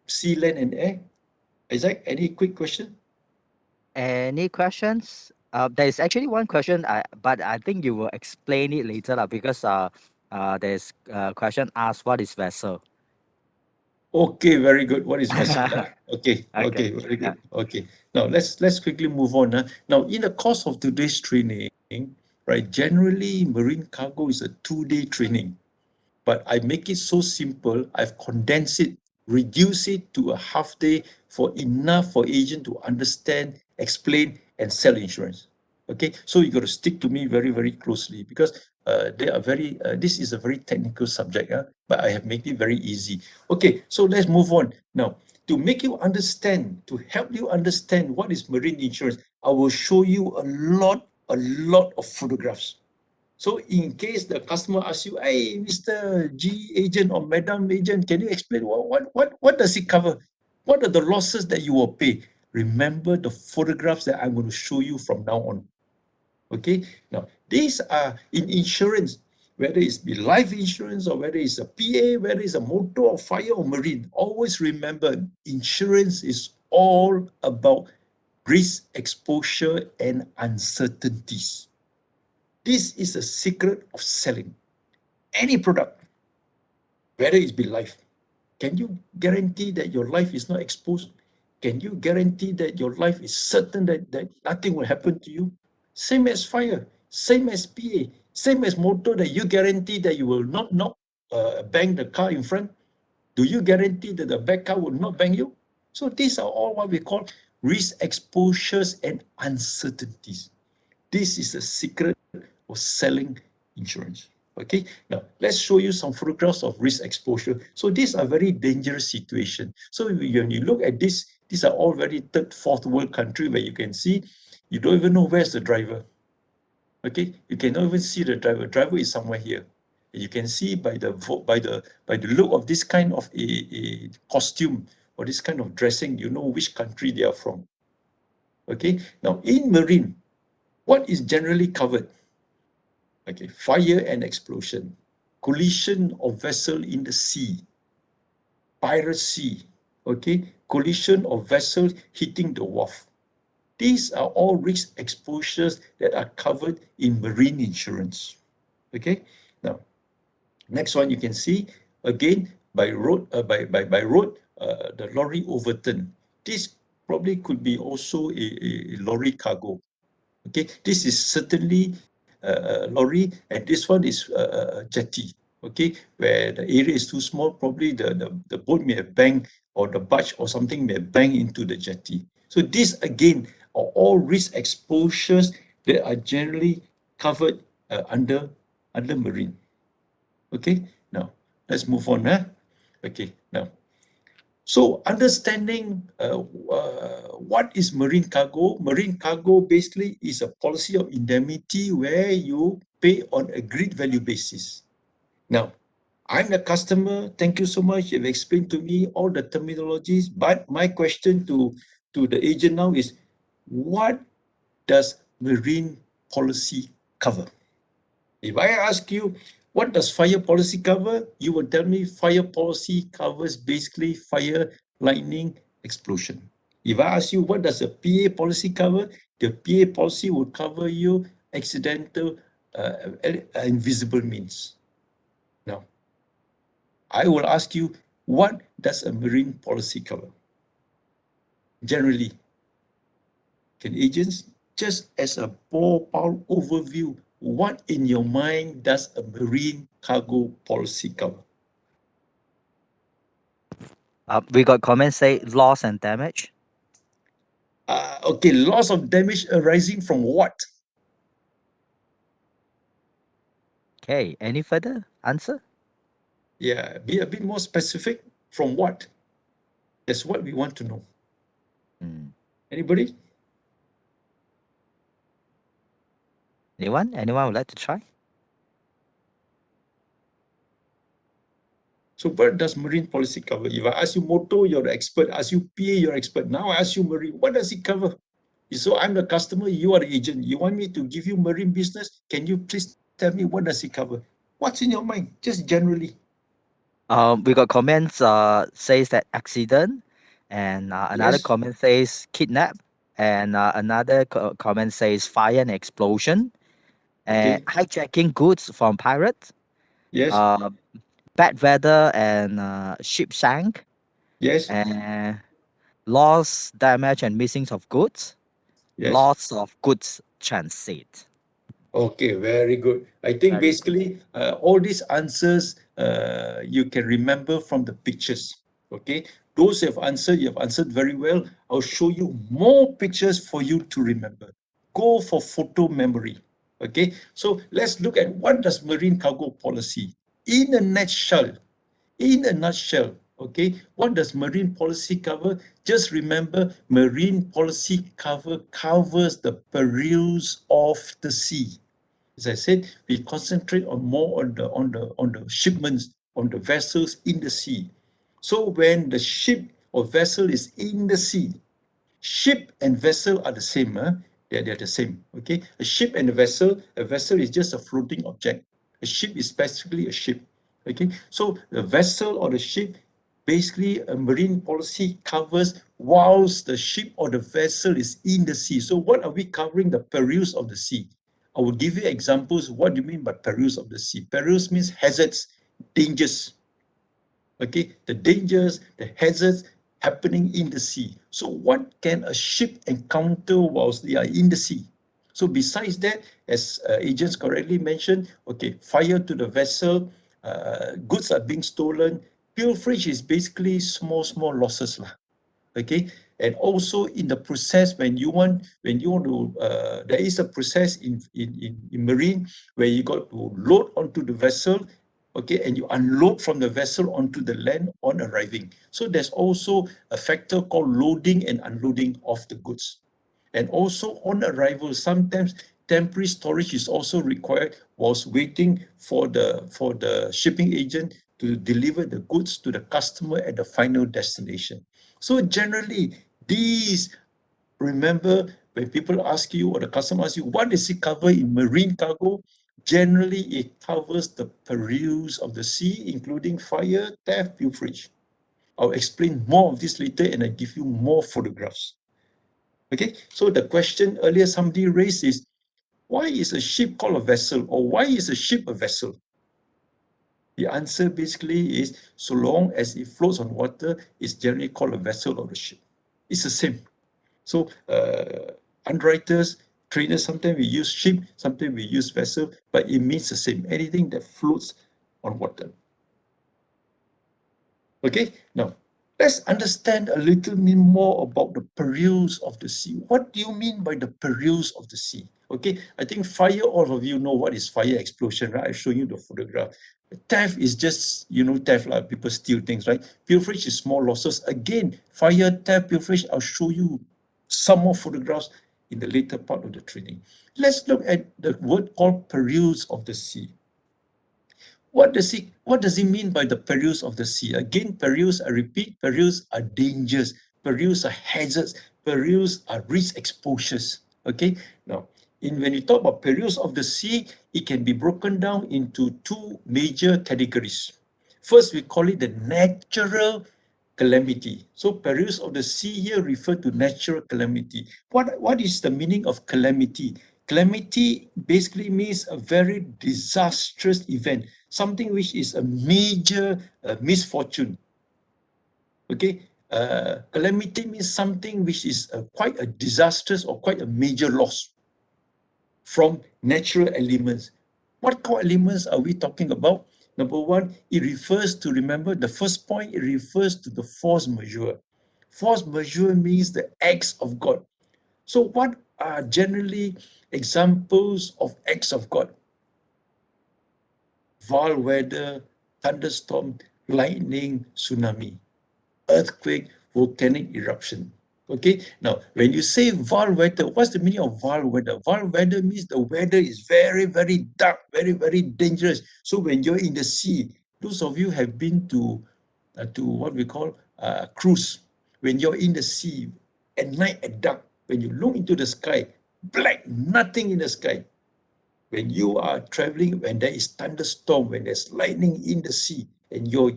sea, land, and air. Isaac, any quick question? Any questions? There is actually one question, but I think you will explain it later lah, because there's a question asked what is vessel. Okay, very good. What is vessel? Okay, Okay. okay, very good. Okay. Now let's quickly move on. Now, in the course of today's training, right, generally marine cargo is a 2-day training, but I make it so simple. I've condensed it, reduced it to a half day for enough for agent to understand, explain, and sell insurance. Okay, so you got to stick to me very, very closely because they are very. This is a very technical subject, but I have made it very easy. Okay, so let's move on now. To make you understand, to help you understand what is marine insurance, I will show you a lot of photographs. So in case the customer asks you, hey, Mr. G agent or Madam agent, can you explain what does it cover? What are the losses that you will pay? Remember the photographs that I'm going to show you from now on. Okay, now these are in insurance, whether it's be life insurance or whether it's a PA, whether it's a motor or fire or marine. Always remember, insurance is all about risk exposure and uncertainties. This is a secret of selling any product, whether it's be life. Can you guarantee that your life is not exposed? Can you guarantee that your life is certain that nothing will happen to you? Same as fire, same as PA, same as motor, that you guarantee that you will not bang the car in front. Do you guarantee that the back car will not bang you? So these are all what we call risk exposures and uncertainties. This is the secret of selling insurance. Okay, now let's show you some photographs of risk exposure. So these are very dangerous situations. So when you look at this, these are all very third, fourth world country where you can see you don't even know where's the driver. Okay, you cannot even see the driver. Driver is somewhere here. And you can see by the look of this kind of a costume or this kind of dressing, you know which country they are from. Okay, now in marine, what is generally covered? Okay, fire and explosion, collision of vessel in the sea, piracy, okay, collision of vessel hitting the wharf. These are all risk exposures that are covered in marine insurance. Okay, now next one you can see again by road, the lorry overturned. This probably could be also a lorry cargo. Okay, this is certainly a lorry, and this one is a jetty. Okay, where the area is too small, probably the boat may have banged, or the barge or something may have banged into the jetty. So these again are all risk exposures that are generally covered under marine. Okay, now let's move on. Okay, now so understanding what is marine cargo. Marine cargo basically is a policy of indemnity where you pay on agreed value basis. Now, I'm the customer. Thank you so much. You've explained to me all the terminologies. But my question to the agent now is, what does marine policy cover? If I ask you, what does fire policy cover? You will tell me fire policy covers basically fire, lightning, explosion. If I ask you, what does a PA policy cover? The PA policy will cover you accidental, invisible means. Now, I will ask you, what does a marine policy cover? Generally, can agents, just as a ballpark overview, what in your mind does a marine cargo policy cover? We got comments say loss and damage. Okay, loss of damage arising from what? Okay, any further answer? Yeah, be a bit more specific. From what? That's what we want to know. Hmm. Anybody? Anyone? Anyone would like to try? So what does marine policy cover? If I ask you motor, you're the expert. Ask you PA, you're expert. Now I ask you marine, what does it cover? So I'm the customer, you are the agent. You want me to give you marine business? Can you please tell me what does it cover? What's in your mind? Just generally. We got comments says that accident, and another Yes. comment says kidnap, and another comment says fire and explosion, and Okay. hijacking goods from pirates, Yes. uh, bad weather and ship sank, Yes. and loss, damage, and missings of goods, Yes. loss of goods transit. Okay, very good. I think Very good. basically all these answers you can remember from the pictures. Okay, those you have answered very well. I'll show you more pictures for you to remember. Go for photo memory. Okay, so let's look at what does marine cargo policy in a nutshell. In a nutshell, okay, what does marine policy cover? Just remember, marine policy covers the perils of the sea. As I said, we concentrate on more on the shipments, on the vessels in the sea. So when the ship or vessel is in the sea, ship and vessel are the same. Huh? They're the same. Okay, a vessel is just a floating object. A ship is basically a ship. Okay, so the vessel or the ship, basically a marine policy covers whilst the ship or the vessel is in the sea. So what are we covering? The perils of the sea. I will give you examples. What do you mean by perils of the sea? Perils means hazards, dangers. Okay, the dangers, the hazards happening in the sea. So what can a ship encounter whilst they are in the sea? So besides that, as agents correctly mentioned, okay, fire to the vessel, goods are being stolen. Pilferage is basically small losses lah. Okay, and also in the process when you want to there is a process in marine where you got to load onto the vessel, okay, and you unload from the vessel onto the land on arriving. So there's also a factor called loading and unloading of the goods. And also on arrival, sometimes temporary storage is also required whilst waiting for the shipping agent to deliver the goods to the customer at the final destination. So generally, these, remember, when people ask you or the customer asks you, what does it cover in marine cargo? Generally, it covers the perils of the sea, including fire, theft, pilferage. I'll explain more of this later and I give you more photographs. Okay, so the question earlier somebody raised is, why is a ship called a vessel, or why is a ship a vessel? The answer basically is, so long as it floats on water, it's generally called a vessel or a ship. It's the same. So underwriters, trainers, sometimes we use ship, sometimes we use vessel, but it means the same. Anything that floats on water. Okay, now let's understand a little bit more about the perils of the sea. What do you mean by the perils of the sea? Okay, I think fire, all of you know what is fire explosion, right? I show you the photograph. Theft is just, theft, like people steal things, right? Pilferage is small losses. Again, fire, theft, pilferage, I'll show you some more photographs in the later part of the training. Let's look at the word called perils of the sea. What does he mean by the perils of the sea? Again, perils, I repeat, perils are dangers, perils are hazards, perils are risk exposures. Okay, now when you talk about perils of the sea, it can be broken down into two major categories. First, we call it the natural calamity. So perils of the sea here refer to natural calamity. What is the meaning of calamity? Calamity basically means a very disastrous event, something which is a major misfortune. Okay, calamity means something which is quite a disastrous or quite a major loss from natural elements. What core elements are we talking about? Number one, it refers to, remember the first point, it refers to the force majeure. Force majeure means the acts of God. So what are generally examples of acts of God? Vile weather, thunderstorm, lightning, tsunami, earthquake, volcanic eruption. Okay, now when you say vile weather, what's the meaning of vile weather? Vile weather means the weather is very, very dark, very, very dangerous. So when you're in the sea, those of you have been to what we call cruise. When you're in the sea at night at dark, when you look into the sky, black, nothing in the sky. When you are traveling, when there is thunderstorm, when there's lightning in the sea, and you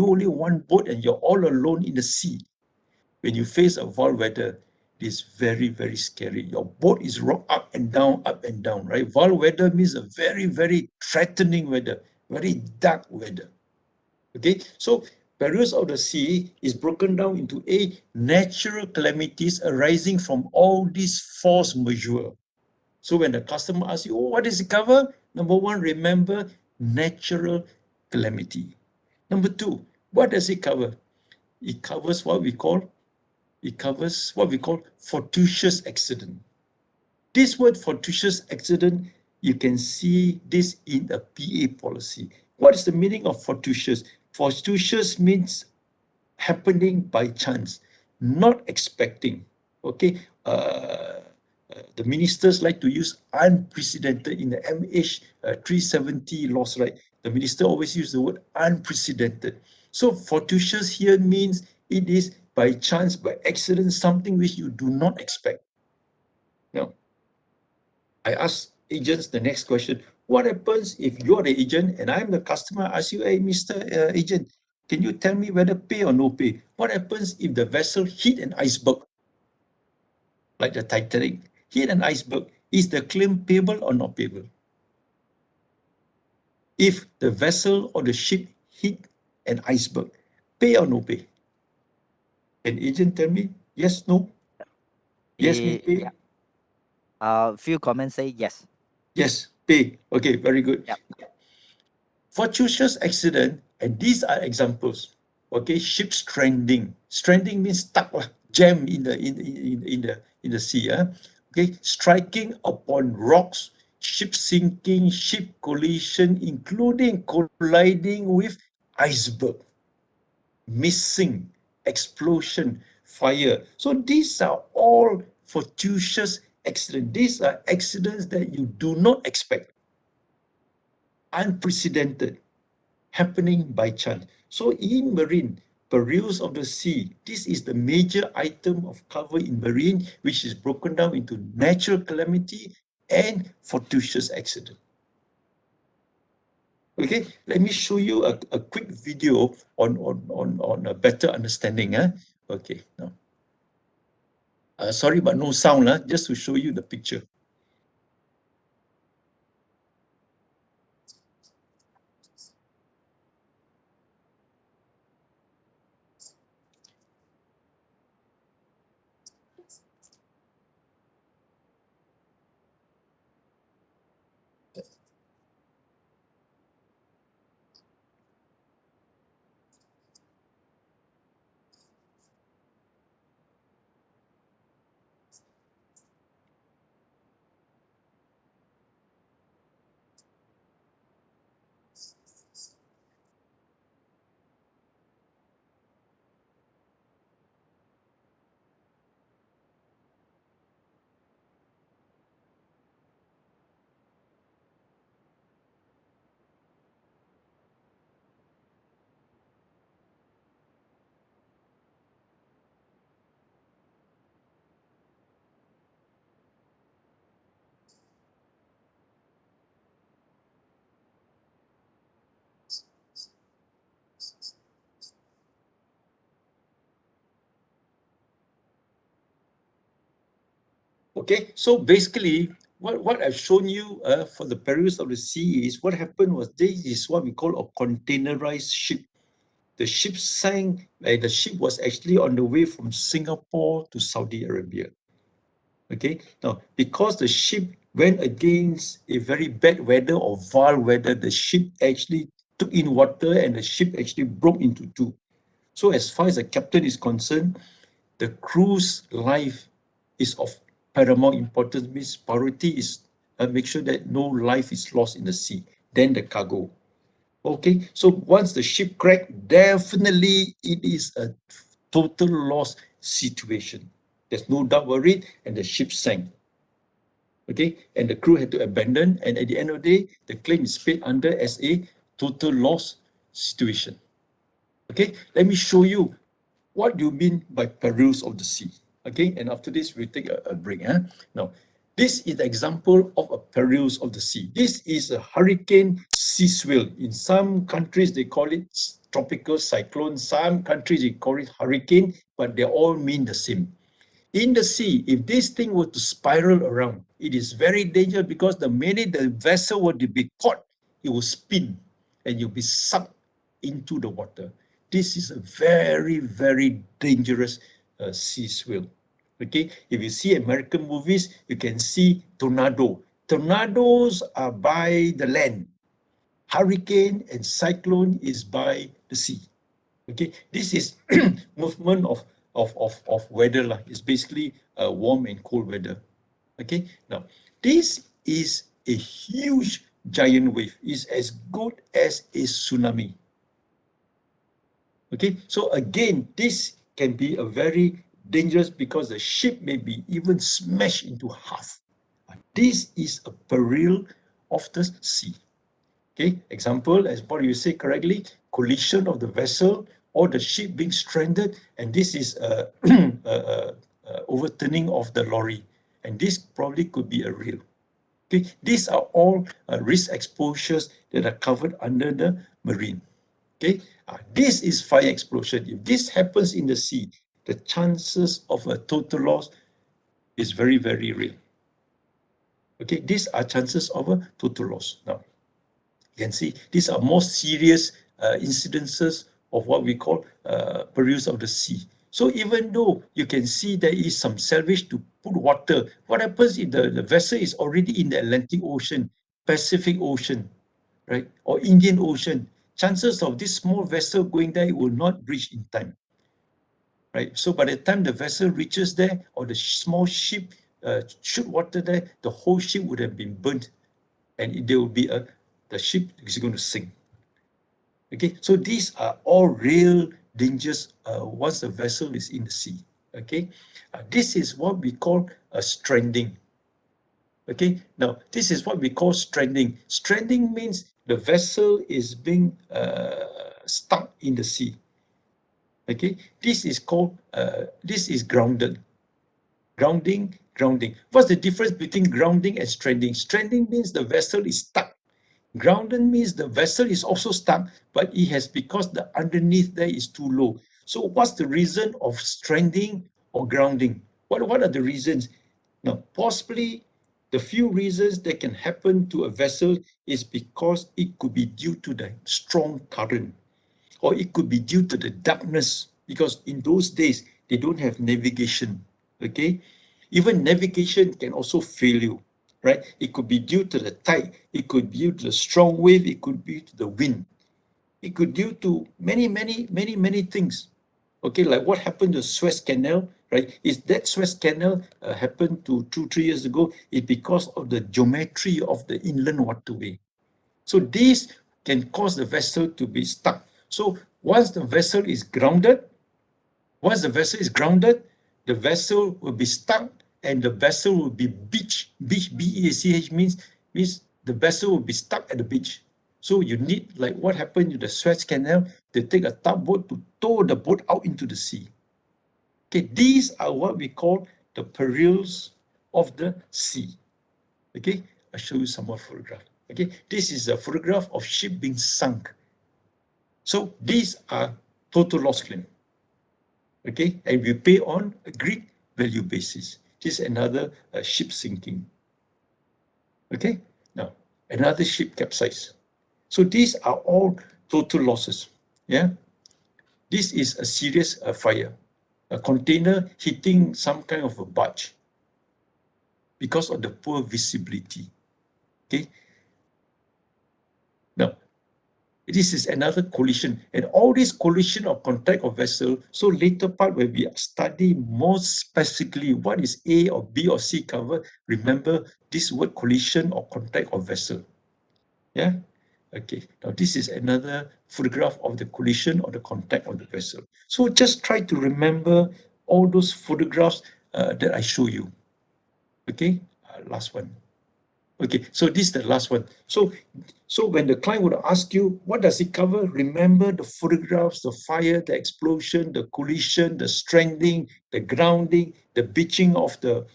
only one boat and you're all alone in the sea. When you face a wild weather, it is very, very scary. Your boat is rocked up and down, right? Wild weather means a very, very threatening weather, very dark weather. Okay, so perils of the sea is broken down into natural calamities arising from all these force majeure. So when the customer asks you, oh, what does it cover? Number one, remember natural calamity. Number two, what does it cover? It covers what we call fortuitous accident. This word fortuitous accident, you can see this in a PA policy. What is the meaning of fortuitous? Fortuitous means happening by chance, not expecting. Okay, the ministers like to use unprecedented in the MH 370 laws, right? The minister always use the word unprecedented. So fortuitous here means it is by chance, by accident, something which you do not expect. Now, I ask agents the next question. What happens if you're the agent and I'm the customer? I ask you, hey, Mr. Agent, can you tell me whether pay or no pay? What happens if the vessel hit an iceberg, like the Titanic? Hit an iceberg. Is the claim payable or not payable? If the vessel or the ship hit an iceberg, pay or no pay? Can agent tell me yes, no? Yes means pay. Yeah. Few comments say yes. Yes, pay. Okay, very good. Yep. Fortuitous accident, and these are examples. Okay, ship stranding. Stranding means stuck, jam in the sea. Okay, striking upon rocks, ship sinking, ship collision, including colliding with iceberg, missing, explosion, fire. So these are all fortuitous accidents. These are accidents that you do not expect, unprecedented, happening by chance. So in marine, perils of the sea, this is the major item of cover in marine, which is broken down into natural calamity and fortuitous accident. Okay, let me show you a quick video on a better understanding. Okay, now, sorry, but no sound, just to show you the picture. Okay, so basically, what I've shown you for the perils of the sea is what happened was this is what we call a containerized ship. The ship sank, the ship was actually on the way from Singapore to Saudi Arabia. Okay, now because the ship went against a very bad weather or vile weather, the ship actually took in water and the ship actually broke into two. So as far as the captain is concerned, the crew's life is of paramount importance, means priority is make sure that no life is lost in the sea, then the cargo. Okay, so once the ship cracked, definitely it is a total loss situation. There's no doubt about it, and the ship sank. Okay, and the crew had to abandon, and at the end of the day, the claim is paid under as a total loss situation. Okay, let me show you what do you mean by perils of the sea. Okay, and after this, we take a break. Now, This is the example of a perils of the sea. This is a hurricane sea swell. In some countries, they call it tropical cyclone. Some countries, they call it hurricane, but they all mean the same. In the sea, if this thing were to spiral around, it is very dangerous because the minute the vessel were to be caught, it will spin and you'll be sucked into the water. This is a very, very dangerous sea swell. Okay, if you see American movies, you can see tornado. Tornadoes are by the land. Hurricane and cyclone is by the sea. Okay, this is movement of weather lah. It's basically warm and cold weather. Okay, now this is a huge giant wave. It's as good as a tsunami. Okay, so again, this can be a very dangerous because the ship may be even smashed into half. This is a peril of the sea. Okay, example, as what you say correctly, collision of the vessel or the ship being stranded, and this is overturning of the lorry, and this probably could be a real. Okay, these are all risk exposures that are covered under the marine. Okay, this is fire explosion. If this happens in the sea, the chances of a total loss is very, very real. Okay, these are chances of a total loss. Now, you can see these are more serious incidences of what we call perils of the sea. So even though you can see there is some salvage to put water, what happens if the vessel is already in the Atlantic Ocean, Pacific Ocean, right, or Indian Ocean? Chances of this small vessel going there will not reach in time, right? So by the time the vessel reaches there or the small ship shoot water there, the whole ship would have been burnt, and there will be the ship is going to sink. Okay, so these are all real dangers once the vessel is in the sea. Okay, this is what we call a stranding. Okay, now this is what we call stranding. Stranding means the vessel is being stuck in the sea. Okay, this is called this is grounded. Grounding. What's the difference between grounding and stranding? Stranding means the vessel is stuck. Grounded means the vessel is also stuck, but it has because the underneath there is too low. So what's the reason of stranding or grounding? What are the reasons? Now, possibly the few reasons that can happen to a vessel is because it could be due to the strong current, or it could be due to the darkness, because in those days they don't have navigation. Okay, even navigation can also fail you, right? It could be due to the tide, it could be due to the strong wave, it could be to the wind, it could be due to many things. Okay, like what happened to Suez Canal, right? Is that Suez Canal happened to 2-3 years ago? It's because of the geometry of the inland waterway. So this can cause the vessel to be stuck. So once the vessel is grounded, the vessel will be stuck and the vessel will be beached. Beach, B-E-A-C-H means the vessel will be stuck at the beach. So you need, like what happened to the Suez Canal, they take a tugboat to tow the boat out into the sea. Okay, these are what we call the perils of the sea. Okay, I'll show you some more photograph. Okay, this is a photograph of ship being sunk. So these are total loss claim. Okay, and we pay on agreed value basis. This is another ship sinking. Okay, now another ship capsize. So these are all total losses. Yeah, this is a serious fire, a container hitting some kind of a barge because of the poor visibility. Okay, now this is another collision, and all this collision of contact of vessel. So later part when we study more specifically what is A or B or C cover, remember this word collision or contact of vessel. Yeah. Okay. Now this is another photograph of the collision or the contact of the vessel. So just try to remember all those photographs that I show you. Okay. Last one. Okay, so this is the last one. So when the client would ask you, what does it cover? Remember the photographs, the fire, the explosion, the collision, the stranding, the grounding, the beaching of the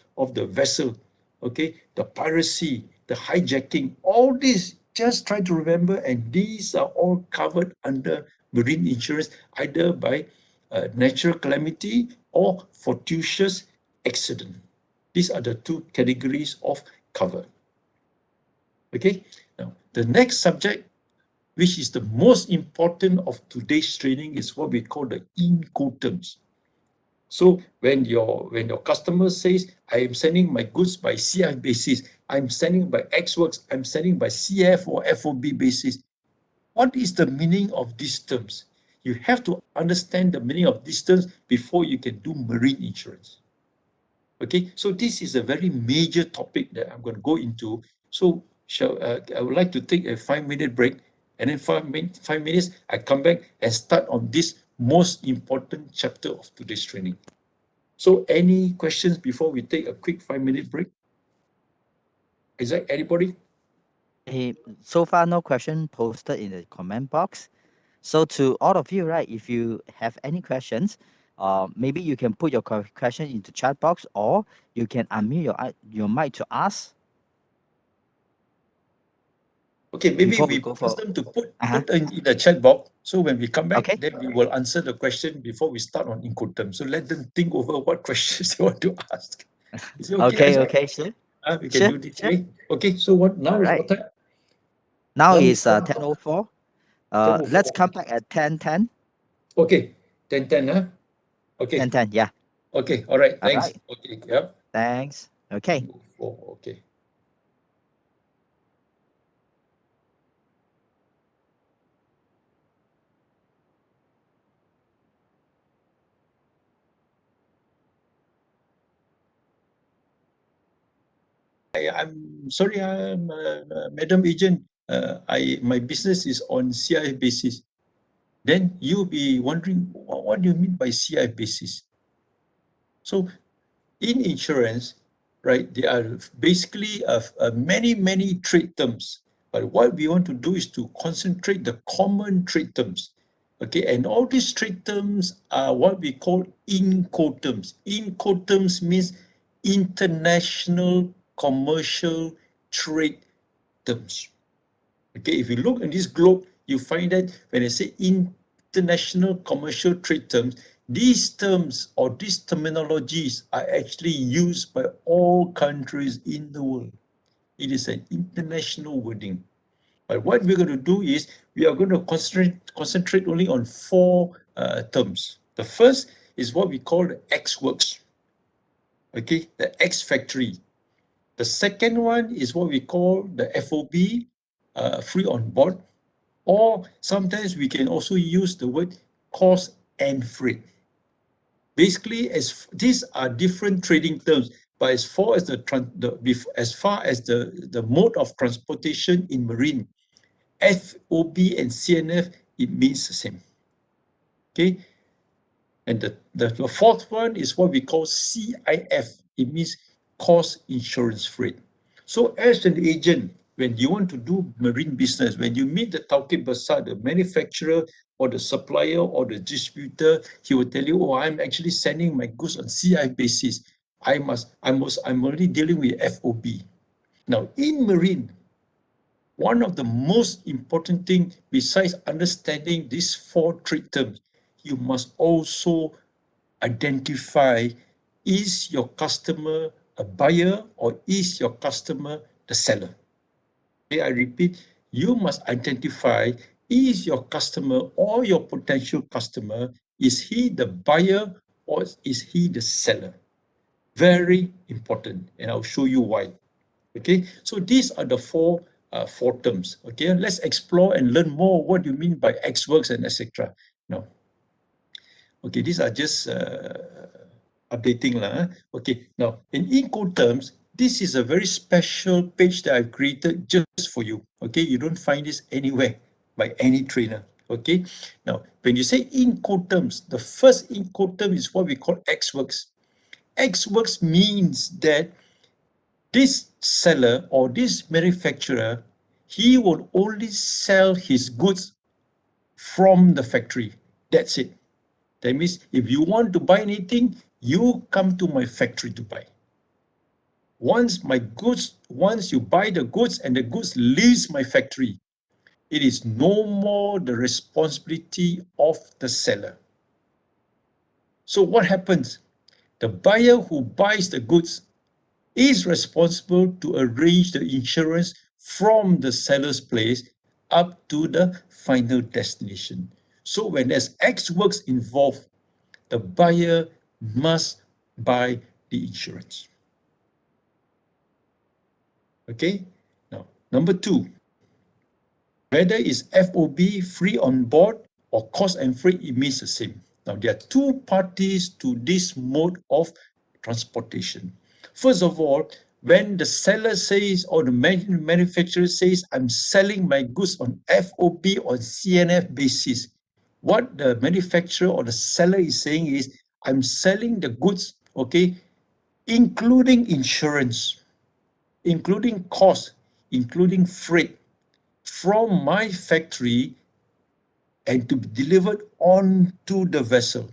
vessel. okay, the piracy, the hijacking, all this, just try to remember, and these are all covered under marine insurance, either by natural calamity or fortuitous accident. These are the two categories of cover. Okay, now the next subject, which is the most important of today's training, is what we call the Incoterms. So when your customer says, I am sending my goods by CF basis, I'm sending by X works, I'm sending by CF or FOB basis, what is the meaning of these terms? You have to understand the meaning of these terms before you can do marine insurance. Okay, so this is a very major topic that I'm going to go into. So I would like to take a 5-minute break, and then 5 minutes, I come back and start on this most important chapter of today's training. So any questions before we take a quick 5-minute break? Is there anybody? So far, no question posted in the comment box. So to all of you, right, if you have any questions, maybe you can put your question into chat box, or you can unmute your mic to ask Okay, maybe before we we go ask for. them to put Uh-huh. in the chat box. So when we come back, Okay. then we will answer the question before we start on Incoterm. So let them think over what questions they want to ask. Is it okay, Okay. Isaac? Okay. Sure. We can Sure. do this Sure. way. Okay, so what All now is right. what time? Now Now is is 10:04. Let's 10:04. come back at 10:10. Okay, 10:10, huh? Okay, 10:10. Yeah. okay, all right, All thanks. right. Okay, yep. Thanks. Okay. 10:04, okay. I'm sorry, Madam Agent. My business is on CI basis. Then you'll be wondering, what do you mean by CI basis? So in insurance, right, there are basically many trade terms. But what we want to do is to concentrate the common trade terms. Okay, and all these trade terms are what we call Incoterms. Incoterms means international commercial trade terms. Okay, if you look in this globe, you find that when I say international commercial trade terms, these terms or these terminologies are actually used by all countries in the world. It is an international wording. But what we're going to do is we are going to concentrate only on four terms. The first is what we call the X works, okay, the X factory. The second one is what we call the FOB, free on board, or sometimes we can also use the word cost and freight. Basically, as these are different trading terms, but as far as the mode of transportation in marine, FOB and CNF, it means the same. Okay, and the fourth one is what we call CIF. It means cost insurance freight. So as an agent, when you want to do marine business, when you meet the Tauke Besar, the manufacturer or the supplier or the distributor, he will tell you, oh, I'm actually sending my goods on CI basis. I'm only dealing with FOB. Now, in marine, one of the most important things besides understanding these four trade terms, you must also identify, is your customer a buyer or is your customer the seller? Okay, I repeat, you must identify, is your customer or your potential customer, is he the buyer or is he the seller? Very important, and I'll show you why. Okay, so these are the four terms. Okay, let's explore and learn more what you mean by X works and etc. Now, okay, these are just updating lah. Okay, now in Incoterms, this is a very special page that I've created just for you. Okay, you don't find this anywhere by any trainer. Okay, now when you say Incoterms, the first Incoterm is what we call X works. X works means that this seller or this manufacturer, he will only sell his goods from the factory. That's it. That means if you want to buy anything, you come to my factory to buy. Once you buy the goods and the goods leaves my factory, it is no more the responsibility of the seller. So what happens? The buyer who buys the goods is responsible to arrange the insurance from the seller's place up to the final destination. So when there's X works involved, the buyer must buy the insurance. Okay? Now, number two, whether it's FOB, free on board, or cost and freight, it means the same. Now, there are two parties to this mode of transportation. First of all, when the seller says or the manufacturer says, I'm selling my goods on FOB or CNF basis, what the manufacturer or the seller is saying is, I'm selling the goods, okay, including insurance, including cost, including freight, from my factory and to be delivered onto the vessel.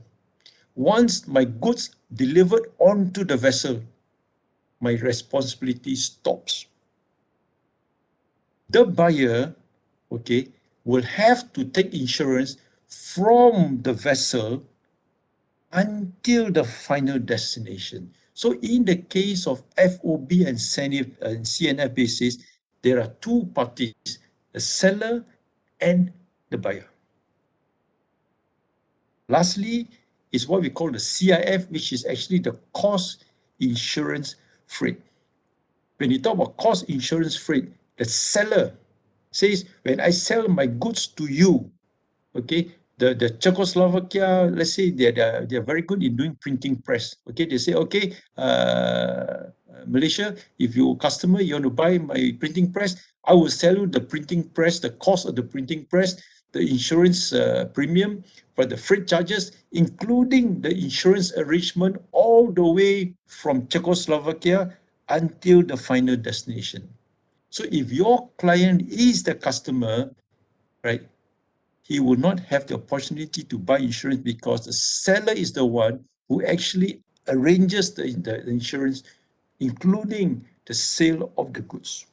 Once my goods delivered onto the vessel, my responsibility stops. The buyer, okay, will have to take insurance from the vessel until the final destination. So in the case of FOB and CNF basis, there are two parties, the seller and the buyer. Lastly, is what we call the CIF, which is actually the cost insurance freight. When you talk about cost insurance freight, the seller says, when I sell my goods to you, okay, the Czechoslovakia, let's say they're very good in doing printing press. Okay, they say, okay, Malaysia, if you customer, you want to buy my printing press, I will sell you the printing press, the cost of the printing press, the insurance premium, for the freight charges, including the insurance arrangement all the way from Czechoslovakia until the final destination. So if your client is the customer, right, he will not have the opportunity to buy insurance because the seller is the one who actually arranges the insurance, including the sale of the goods.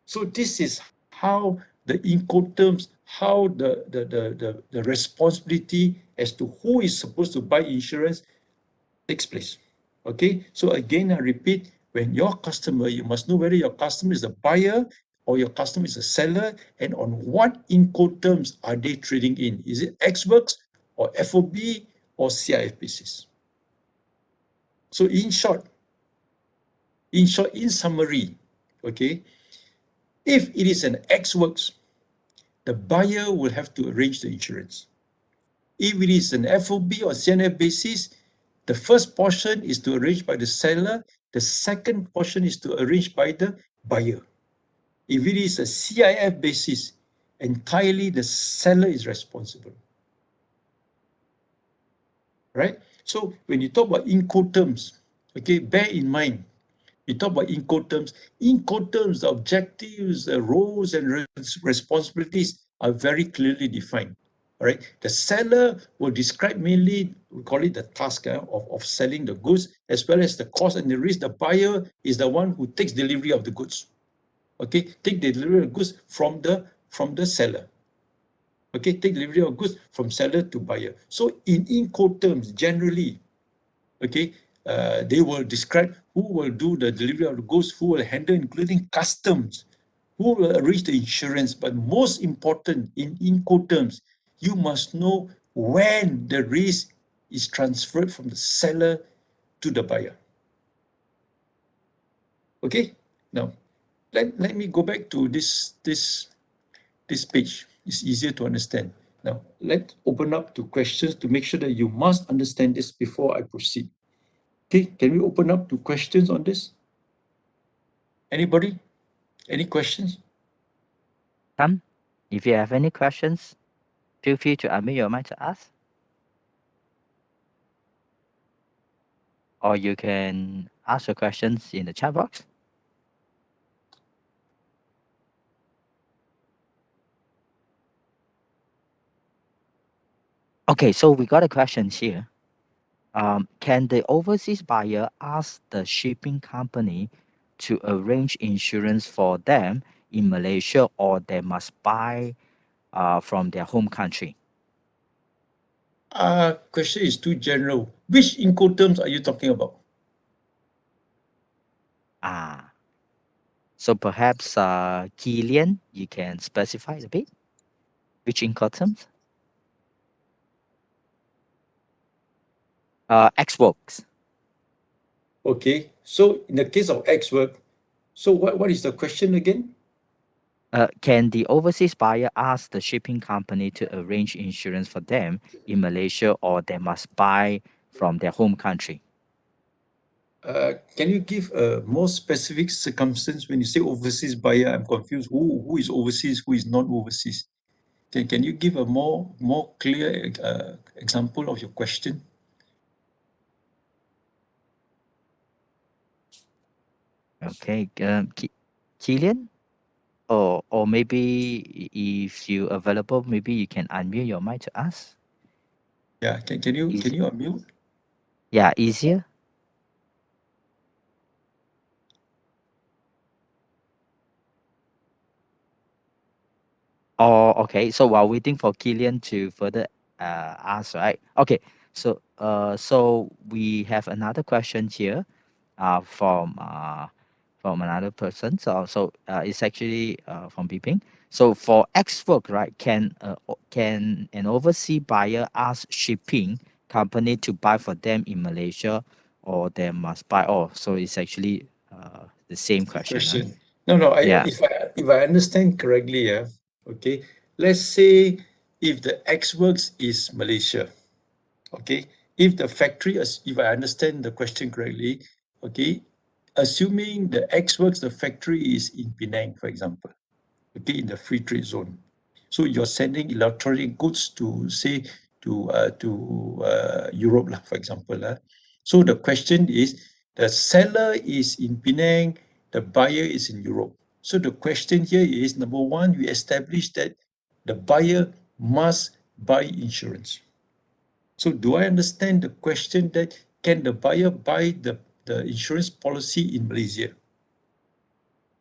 So this is how the Incoterms, how the responsibility as to who is supposed to buy insurance takes place. Okay, so again, I repeat, when your customer, you must know whether your customer is a buyer or your customer is a seller, and on what Incoterms are they trading in? Is it Xworks or FOB or CIF basis? So in short, in summary, okay, if it is an Xworks, the buyer will have to arrange the insurance. If it is an FOB or CNF basis, the first portion is to arrange by the seller, the second portion is to arrange by the buyer. If it is a CIF basis, entirely the seller is responsible. Right? So when you talk about Incoterms, okay, bear in mind, you talk about Incoterms, the objectives, the roles and responsibilities are very clearly defined. All right. The seller will describe mainly, we call it the task of selling the goods, as well as the cost and the risk. The buyer is the one who takes delivery of the goods. Okay, take delivery of goods from the seller. Okay, take delivery of goods from seller to buyer. So in Incoterms, generally, okay, they will describe who will do the delivery of the goods, who will handle, including customs, who will arrange the insurance. But most important, in Incoterms, you must know when the risk is transferred from the seller to the buyer. Okay, now let me go back to this page. It's easier to understand. Now let's open up to questions to make sure that you must understand this before I proceed. Okay, can we open up to questions on this? Anybody? Any questions? Come, if you have any questions, feel free to unmute your mic to ask, or you can ask your questions in the chat box. Okay, so we got a question here. Can the overseas buyer ask the shipping company to arrange insurance for them in Malaysia, or they must buy from their home country? Question is too general. Which Incoterms are you talking about? Ah, so perhaps Kilian, you can specify a bit which Incoterms? X works. Okay, so in the case of X work, so what is the question again? Can the overseas buyer ask the shipping company to arrange insurance for them in Malaysia, or they must buy from their home country? Can you give a more specific circumstance when you say overseas buyer? I'm confused. Who is overseas? Who is not overseas? Can you give a more clear example of your question? Okay, Kilian, or maybe if you available, maybe you can unmute your mic to us. Yeah, can Easy. you unmute? Yeah, easier. Oh, okay. So while waiting for Killian to further ask, right? Okay. So we have another question here, from another person. So it's actually from Biping. So for X work, right? Can an overseas buyer ask shipping company to buy for them in Malaysia, or they must buy? Oh, so it's actually the same Same question, huh? question. No. Yeah. If I understand correctly, yeah, okay. Let's say if the X works is Malaysia, okay. If the factory, if I understand the question correctly, okay, assuming the X works, the factory is in Penang, for example, okay, in the free trade zone. So you're sending electronic goods to say to Europe, lah, for example. So the question is the seller is in Penang, the buyer is in Europe. So the question here is number one, we establish that the buyer must buy insurance. So do I understand the question that can the buyer buy the insurance policy in Malaysia?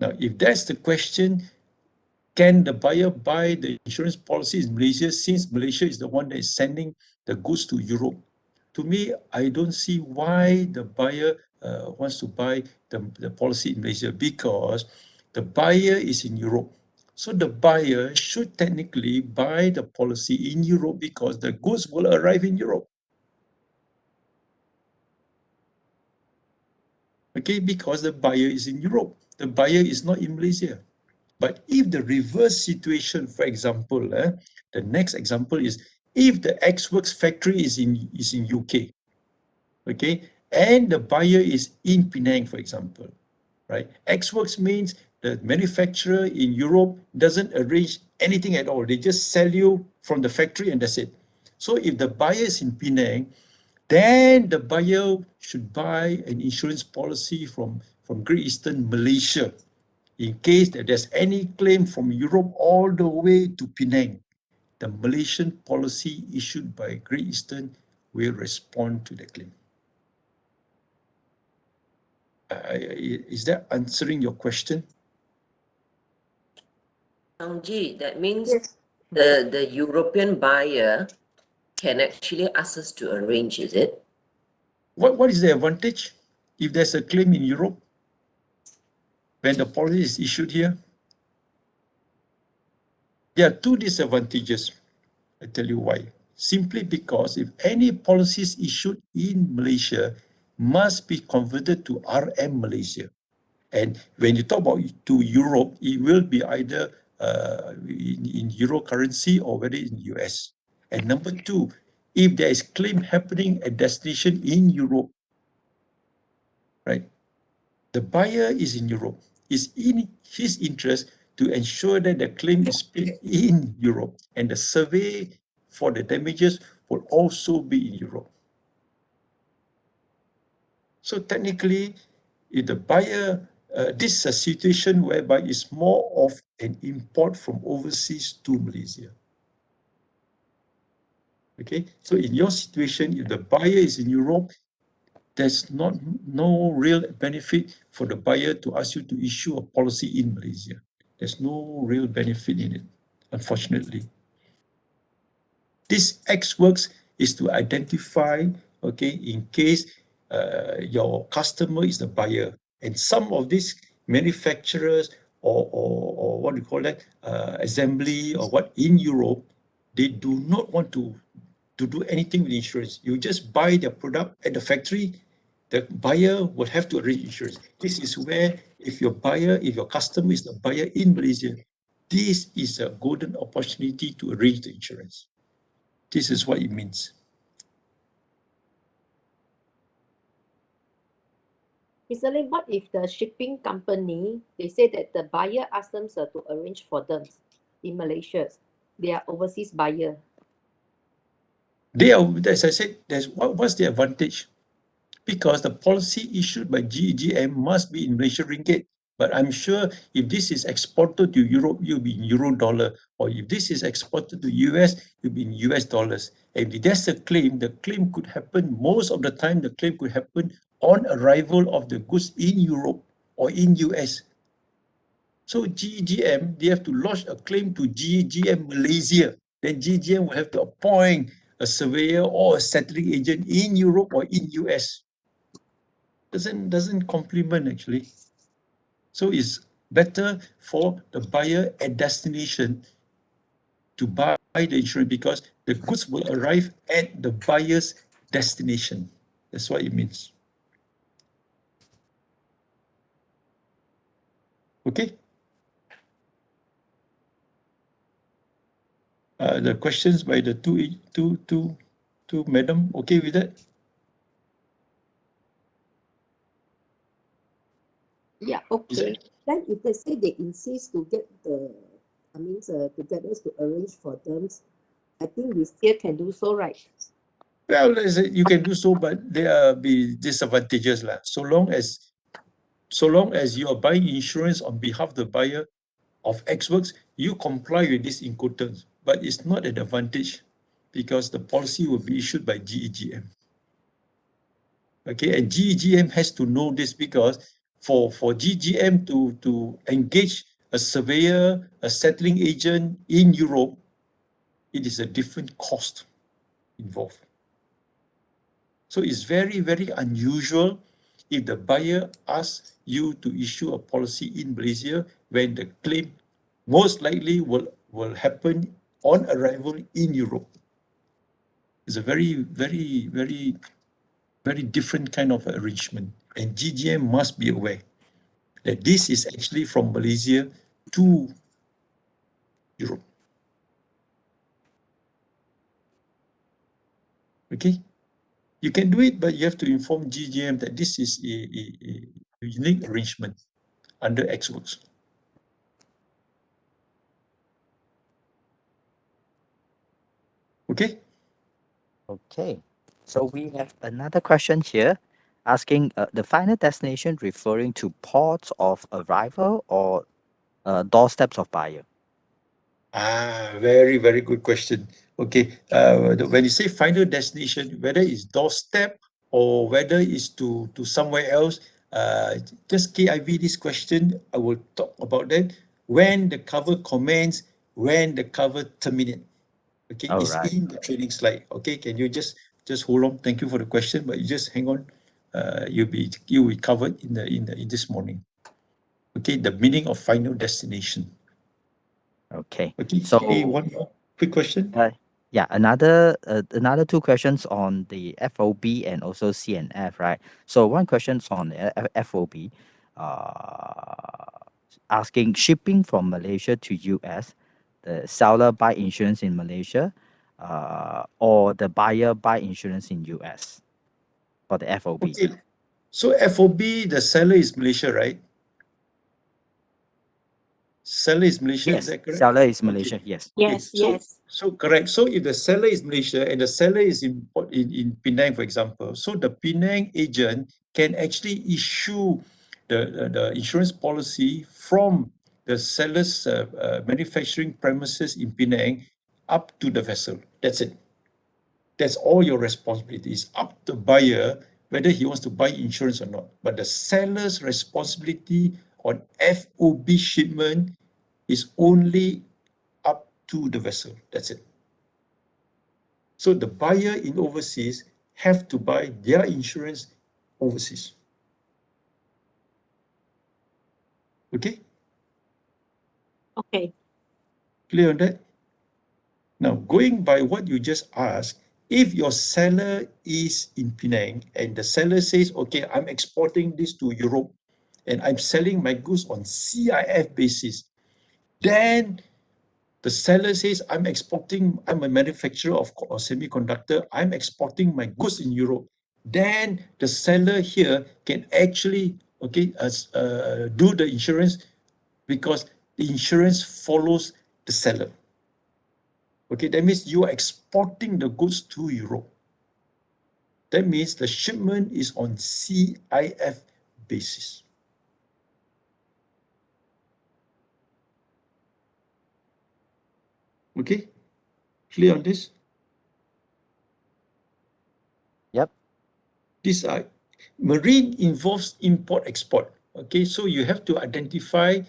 Now, if that's the question, can the buyer buy the insurance policy in Malaysia since Malaysia is the one that is sending the goods to Europe? To me, I don't see why the buyer wants to buy the policy in Malaysia because the buyer is in Europe. So the buyer should technically buy the policy in Europe because the goods will arrive in Europe. Okay, because the buyer is in Europe. The buyer is not in Malaysia. But if the reverse situation, for example, the next example is if the Xworks factory is in UK, okay, and the buyer is in Penang, for example, right? Xworks means the manufacturer in Europe doesn't arrange anything at all. They just sell you from the factory and that's it. So if the buyer is in Penang, then the buyer should buy an insurance policy from Great Eastern Malaysia in case that there's any claim from Europe all the way to Penang. The Malaysian policy issued by Great Eastern will respond to the claim. Is that answering your question? G, that means the European buyer can actually ask us to arrange, is it? What is the advantage if there's a claim in Europe when the policy is issued here? There are two disadvantages. I tell you why. Simply because if any policies issued in Malaysia must be converted to RM Malaysia. And when you talk about to Europe, it will be either in euro currency or whether in US. And number two, if there is claim happening at destination in Europe, right? The buyer is in Europe. It's in his interest to ensure that the claim is paid in Europe and the survey for the damages will also be in Europe. So technically, if the buyer, this is a situation whereby it's more of an import from overseas to Malaysia. Okay, so in your situation, if the buyer is in Europe, there's no real benefit for the buyer to ask you to issue a policy in Malaysia. There's no real benefit in it, unfortunately. This X works is to identify, okay, in case your customer is the buyer. And some of these manufacturers or what do you call that, assembly or what in Europe, they do not want to do anything with insurance. You just buy their product at the factory, the buyer will have to arrange insurance. This is where if your customer is the buyer in Malaysia, this is a golden opportunity to arrange the insurance. This is what it means. Mr. Lim, what if the shipping company, they say that the buyer asked them to arrange for them in Malaysia? They are overseas buyer. They are, as I said, what's the advantage? Because the policy issued by GEGM must be in Malaysian ringgit. But I'm sure if this is exported to Europe, you'll be in euro dollar. Or if this is exported to US, you'll be in US dollars. And if there's a claim, the claim could happen, most of the time, the claim could happen on arrival of the goods in Europe or in US. So GEGM, they have to lodge a claim to GEGM Malaysia. Then GEGM will have to appoint a surveyor or a settling agent in Europe or in US. Doesn't complement actually. So it's better for the buyer at destination to buy the insurance because the goods will arrive at the buyer's destination. That's what it means. Okay. The questions by the two madam, okay with that? Yeah, okay. Then if they say they insist to get to get us to arrange for them, I think we still can do so, right? Well, you can do so, but there be disadvantages lah. So long as you are buying insurance on behalf of the buyer of X works, you comply with these Incoterms, but it's not an advantage because the policy will be issued by GEGM. Okay, and GEGM has to know this because for GEGM to engage a surveyor, a settling agent in Europe, it is a different cost involved. So it's very, very unusual if the buyer asks you to issue a policy in Malaysia when the claim most likely will happen on arrival in Europe. It's a very, very, very, very different kind of arrangement. And GGM must be aware that this is actually from Malaysia to Europe. Okay? You can do it, but you have to inform GGM that this is a unique arrangement under XWorks. Okay? Okay. So we have another question here asking the final destination referring to ports of arrival or doorsteps of buyer. Very, very good question. Okay, when you say final destination, whether it's doorstep or whether it's to somewhere else, just KIV this question. I will talk about that when the cover commence, when the cover terminate. Okay, All it's right. in the training slide. Okay, can you just hold on? Thank you for the question, but you just hang on. You will be covered in this morning. Okay, the meaning of final destination. Okay. Okay, So one more quick question. yeah, another two questions on the FOB and also CNF, right? So one question's on the FOB, asking shipping from Malaysia to US, the seller buy insurance in Malaysia, or the buyer buy insurance in US for the FOB. Okay, so FOB, the seller is Malaysia, right? Seller is Malaysia, is Yes, that correct? seller is Okay. Malaysia. Yes. Okay, Yes, yes. so correct. So if the seller is Malaysia and the seller is in Penang, for example, so the Penang agent can actually issue the insurance policy from the seller's manufacturing premises in Penang up to the vessel. That's it. That's all your responsibility. It's up to the buyer whether he wants to buy insurance or not. But the seller's responsibility on FOB shipment is only up to the vessel. That's it. So the buyer in overseas have to buy their insurance overseas. Okay? Okay. Clear on that? Now, going by what you just asked, if your seller is in Penang and the seller says, okay, I'm exporting this to Europe and I'm selling my goods on CIF basis, then the seller says, I'm a manufacturer of semiconductor, I'm exporting my goods in Europe. Then the seller here can actually, do the insurance because the insurance follows the seller. Okay, that means you are exporting the goods to Europe. That means the shipment is on CIF basis. Okay, clear on this? Yep. These are marine involves import export. Okay, so you have to identify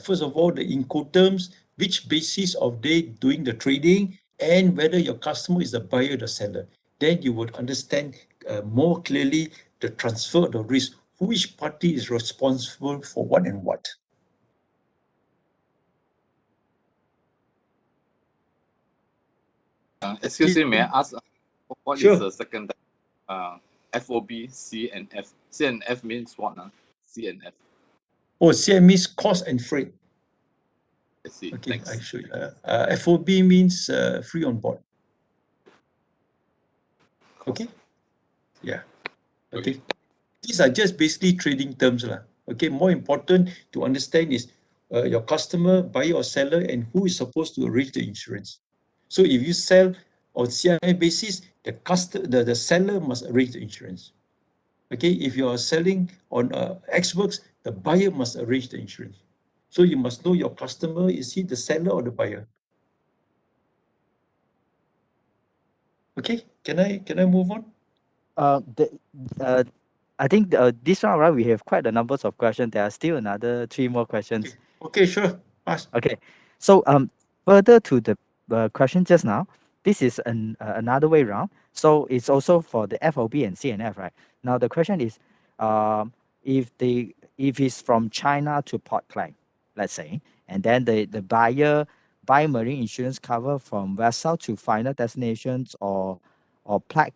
first of all the Incoterms, which basis of they doing the trading, and whether your customer is the buyer or the seller. Then you would understand more clearly the transfer of the risk. Which party is responsible for what and what? Excuse me, may I ask what is Sure. the second FOB CNF? CNF means what? CNF. Oh, CM means cost and freight. I see. Okay, Thanks. I show you. FOB means free on board. Okay. Yeah. Okay. These are just basically trading terms lah. Okay. More important to understand is your customer, buyer or seller, and who is supposed to arrange the insurance. So if you sell on CI basis, the seller must arrange the insurance. Okay. If you are selling on X works, the buyer must arrange the insurance. So you must know your customer, is he the seller or the buyer? Okay, can I move on? The, I think this round, right, we have quite a numbers of questions. There are still another 3 more questions. Okay, sure. Ask. Okay. So further to the question just now, this is another way round. So it's also for the FOB and CNF, right? Now the question is, if it's from China to Port Klang, let's say, and then the buyer buy marine insurance cover from vessel to final destinations or Port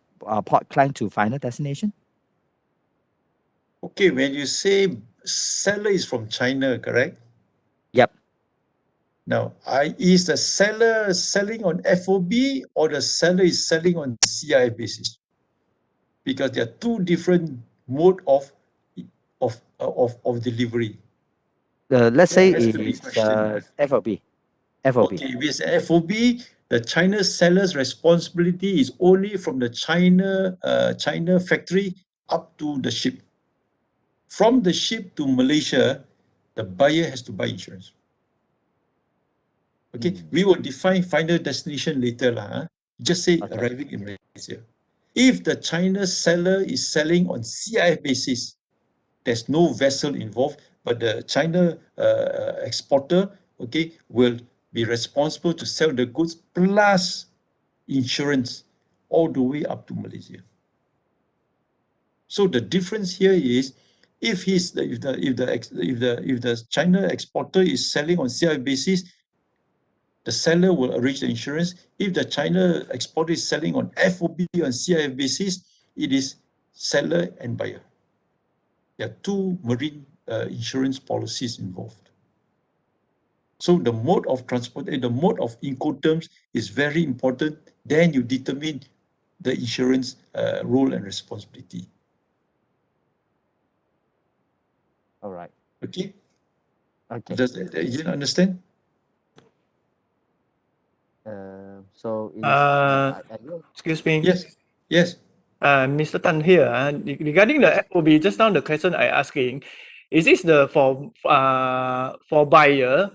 Klang to final destination. Okay, when you say seller is from China, correct? Yep. Now, is the seller selling on FOB or the seller is selling on CI basis? Because there are two different mode of delivery. Let's So say it has to be it's questioned. FOB. FOB. Okay, if it's FOB, the China seller's responsibility is only from the China factory up to the ship. From the ship to Malaysia, the buyer has to buy insurance. Okay, we will define final destination later lah. Just say Okay. arriving in Malaysia. If the China seller is selling on CIF basis, there's no vessel involved, but the China exporter, okay, will be responsible to sell the goods plus insurance all the way up to Malaysia. So the difference here is if the China exporter is selling on CIF basis, the seller will arrange the insurance. If the China exporter is selling on FOB on CIF basis, it is seller and buyer. There are two marine insurance policies involved. So the mode of transport and the mode of Incoterms is very important. Then you determine the insurance role and responsibility. All right. Okay? Okay. You understand? So is Excuse me. Yes. Yes. Mr. Tan here. Regarding the FOB, just now the question I asking, is this the for buyer?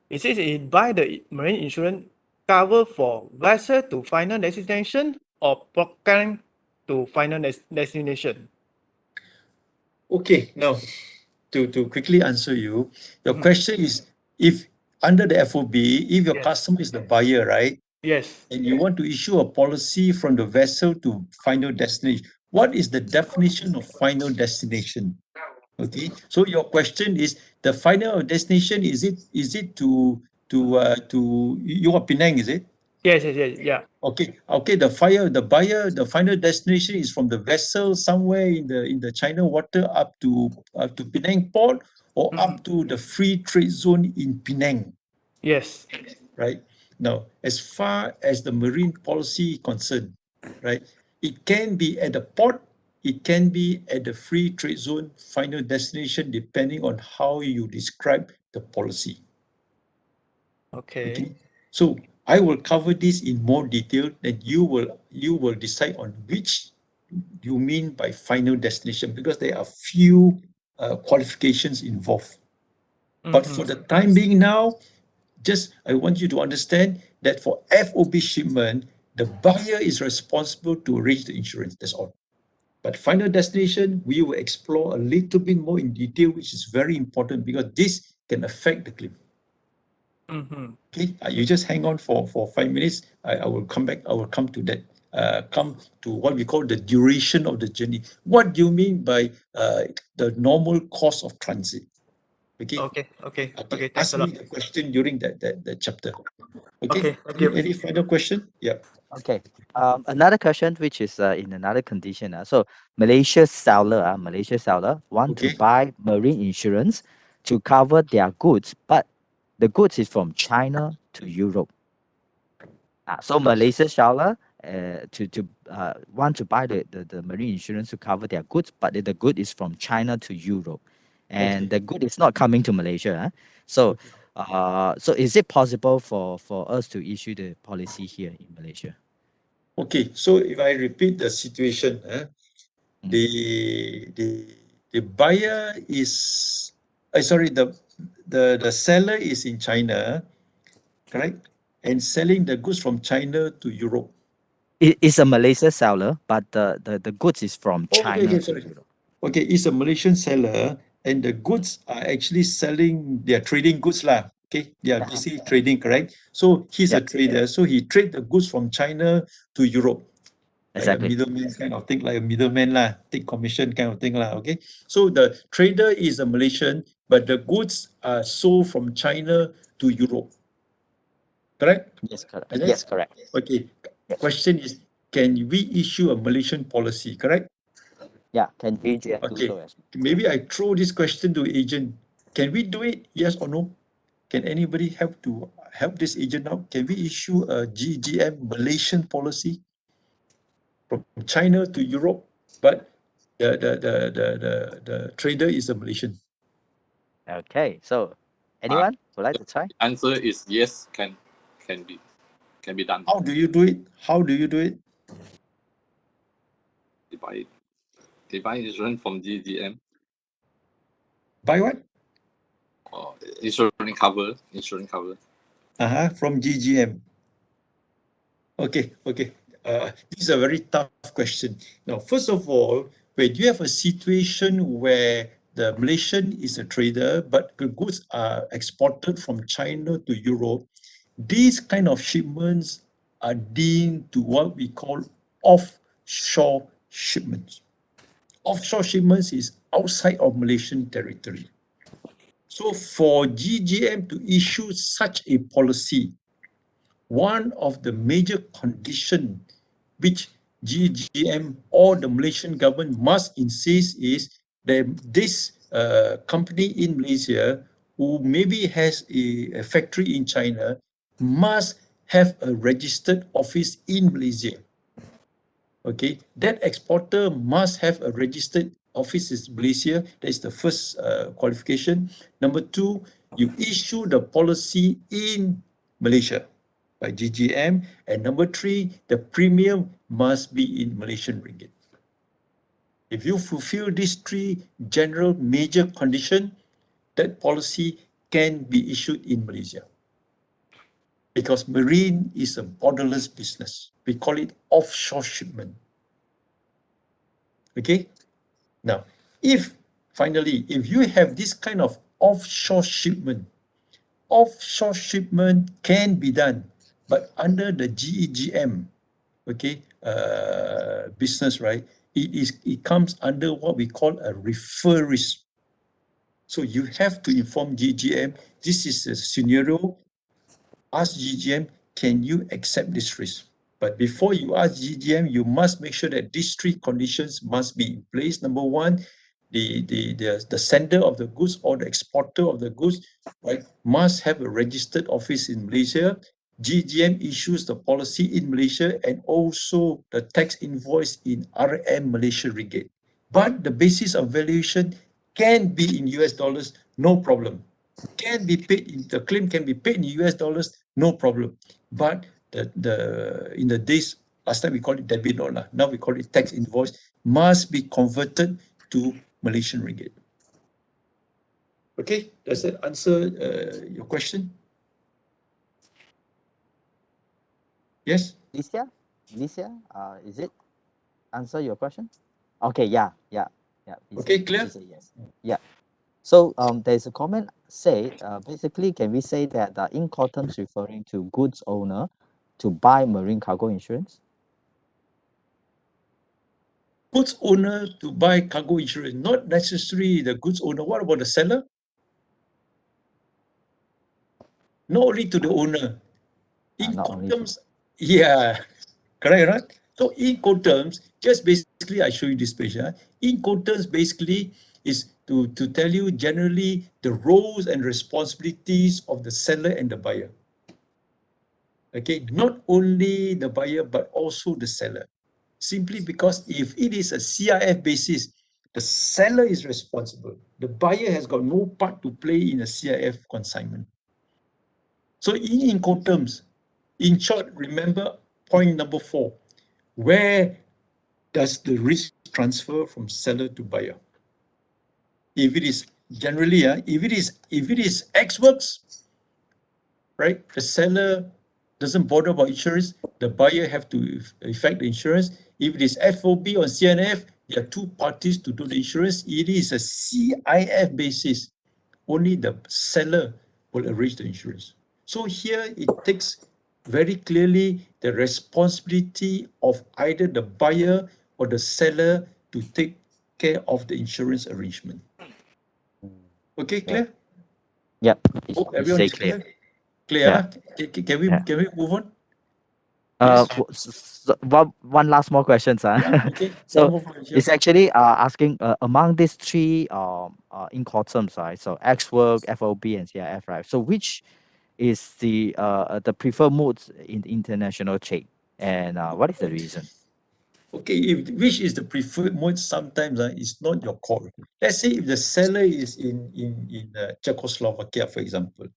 Is it buy the marine insurance cover for vessel to final destination or Port Klang to final destination? Okay, now to quickly answer you, your Mhm. question is if under the FOB, if your Yes. customer is the buyer, right, Yes. and you want to issue a policy from the vessel to final destination, what is the definition of final destination? Okay, so your question is the final destination, is it to you are Penang, is it? Yes. Yes. Yes. Yeah. Okay. The buyer, the final destination is from the vessel somewhere in the China water up to Penang port or Mhm. up to the free trade zone in Penang, Yes. right? Now, as far as the marine policy concerned, right, it can be at the port, it can be at the free trade zone final destination, depending on how you describe the policy. Okay. Okay, so I will cover this in more detail, and you will decide on which you mean by final destination, because there are few qualifications involved. But for the time being now, just I want you to understand that for FOB shipment, the buyer is responsible to arrange the insurance. That's all. But final destination, we will explore a little bit more in detail, which is very important because this can affect the claim. Mm-hmm. Okay, you just hang on for 5 minutes. I will come back. I will come to that. Come to what we call the duration of the journey. What do you mean by the normal cost of transit? Okay. Okay. Okay. Okay. Okay. Thanks Ask a lot. me the question during that chapter. Okay. Okay. Thank you. Any final question? Yeah. Okay. Another question, which is in another condition. So Malaysia seller want to Okay. buy marine insurance to cover their goods, but the goods is from China to Europe. So Malaysia seller to want to buy the marine insurance to cover their goods, but the good is from China to Europe, and Okay. the good is not coming to Malaysia. So so is it possible for us to issue the policy here in Malaysia? Okay. So if I repeat the situation, Mm. the buyer is, sorry, the seller is in China, correct? And selling the goods from China to Europe. It is a Malaysia seller, but the goods is from Oh, okay, China okay, to sorry. Europe. Okay, it's a Malaysian seller, and the goods are actually selling, they are trading goods lah. Okay, they are basically trading, correct? So he's a Yep, trader, so he trade the goods from China to Europe, like a exactly. middleman kind of thing, like a middleman lah, take commission kind of thing lah. Okay, so the trader is a Malaysian, but the goods are sold from China to Europe, correct? Yes, correct. And then, Yes, correct. okay, Yes. question is, can we issue a Malaysian policy, correct? Yeah, can GGM do Okay, so as well? maybe I throw this question to agent. Can we do it? Yes or no? Can anybody help this agent out? Can we issue a GGM Malaysian policy from China to Europe, but the trader is a Malaysian? Okay, so Ah, anyone would like to try? answer is yes, can be done. How do you do it? How do you do it? They buy they buy insurance from GGM By what? or insurance cover. From GGM. Okay. This is a very tough question. Now, first of all, when you have a situation where the Malaysian is a trader, but the goods are exported from China to Europe, these kind of shipments are deemed to what we call offshore shipments. Offshore shipments is outside of Malaysian territory. So for GGM to issue such a policy, one of the major condition which GEGM or the Malaysian government must insist is that this company in Malaysia who maybe has a factory in China must have a registered office in Malaysia. Okay, that exporter must have a registered office in Malaysia. That is the first qualification. Number two, you issue the policy in Malaysia by GGM. And number three, the premium must be in Malaysian ringgit. If you fulfill these three general major conditions, that policy can be issued in Malaysia. because marine is a borderless business. We call it offshore shipment. Okay? Now, if you have this kind of offshore shipment can be done, but under the GEGM, okay, business, right? It comes under what we call a refer risk. So you have to inform GGM, this is a scenario, ask GGM, can you accept this risk? But before you ask GGM, you must make sure that these three conditions must be in place. Number one, the sender of the goods or the exporter of the goods, right, must have a registered office in Malaysia. GGM issues the policy in Malaysia and also the tax invoice in RM Malaysia Ringgit. But the basis of valuation can be in US dollars, no problem. Can be paid in, the claim can be paid in US dollars, no problem. But in the days, last time we called it debit note, now we call it tax invoice, must be converted to Malaysian ringgit. Okay, does that answer your question? Yes? Alicia, is it answer your question? Okay, yeah. Okay, clear? She said yes. Yeah. So there's a comment say basically can we say that the Incoterms referring to goods owner to buy marine cargo insurance? Goods owner to buy cargo insurance, not necessarily the goods owner. What about the seller? Not only to the owner. Not only to Incoterms, yeah, correct, right? So Incoterms, just basically, I show you this page. Incoterms basically is to tell you generally the roles and responsibilities of the seller and the buyer. Okay, not only the buyer, but also the seller. Simply because if it is a CIF basis, the seller is responsible. The buyer has got no part to play in a CIF consignment. So in Incoterms, in short, remember point number 4. Where does the risk transfer from seller to buyer? If it is generally, if it is X works, right? The seller doesn't bother about insurance. The buyer have to effect the insurance. If it is FOB or CNF, there are two parties to do the insurance. It is a CIF basis. Only the seller will arrange the insurance. So here it takes very clearly the responsibility of either the buyer or the seller to take care of the insurance arrangement. Okay, yeah. clear? Yep. Hope It's everyone say is clear. clear. Clear, Yeah. Can we Yeah. can we move on? Yes. One last more question, sir. Okay, one So more point, it's sure. actually asking among these three Incoterms, right? So X work, FOB, and CIF, right? So which is the preferred modes in international trade, and what is the reason? Okay, if which is the preferred mode, sometimes it's not your call. Let's say if the seller is in Czechoslovakia, for example,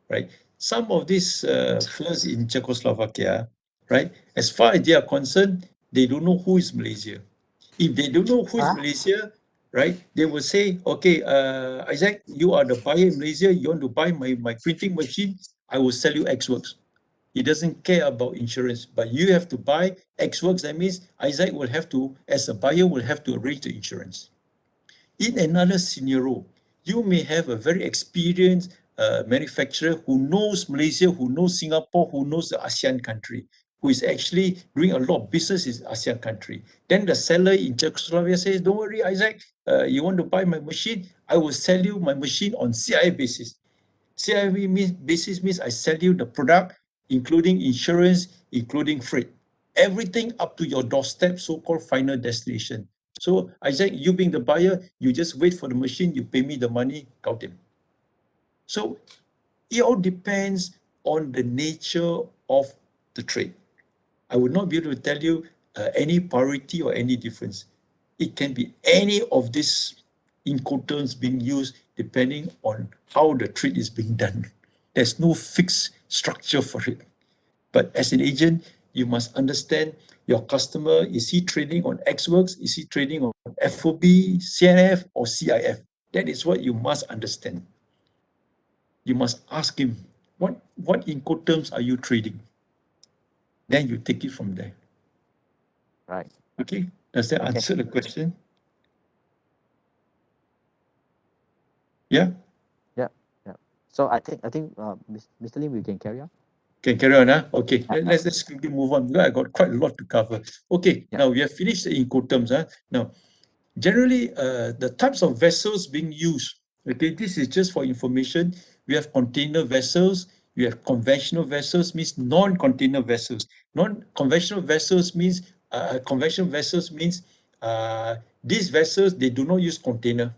right? Some of these firms in Czechoslovakia, right? As far as they are concerned, they don't know who is Malaysia. If they don't know who is Malaysia, right? They will say, okay, Isaac, you are the buyer in Malaysia. You want to buy my printing machine? I will sell you X works. He doesn't care about insurance, but you have to buy X works. That means Isaac will have to, as a buyer, will have to arrange the insurance. In another scenario, you may have a very experienced manufacturer who knows Malaysia, who knows Singapore, who knows the ASEAN country, who is actually doing a lot of business in ASEAN country. Then the seller in Czechoslovakia says, don't worry, Isaac, you want to buy my machine? I will sell you my machine on CI basis. CIV basis means I sell you the product, including insurance, including freight. Everything up to your doorstep, so-called final destination. So Isaac, you being the buyer, you just wait for the machine, you pay me the money, count him. So it all depends on the nature of the trade. I would not be able to tell you any priority or any difference. It can be any of these Incoterms being used depending on how the trade is being done. There's no fixed structure for it. But as an agent, you must understand your customer. Is he trading on X works? Is he trading on FOB, CNF, or CIF? That is what you must understand. You must ask him, what Incoterms are you trading? Then you take it from there. Right. Okay, does that Okay. answer the question? Yeah, Yeah. Yeah. So I think Mr. Lim, we can carry on. can carry on, huh? Okay, Yeah. let's quickly move on because I got quite a lot to cover. Okay, Yeah. now we have finished the Incoterms, huh? Now, generally, the types of vessels being used, okay, this is just for information. We have container vessels, we have conventional vessels, means non-container vessels. Non-conventional vessels means, these vessels, they do not use container,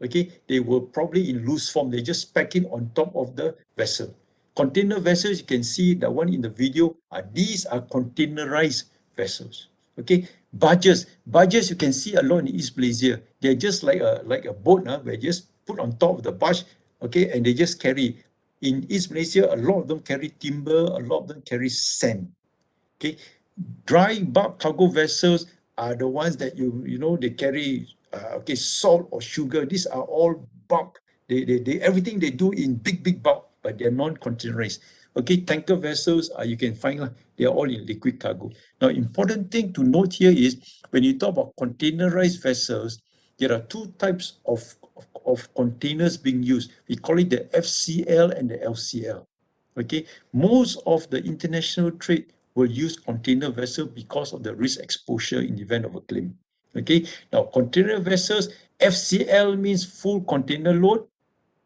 okay? They were probably in loose form, they just pack it on top of the vessel. Container vessels, you can see the one in the video, these are containerized vessels. Okay, barges you can see a lot in East Malaysia. They're just like a boat, where you just put on top of the barge, okay, and they just carry. In East Malaysia, a lot of them carry timber, a lot of them carry sand. Okay, dry bulk cargo vessels are the ones that you know they carry okay, salt or sugar. These are all bulk. They everything they do in big bulk, but they're non-containerized. Okay, tanker vessels you can find they are all in liquid cargo. Now, important thing to note here is when you talk about containerized vessels, there are two types of containers being used. We call it the FCL and the LCL. Okay, most of the international trade will use container vessel because of the risk exposure in the event of a claim. Okay, now container vessels, FCL means full container load.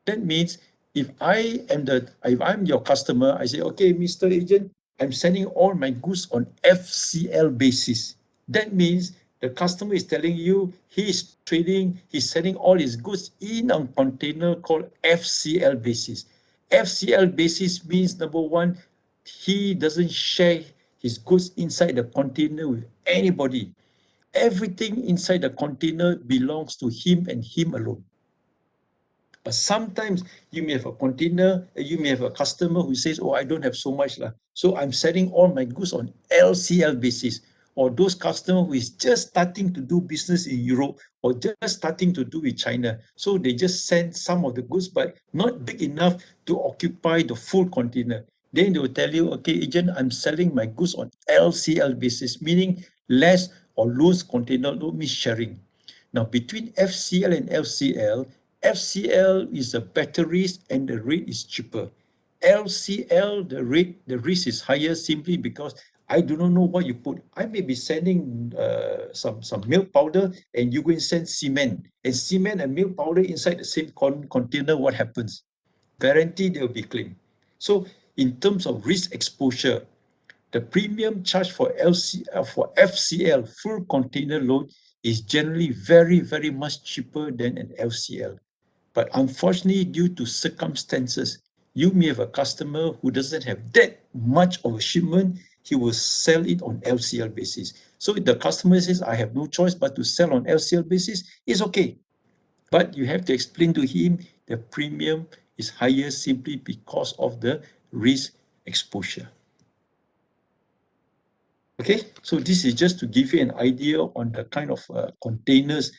That means if I'm your customer, I say, okay, Mr. Agent, I'm sending all my goods on FCL basis. That means the customer is telling you he's selling all his goods in a container called FCL basis. FCL basis means, number one, he doesn't share his goods inside the container with anybody. Everything inside the container belongs to him and him alone. But sometimes you may have a container, you may have a customer who says, oh, I don't have so much, so I'm selling all my goods on LCL basis. Or those customers who is just starting to do business in Europe or just starting to do with China. So they just send some of the goods, but not big enough to occupy the full container. Then they will tell you, okay, agent, I'm selling my goods on LCL basis, meaning less or loose container load means sharing. Now, between FCL and LCL, FCL is the batteries and the rate is cheaper. LCL, the risk is higher simply because I do not know what you put. I may be sending some milk powder and you go and send cement. And cement and milk powder inside the same container, what happens? Guaranteed there will be claim. So in terms of risk exposure, the premium charged for FCL, full container load, is generally very much cheaper than an LCL. But unfortunately, due to circumstances, you may have a customer who doesn't have that much of a shipment, he will sell it on LCL basis. So if the customer says, I have no choice but to sell on LCL basis, it's okay. But you have to explain to him the premium is higher simply because of the risk exposure. Okay, so this is just to give you an idea on the kind of containers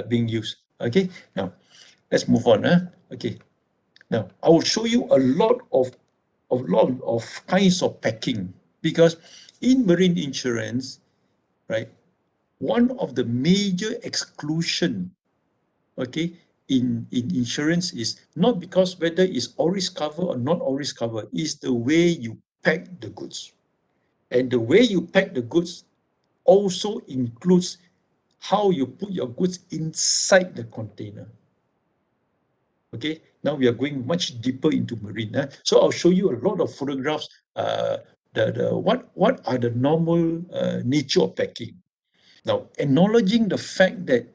being used. Okay, now let's move on. Okay, now I will show you a lot of kinds of packing because in marine insurance, right, one of the major exclusion, okay, in insurance is not because whether it's always covered or not always covered, is the way you pack the goods. And the way you pack the goods also includes how you put your goods inside the container. Okay, now we are going much deeper into marine. So I'll show you a lot of photographs. What are the normal nature of packing? Now, acknowledging the fact that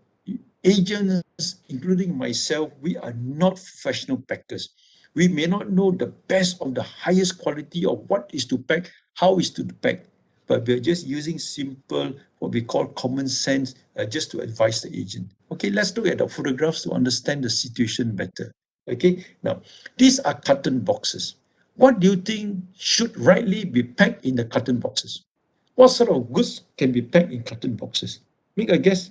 agents, including myself, we are not professional packers. We may not know the best of the highest quality of what is to pack, how is to pack, but we're just using simple, what we call common sense, just to advise the agent. Okay, let's look at the photographs to understand the situation better. Okay, now, these are carton boxes. What do you think should rightly be packed in the carton boxes? What sort of goods can be packed in carton boxes? Make a guess.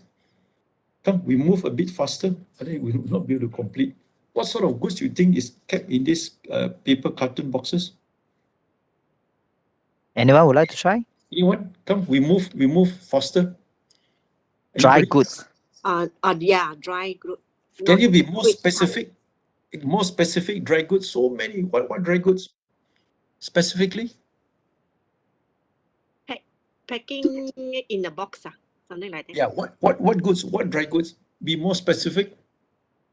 Come, we move a bit faster. I think we will not be able to complete. What sort of goods you think is kept in these paper carton boxes? Anyone would like to try? Anyone? Come, we move faster. Dry Anybody? goods. Yeah, dry group. Can Not you be more which specific? More specific, dry goods, so many. What dry goods specifically? packing in a box, something like that. Yeah, what goods, what dry goods? Be more specific.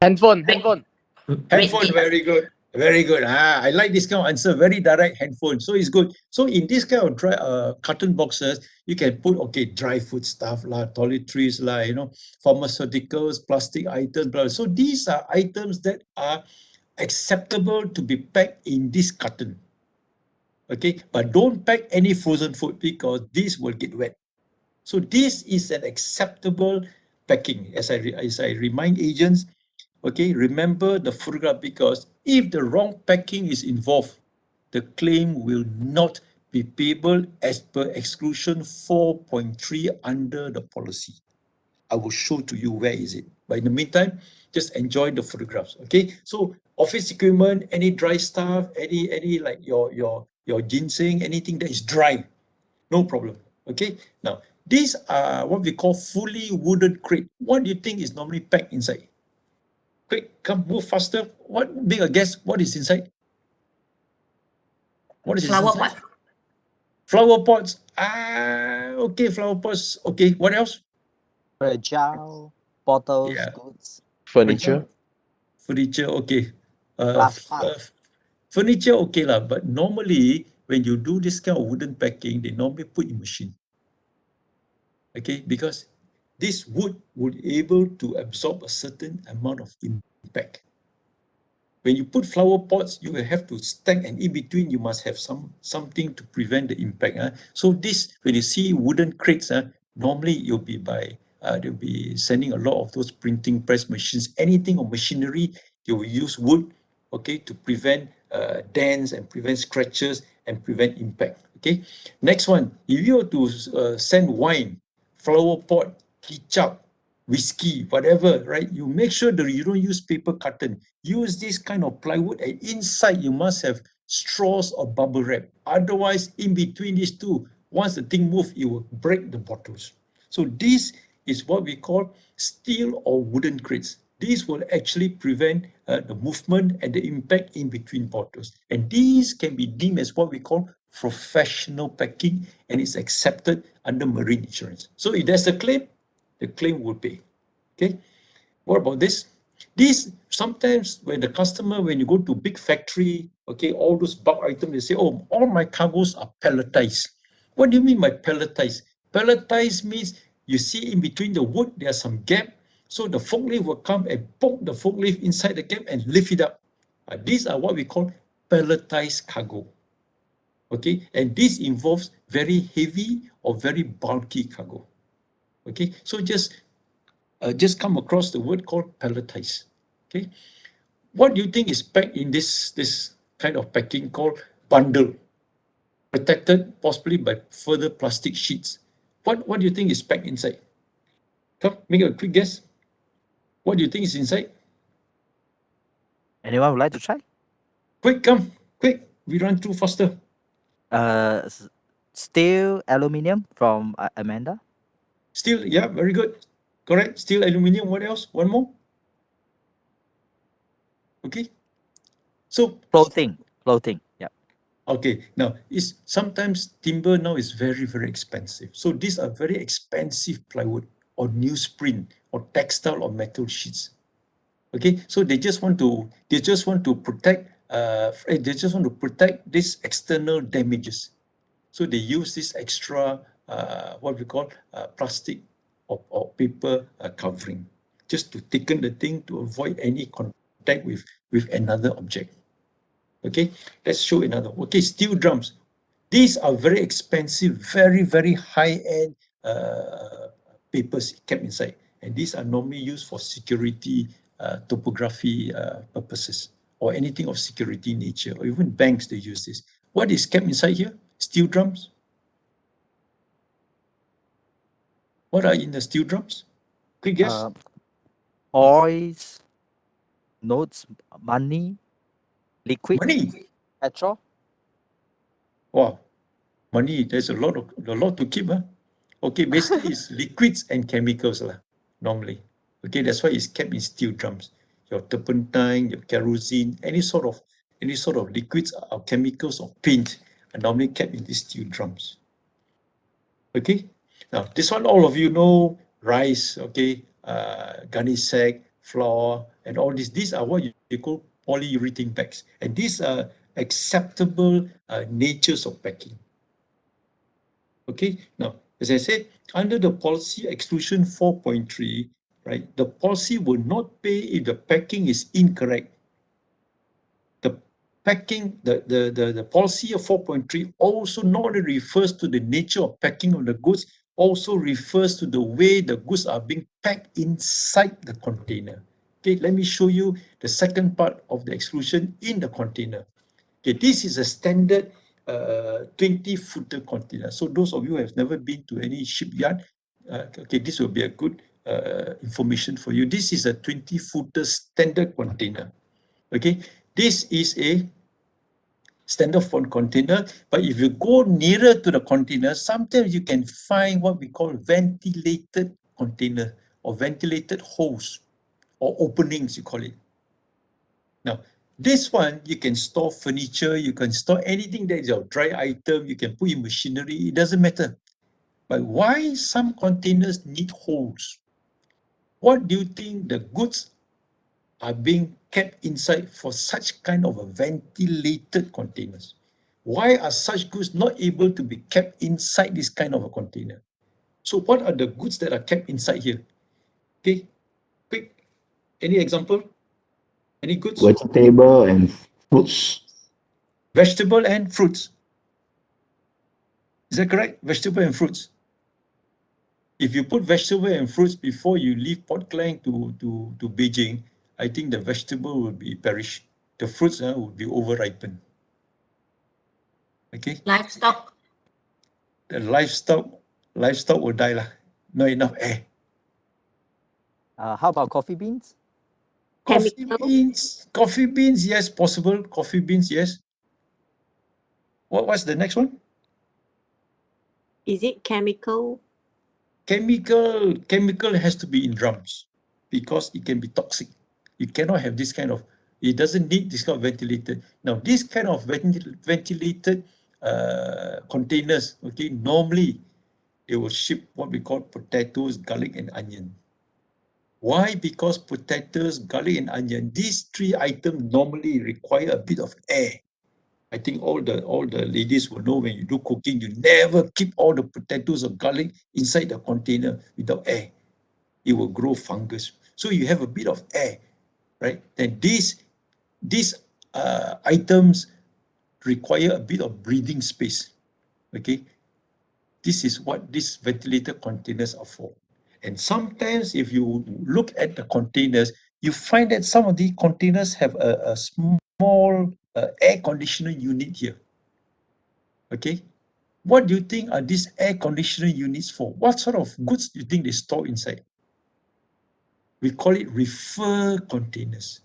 Handphone. Handphone, Red very good. Very good. I like this kind of answer. Very direct. Handphone. So it's good. So in this kind of dry carton boxes, you can put dry food stuff lah, toiletries lah, pharmaceuticals, plastic items. Blah. So these are items that are acceptable to be packed in this carton. Okay, but don't pack any frozen food because this will get wet. So this is an acceptable packing. As I remind agents, okay, remember the photograph because if the wrong packing is involved, the claim will not be payable as per exclusion 4.3 under the policy. I will show to you where is it. But in the meantime, just enjoy the photographs. Okay. So office equipment, any dry stuff, any like your ginseng, anything that is dry, no problem. Okay. Now these are what we call fully wooden crate. What do you think is normally packed inside? Quick, come move faster. What make a guess? What is inside? What is Flower inside? pot. Flower pots. Okay, flower pots. Okay, what else? Fragile bottles, Yeah. goods. Furniture. Furniture, okay. Glass part. Furniture, okay lah. But normally, when you do this kind of wooden packing, they normally put in machine. Okay, because this wood would able to absorb a certain amount of impact. When you put flower pots, you will have to stack, and in between you must have something to prevent the impact. So this, when you see wooden crates, normally you'll be they'll be sending a lot of those printing press machines, anything of machinery, they will use wood, okay, to prevent dents and prevent scratches and prevent impact. Okay. Next one, if you were to send wine, flower pot, ketchup, whiskey, whatever, right? You make sure that you don't use paper carton. Use this kind of plywood, and inside you must have straws or bubble wrap. Otherwise, in between these two, once the thing moves, it will break the bottles. So this is what we call steel or wooden crates. These will actually prevent the movement and the impact in between bottles. And these can be deemed as what we call professional packing, and it's accepted under marine insurance. So if there's a claim, the claim will pay. Okay. What about this? This sometimes when the customer, when you go to big factory, okay, all those bulk items, they say, oh, all my cargoes are pelletized. What do you mean by pelletized? Pelletized means you see in between the wood, there's some gap. So the forklift will come and poke the forklift inside the gap and lift it up. These are what we call pelletized cargo. Okay, and this involves very heavy or very bulky cargo. Okay, so just come across the word called pelletize. Okay, what do you think is packed in this kind of packing called bundle, protected possibly by further plastic sheets? What do you think is packed inside? Come, make a quick guess. What do you think is inside? Anyone would like to try? Quick, come, quick. We run through faster. Steel, aluminium from Amanda. Steel, yeah, very good. Correct. Steel, aluminium. What else? One more. Okay. So Clothing. Yeah. okay, now is sometimes timber now is very, very expensive. So these are very expensive plywood or newsprint or textile or metal sheets. Okay, so they just want to protect these external damages. So they use this extra what we call plastic or paper covering just to thicken the thing to avoid any contact with another object. Okay, let's show another. Okay, steel drums. These are very expensive, very, very high-end papers kept inside. And these are normally used for security, topography purposes, or anything of security nature, or even banks, they use this. What is kept inside here? Steel drums. What are in the steel drums? Quick guess. Oils, notes, money, liquid, Money. petrol? Wow, money, there's a lot to keep. Okay, basically it's liquids and chemicals normally. Okay, that's why it's kept in steel drums. Your turpentine, your kerosene, any sort of liquids or chemicals or paint are normally kept in these steel drums. Okay, now this one all of you know, rice, okay, gunny sack, flour, and all this. These are what you call polyurethane bags, and these are acceptable natures of packing. Okay, now, as I said, under the policy exclusion 4.3, right, the policy will not pay if the packing is incorrect. The packing, the policy of 4.3 also not only refers to the nature of packing of the goods, also refers to the way the goods are being packed inside the container. Okay, let me show you the second part of the exclusion in the container. Okay, this is a standard 20-footer container. So those of you who have never been to any shipyard, okay, this will be a good information for you. This is a 20-footer standard container. Okay, this is a standard font container, but if you go nearer to the container, sometimes you can find what we call ventilated container or ventilated holes or openings, you call it. Now, this one, you can store furniture, you can store anything that is your dry item, you can put in machinery, it doesn't matter. But why some containers need holes? What do you think the goods are being kept inside for such kind of a ventilated containers? Why are such goods not able to be kept inside this kind of a container? So what are the goods that are kept inside here? Okay, quick, any example? Any goods? Vegetable and fruits. Vegetable and fruits. Is that correct? Vegetable and fruits. If you put vegetable and fruits before you leave Port Klang to Beijing, I think the vegetable will be perished. The fruits will be overripened. Okay? Livestock. The livestock will die lah. Not enough air. How about coffee beans? Coffee beans, yes, possible. Coffee beans, yes. What's the next one? Is it chemical? Chemical has to be in drums because it can be toxic. You cannot have this kind of, it doesn't need this kind of ventilated. Now, this kind of ventilated containers, okay, normally they will ship what we call potatoes, garlic, and onion. Why? Because potatoes, garlic, and onion, these three items normally require a bit of air. I think all the ladies will know when you do cooking, you never keep all the potatoes or garlic inside the container without air. It will grow fungus. So you have a bit of air, right? Then these items require a bit of breathing space. Okay, this is what these ventilator containers are for. And sometimes if you look at the containers, you find that some of the containers have a small air conditioner unit here. Okay, what do you think are these air conditioner units for? What sort of goods do you think they store inside? We call it reefer containers.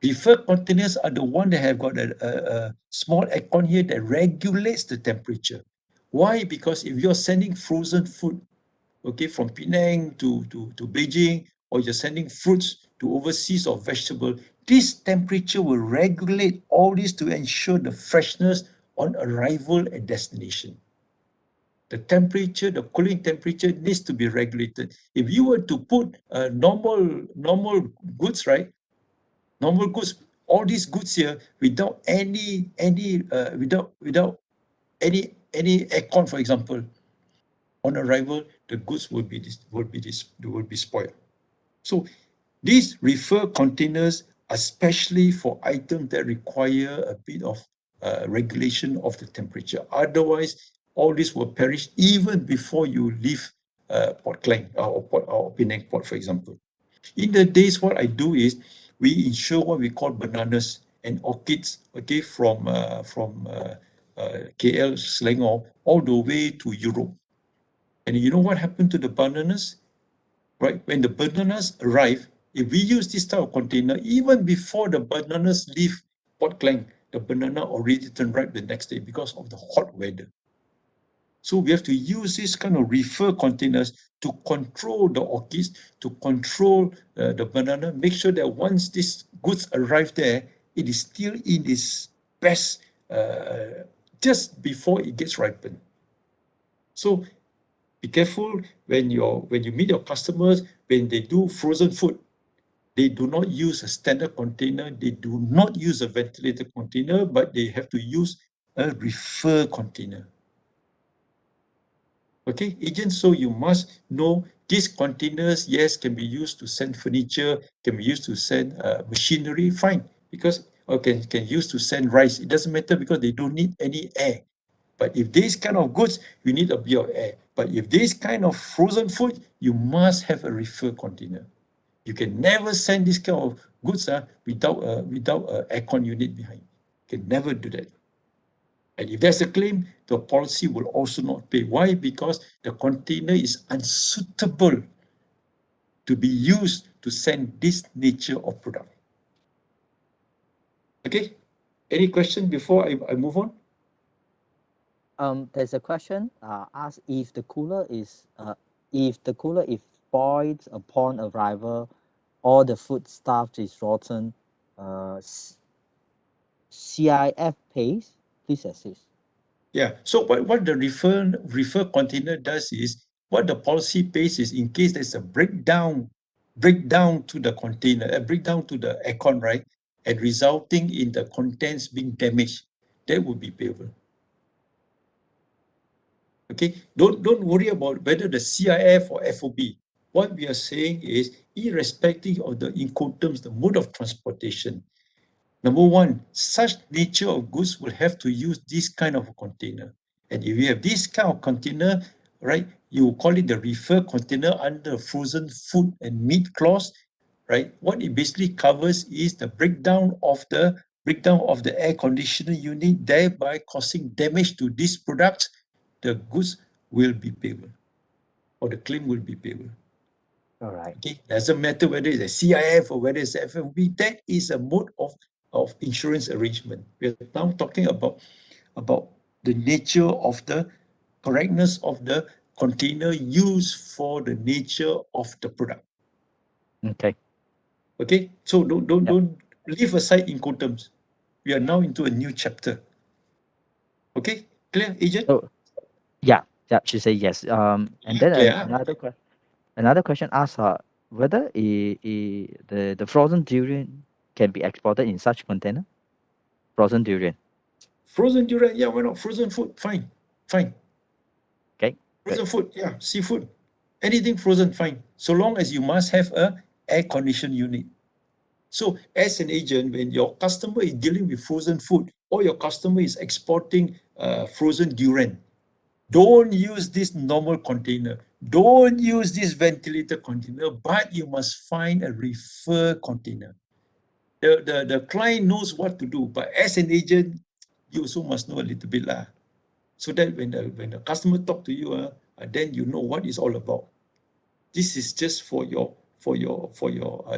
Reefer containers are the one that have got a small aircon here that regulates the temperature. Why? Because if you're sending frozen food, okay, from Penang to Beijing, or you're sending fruits to overseas or vegetable, this temperature will regulate all this to ensure the freshness on arrival and destination. The temperature, the cooling temperature needs to be regulated. If you were to put normal goods, right? Normal goods, all these goods here without any aircon, for example, on arrival, the goods will be spoiled. So these reefer containers, especially for items that require a bit of regulation of the temperature. Otherwise, all this will perish even before you leave Port Klang or Penang Port, for example. In the days, what I do is we insure what we call bananas and orchids, okay, from KL, Selangor, all the way to Europe. And you know what happened to the bananas? Right, when the bananas arrive, If we use this type of container, even before the bananas leave Port Klang, the banana already turned ripe the next day because of the hot weather. So we have to use this kind of reefer containers to control the orchids, to control the banana, make sure that once these goods arrive there, it is still in its best just before it gets ripened. So be careful when you meet your customers, when they do frozen food, they do not use a standard container, they do not use a ventilated container, but they have to use a reefer container. Okay, agents, so you must know these containers, yes, can be used to send furniture, can be used to send machinery, fine, because or can use to send rice. It doesn't matter because they don't need any air. But if these kind of goods, you need a bit of air. But if this kind of frozen food, you must have a reefer container. You can never send this kind of goods without an aircon unit behind. You can never do that. And if there's a claim, the policy will also not pay. Why? Because the container is unsuitable to be used to send this nature of product. Okay? Any question before I move on? There's a question asked if the cooler is spoiled upon arrival, or the food stuff is rotten, CIF pays. Please assist. Yeah. So what the refer container does is, what the policy pays is in case there's a breakdown to the container, a breakdown to the aircon, right? And resulting in the contents being damaged, that would be payable. Okay, don't worry about whether the CIF or FOB. What we are saying is, irrespective of the Incoterms, the mode of transportation, number one, such nature of goods will have to use this kind of a container. And if you have this kind of container, right, you call it the reefer container under frozen food and meat clause, right? What it basically covers is the breakdown of the air conditioner unit, thereby causing damage to these products. The goods will be payable, or the claim will be payable. All right. Okay, doesn't matter whether it's a CIF or whether it's FFB. That is a mode of insurance arrangement. We are now talking about the nature of the correctness of the container used for the nature of the product. Okay. Okay, so don't leave aside Incoterms. We are now into a new chapter. Okay, clear, agent? So yeah, she say yes. And then Clear. another question asks whether the frozen durian can be exported in such container. Frozen durian. Frozen durian, yeah, why not? Frozen food, fine. Okay. Frozen food, yeah, seafood. Anything frozen, fine. So long as you must have a air conditioned unit. So as an agent, when your customer is dealing with frozen food, or your customer is exporting frozen durian, don't use this normal container. Don't use this ventilated container, but you must find a reefer container. The client knows what to do, but as an agent, you also must know a little bit lah. So that when the customer talk to you, then you know what it's all about. This is just for your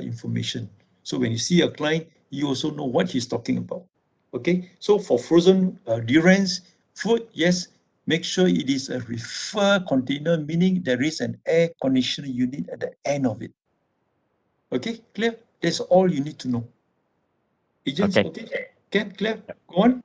information. So when you see a client, you also know what he's talking about. Okay. So for frozen durians, food, yes, make sure it is a reefer container, meaning there is an air conditioner unit at the end of it. Okay, clear? That's all you need to know. Agents, okay? Can clear? Go on.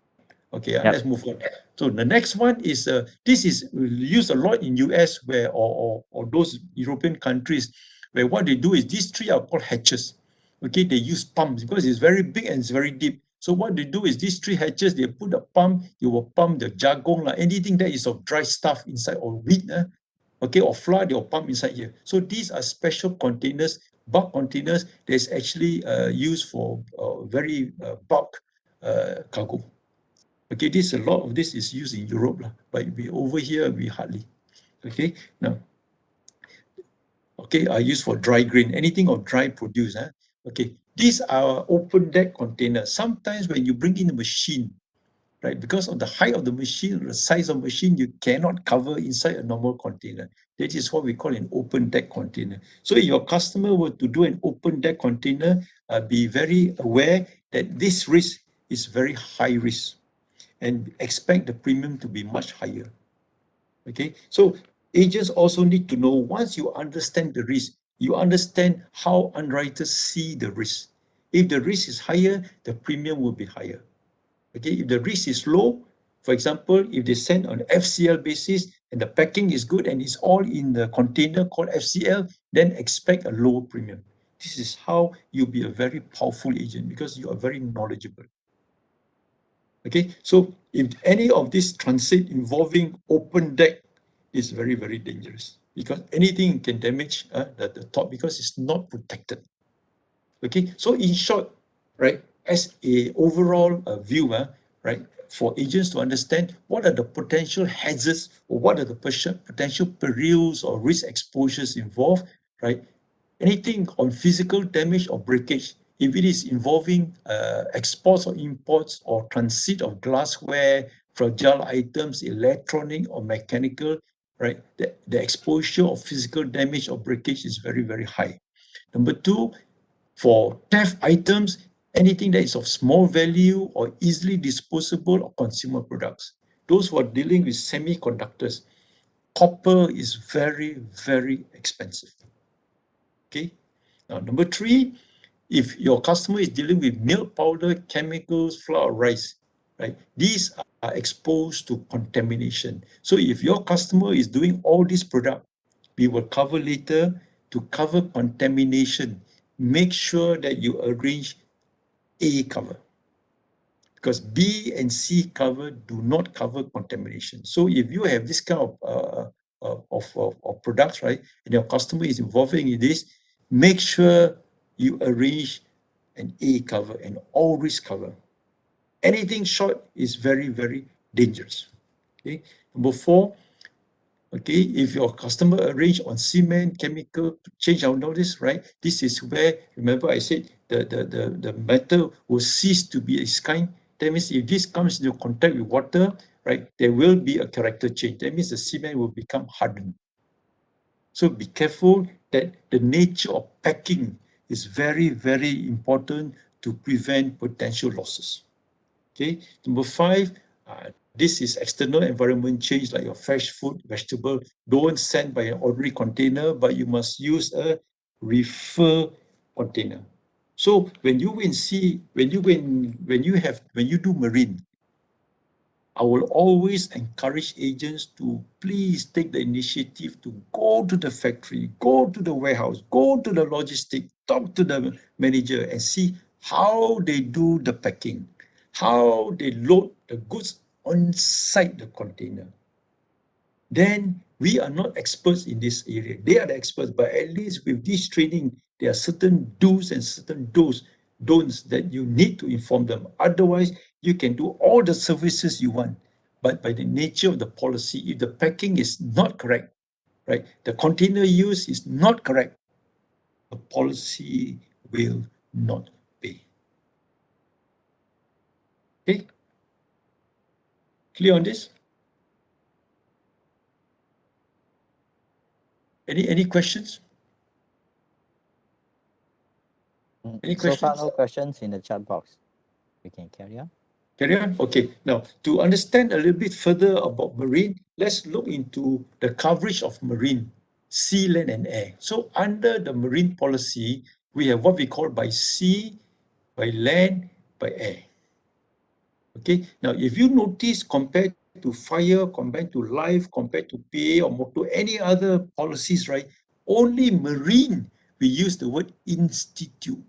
Okay, let's move on. So the next one is this is used a lot in US where or those European countries where what they do is these three are called hatches. Okay, they use pumps because it's very big and it's very deep. So what they do is these three hatches, they put a pump, you will pump the jagung, anything that is of dry stuff inside, or wheat, okay, or flour, they will pump inside here. So these are special containers, bulk containers that's actually used for very bulk cargo. Okay, a lot of this is used in Europe, but over here, we hardly. Okay, now, okay, are used for dry grain, anything of dry produce. Okay, these are open deck containers. Sometimes when you bring in a machine, right? Because of the height of the machine, the size of machine, you cannot cover inside a normal container. That is what we call an open deck container. So if your customer were to do an open deck container, be very aware that this risk is very high risk and expect the premium to be much higher. Okay, so agents also need to know, once you understand the risk, you understand how underwriters see the risk. If the risk is higher, the premium will be higher. Okay, if the risk is low, for example, if they send on FCL basis and the packing is good and it's all in the container called FCL, then expect a lower premium. This is how you'll be a very powerful agent, because you are very knowledgeable. Okay, so if any of this transit involving open deck is very, very dangerous, because anything can damage the top, because it's not protected. Okay, so in short, right, as a overall viewer, right, for agents to understand what are the potential hazards or what are the potential perils or risk exposures involved, right? Anything on physical damage or breakage, if it is involving exports or imports or transit of glassware, fragile items, electronic or mechanical, right, the exposure of physical damage or breakage is very, very high. Number two, for theft items, anything that is of small value or easily disposable or consumer products. Those who are dealing with semiconductors, copper is very, very expensive. Okay. Now, number three, if your customer is dealing with milk powder, chemicals, flour, rice, right? These are exposed to contamination. So if your customer is doing all these products, we will cover later, to cover contamination. Make sure that you arrange A cover, because B and C cover do not cover contamination. So if you have this kind of products, right, and your customer is involving in this, make sure you arrange an A cover, an all risk cover. Anything short is very, very dangerous. Okay. Number four, okay, if your customer arrange on cement, chemical, change out notice, right? This is where, remember I said, the metal will cease to be its kind. That means if this comes into contact with water, right, there will be a character change. That means the cement will become hardened. So be careful that the nature of packing is very, very important to prevent potential losses. Okay, number five, this is external environment change, like your fresh food, vegetable. Don't send by an ordinary container, but you must use a refer container. So when you do marine, I will always encourage agents to please take the initiative to go to the factory, go to the warehouse, go to the logistic, talk to the manager and see how they do the packing, how they load the goods inside the container. Then we are not experts in this area. They are the experts, but at least with this training, there are certain do's and certain don'ts that you need to inform them. Otherwise, you can do all the services you want, but by the nature of the policy, if the packing is not correct, right, the container use is not correct, the policy will not pay. Okay? Clear on this? Any questions? Any So far, questions? no questions in the chat box. We can carry on. Carry on? Okay. Now, to understand a little bit further about marine, let's look into the coverage of marine, sea, land, and air. So under the marine policy, we have what we call by sea, by land, by air. Okay. Now, if you notice, compared to fire, compared to life, compared to PA or motor, any other policies, right? Only marine, we use the word institute.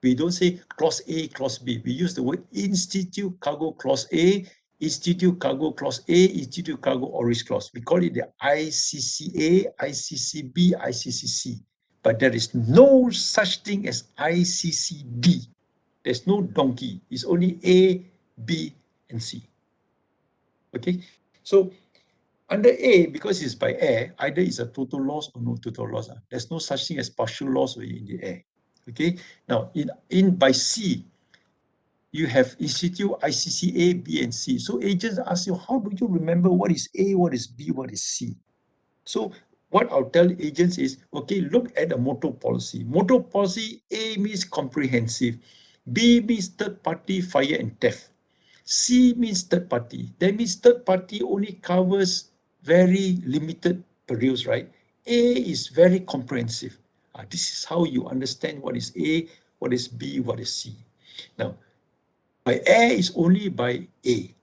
We don't say clause A, clause B. We use the word institute cargo clause A, institute cargo clause A, institute cargo or risk clause. We call it the ICCA, ICCB, ICCC. But there is no such thing as ICCD. There's no donkey. It's only A, B, and C. Okay? So under A, because it's by air, either it's a total loss or no total loss. There's no such thing as partial loss when you're in the air. Okay. Now, in by sea, you have Institute, ICCA, B, and C. So agents ask you, how do you remember what is A, what is B, what is C? So what I'll tell agents is, okay, look at the motor policy. Motor policy, A means comprehensive, B means third party fire and theft, C means third party. That means third party only covers very limited perils, right? A is very comprehensive. This is how you understand what is A, what is B, what is C. Now, by air is only by A.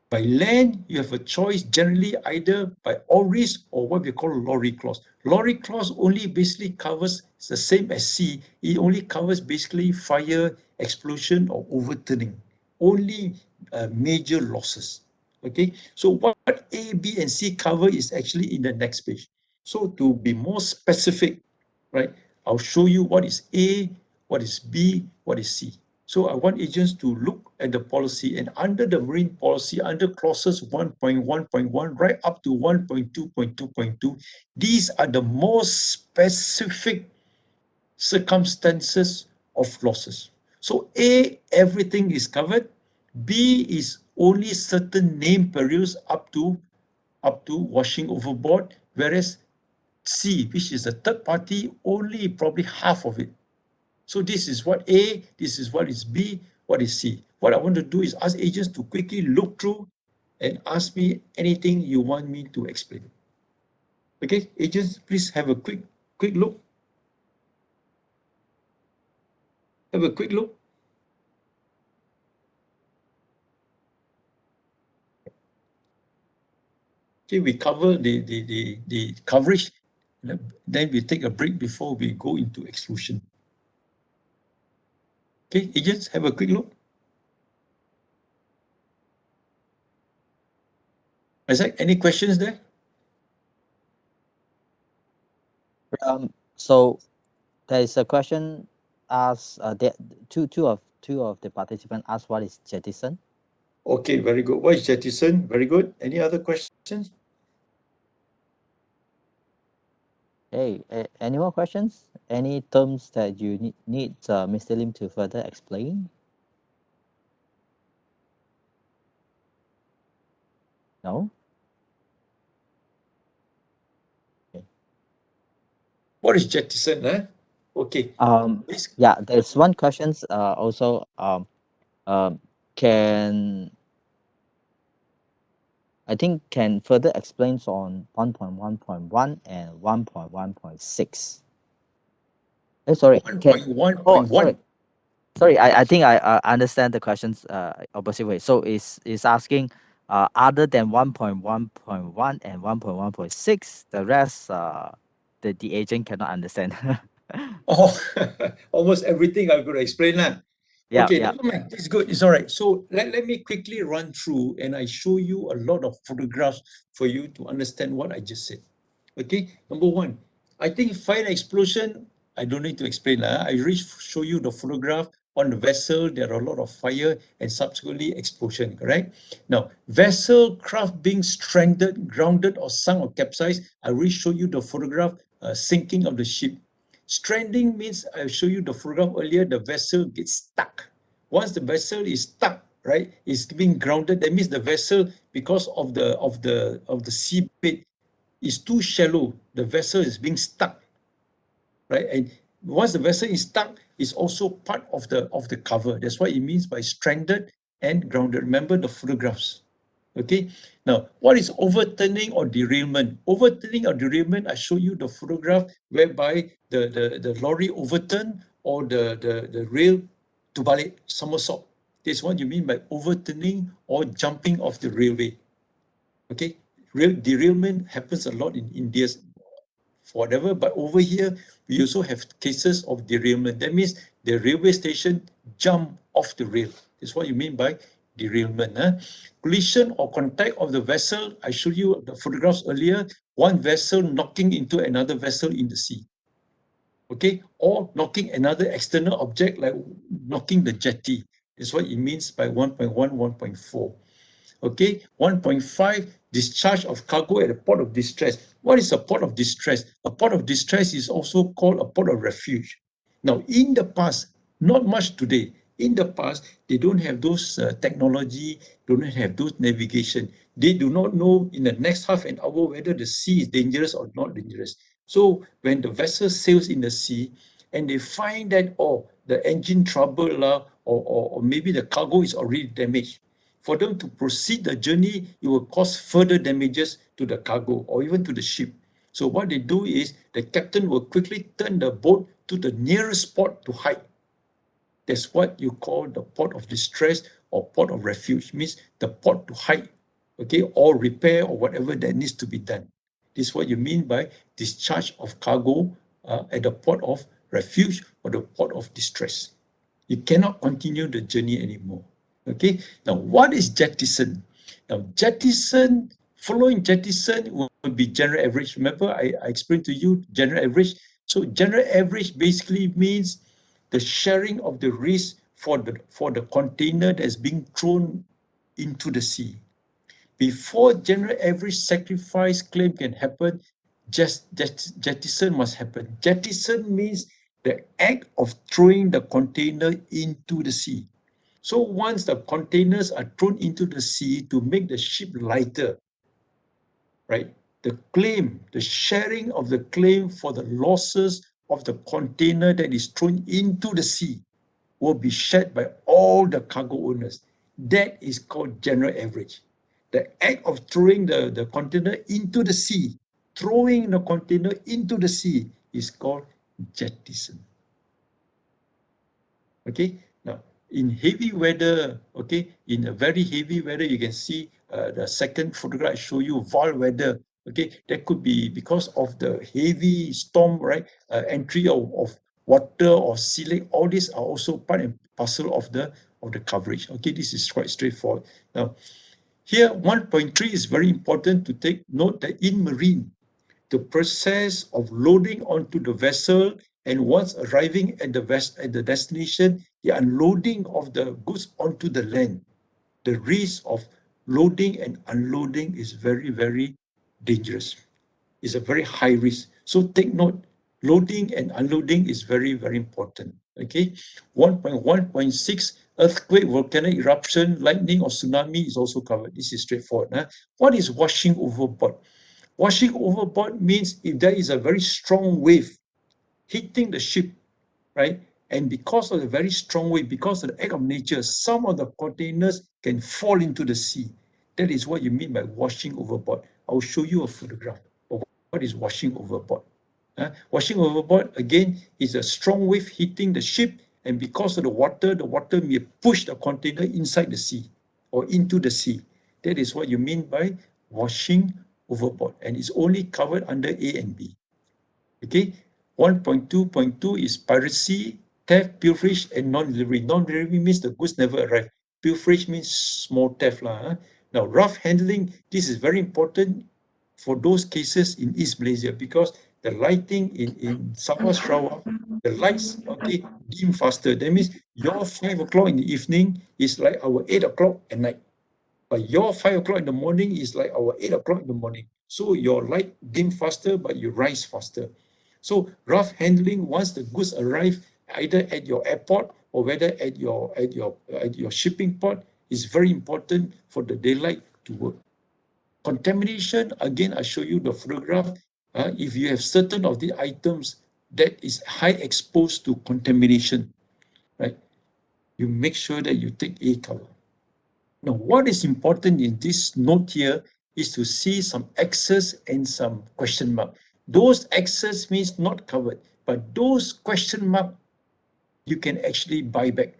By land, you have a choice generally either by all risk or what we call lorry clause. Lorry clause only basically covers, it's the same as C, it only covers basically fire, explosion, or overturning. Only major losses. Okay, so what A, B, and C cover is actually in the next page. So to be more specific, right, I'll show you what is A, what is B, what is C. So I want agents to look at the policy, and under the marine policy, under clauses 1.1.1 right up to 1.2.2.2, these are the most specific circumstances of losses. So A, everything is covered. B is only certain named perils up to washing overboard, whereas C, which is the third party, only probably half of it. So this is what A, this is what is B, what is C. What I want to do is ask agents to quickly look through and ask me anything you want me to explain. Okay, agents, please have a quick look. Have a quick look. Okay, we cover the coverage, then we take a break before we go into exclusion. Okay, agents, have a quick look. Isaac, any questions there? So there is a question asked, that two of the participants asked what is jettison. Okay, very good. What is jettison? Very good. Any other questions? Hey, any more questions? Any terms that you need Mr. Lim to further explain? No? Okay. What is jettison? Okay. Yeah, there's one question also, can I think can further explains on 1.1.1 and 1.1.6. Sorry, can, oh, 1.1.1. sorry, I think I understand the questions opposite way. So is asking other than 1.1.1 and 1.1.6, the rest the agent cannot understand. Oh, almost everything I'm going to explain now. Yeah, Okay, yeah. never mind. It's good. It's all right. So let me quickly run through and I show you a lot of photographs for you to understand what I just said. Okay, number one, I think fire explosion, I don't need to explain. I already show you the photograph on the vessel. There are a lot of fire and subsequently explosion, correct? Now, vessel, craft being stranded, grounded, or sunk or capsized, I already show you the photograph, sinking of the ship. Stranding means I show you the photograph earlier, the vessel gets stuck. Once the vessel is stuck, right, it's being grounded. That means the vessel, because of the seabed, is too shallow. The vessel is being stuck, right? And once the vessel is stuck, it's also part of the cover. That's what it means by stranded and grounded. Remember the photographs. Okay. Now, what is overturning or derailment? Overturning or derailment, I show you the photograph whereby the lorry overturned or the rail terbalik, somersault. This is what you mean by overturning or jumping off the railway. Okay. Derailment happens a lot in India, whatever, but over here, we also have cases of derailment. That means the railway station jump off the rail. That's what you mean by derailment. Collision or contact of the vessel, I showed you the photographs earlier, one vessel knocking into another vessel in the sea. Okay, or knocking another external object like knocking the jetty. That's what it means by 1.1, 1.4. Okay, 1.5, discharge of cargo at a port of distress. What is a port of distress? A port of distress is also called a port of refuge. Now, in the past, not much today, in the past, they don't have those technology, don't have those navigation. They do not know in the next half an hour whether the sea is dangerous or not dangerous. So when the vessel sails in the sea and they find that, oh, the engine trouble or maybe the cargo is already damaged, for them to proceed the journey, it will cause further damages to the cargo or even to the ship. So what they do is the captain will quickly turn the boat to the nearest spot to hide. That's what you call the port of distress or port of refuge, means the port to hide, okay, or repair or whatever that needs to be done. This is what you mean by discharge of cargo at the port of refuge or the port of distress. You cannot continue the journey anymore. Okay, now what is jettison? Now jettison, following jettison will be general average. Remember I explained to you general average. So general average basically means the sharing of the risk for the container that's being thrown into the sea. Before general average sacrifice claim can happen, jettison must happen. Jettison means the act of throwing the container into the sea. So once the containers are thrown into the sea to make the ship lighter, right? The claim, the sharing of the claim for the losses of the container that is thrown into the sea will be shared by all the cargo owners. That is called general average. The act of throwing the container into the sea, throwing the container into the sea is called jettison. Okay, now in heavy weather, okay, in a very heavy weather, you can see the second photograph I show you, vol weather. Okay, that could be because of the heavy storm, right? Entry of water or sealing, all these are also part and parcel of the coverage. Okay, this is quite straightforward. Now, here 1.3 is very important to take note that in marine, the process of loading onto the vessel and once arriving at the destination, the unloading of the goods onto the land. The risk of loading and unloading is very, very dangerous. It's a very high risk. So take note, loading and unloading is very, very important. Okay, 1.1.6, earthquake, volcanic eruption, lightning or tsunami is also covered. This is straightforward. Huh? What is washing overboard? Washing overboard means if there is a very strong wave hitting the ship, right? And because of the very strong wave, because of the act of nature, some of the containers can fall into the sea. That is what you mean by washing overboard. I'll show you a photograph of what is washing overboard. Washing overboard, again, is a strong wave hitting the ship, and because of the water may push the container inside the sea or into the sea. That is what you mean by washing overboard, and it's only covered under A and B. Okay, 1.2.2 is piracy, theft, pilferage, and non-delivery. Non-delivery means the goods never arrive. Pilferage means small theft. Now, rough handling, this is very important for those cases in East Malaysia because the lighting in Sabah Sarawak, the lights, okay, dim faster. That means your 5 o'clock in the evening is like our 8 o'clock at night. But your 5 o'clock in the morning is like our 8 o'clock in the morning. So your light dim faster, but you rise faster. So rough handling, once the goods arrive, either at your airport or whether at your shipping port, is very important for the daylight to work. Contamination, again, I show you the photograph. If you have certain of the items that is high exposed to contamination, right? You make sure that you take A cover. Now, what is important in this note here is to see some X's and some question mark. Those X's means not covered, but those question mark you can actually buy back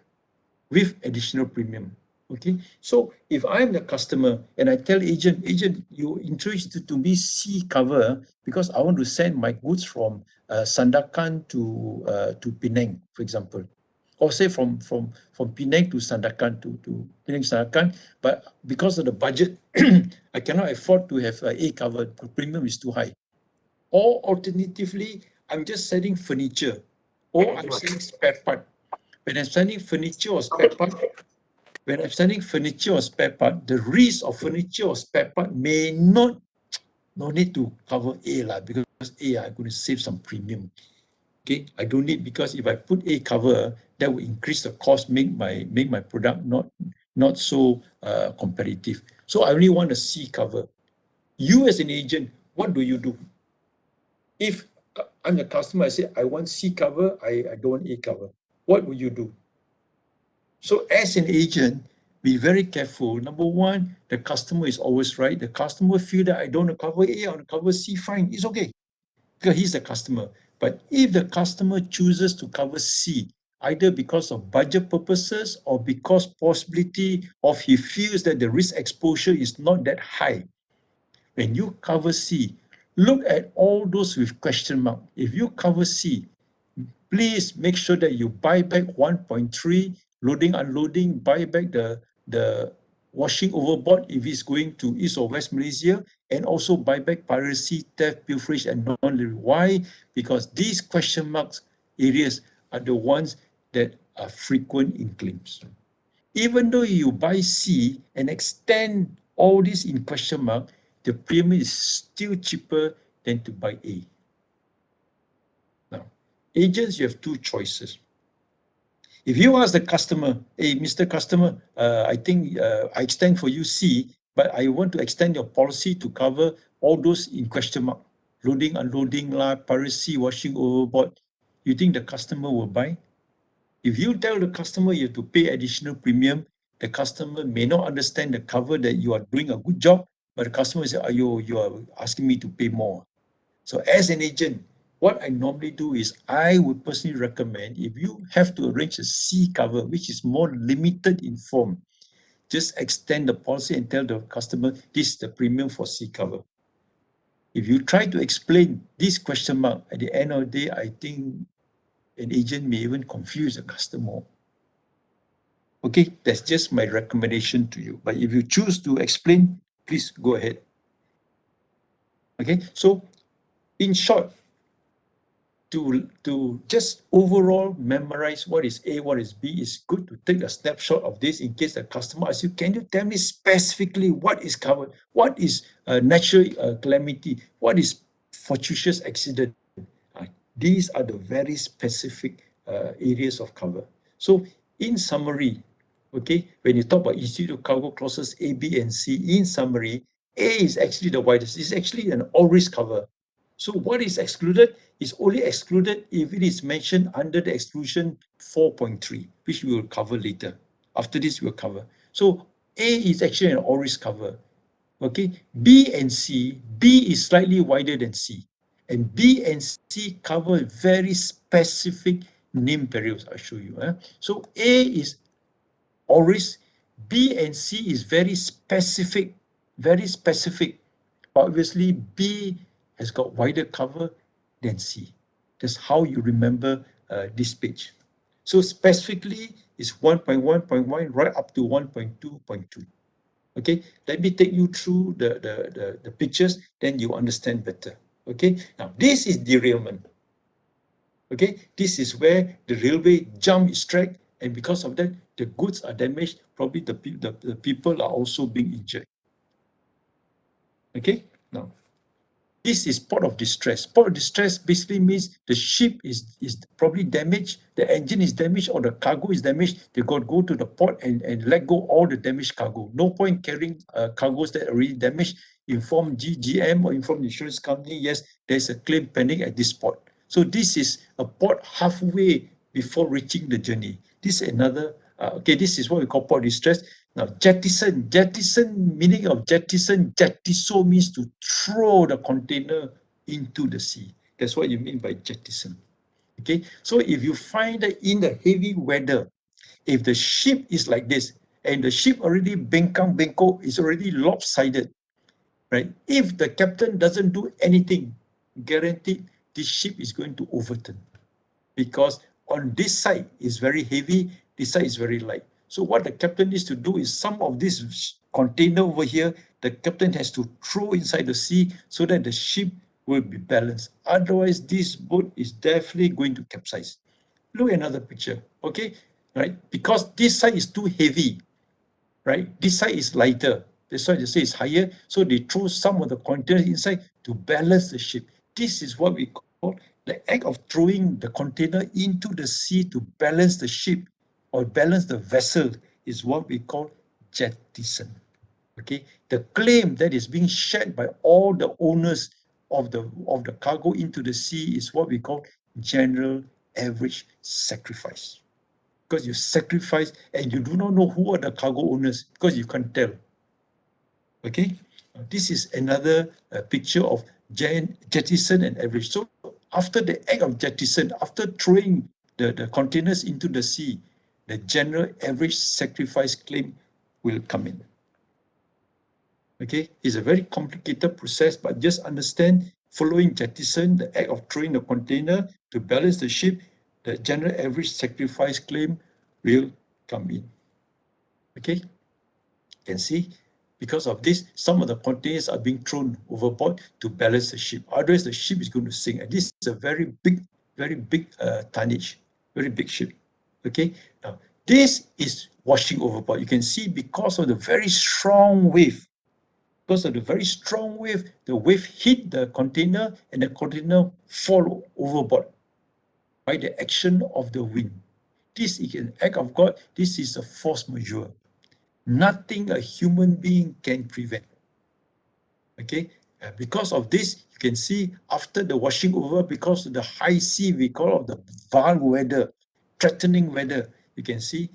with additional premium. Okay, so if I'm the customer and I tell agent, you introduced to me C cover because I want to send my goods from Sandakan to Penang, for example, or say from Penang to Sandakan to Penang Sandakan, but because of the budget, I cannot afford to have A cover. The premium is too high. Or alternatively, I'm just selling furniture, or I'm selling spare part. When I'm selling furniture or spare part, the risk of furniture or spare part may no need to cover A lah, because A, I'm going to save some premium. Okay, I don't need, because if I put A cover, that will increase the cost, make my product not so competitive. So I only want a C cover. You as an agent, what do you do? If I'm the customer, I say I want C cover, I don't want A cover. What will you do? So as an agent, be very careful. Number one, the customer is always right. The customer feel that I don't want to cover A, I want to cover C, fine, it's okay, because he's the customer. But if the customer chooses to cover C, either because of budget purposes or because possibility of he feels that the risk exposure is not that high, when you cover C, look at all those with question mark. If you cover C, please make sure that you buy back 1.3, loading, unloading, buy back the washing overboard if it's going to East or West Malaysia, and also buy back piracy, theft, pilferage, and non-delivery. Why? Because these question marks areas are the ones that are frequent in claims. Even though you buy C and extend all this in question mark, the premium is still cheaper than to buy A. Now, agents, you have two choices. If you ask the customer, hey, Mr. Customer, I think I extend for you C, but I want to extend your policy to cover all those in question mark, loading, unloading, piracy, washing overboard, you think the customer will buy? If you tell the customer you have to pay additional premium, the customer may not understand the cover that you are doing a good job, but the customer say, "Ayo, you are asking me to pay more." So as an agent, what I normally do is I would personally recommend, if you have to arrange a C cover, which is more limited in form, just extend the policy and tell the customer, this is the premium for C cover. If you try to explain this question mark, at the end of the day, I think an agent may even confuse the customer. Okay, that's just my recommendation to you. But if you choose to explain, please go ahead. Okay, so in short, to just overall memorize what is A, what is B, it's good to take a snapshot of this in case the customer asks you, can you tell me specifically what is covered? What is natural calamity? What is fortuitous accident? These are the very specific areas of cover. So in summary, okay, when you talk about institute cargo clauses A, B, and C, in summary, A is actually the widest. It's actually an all-risk cover. So what is excluded is only excluded if it is mentioned under the exclusion 4.3, which we will cover later. After this, we'll cover. So A is actually an all-risk cover. Okay, B and C, B is slightly wider than C. And B and C cover very specific name perils. I'll show you. So A is all-risk, B and C is very specific, very specific. Obviously, B has got wider cover than C. That's how you remember this page. So specifically, it's 1.1.1 right up to 1.2.2. Okay, let me take you through the pictures, then you understand better. Okay, now this is derailment. Okay, this is where the railway jump its track, and because of that, the goods are damaged. Probably the people are also being injured. Okay, now this is port of distress. Port of distress basically means the ship is probably damaged, the engine is damaged, or the cargo is damaged. They got to go to the port and let go all the damaged cargo. No point carrying cargoes that are already damaged. Inform GEGM or inform the insurance company, yes, there's a claim pending at this port. So this is a port halfway before reaching the journey. This is another, okay, this is what we call port distress. Now, jettison, meaning of jettison, jettiso means to throw the container into the sea. That's what you mean by jettison. Okay, so if you find that in the heavy weather, if the ship is like this, and the ship already bengkok, is already lopsided, right? If the captain doesn't do anything, guaranteed this ship is going to overturn. Because on this side is very heavy, this side is very light. So what the captain needs to do is some of this container over here, the captain has to throw inside the sea so that the ship will be balanced. Otherwise, this boat is definitely going to capsize. Look at another picture, okay? Right? Because this side is too heavy, right? This side is lighter. That's why they say it's higher. So they throw some of the containers inside to balance the ship. This is what we call The act of throwing the container into the sea to balance the ship or balance the vessel is what we call jettison. Okay, the claim that is being shared by all the owners of the cargo into the sea is what we call general average sacrifice. Because you sacrifice and you do not know who are the cargo owners because you can't tell. Okay, this is another picture of jettison and average. So after the act of jettison, after throwing the containers into the sea, the general average sacrifice claim will come in. Okay, it's a very complicated process, but just understand following jettison, the act of throwing the container to balance the ship, the general average sacrifice claim will come in. Okay, you can see because of this, some of the containers are being thrown overboard to balance the ship. Otherwise, the ship is going to sink. And this is a very big tonnage, very big ship. Okay, now this is washing overboard. You can see because of the very strong wave. Because of the very strong wave, the wave hit the container and the container fall overboard by the action of the wind. This is an act of God. This is a force majeure. Nothing a human being can prevent. Okay, because of this, you can see after the washing over, because of the high sea, we call it the violent weather, threatening weather. You can see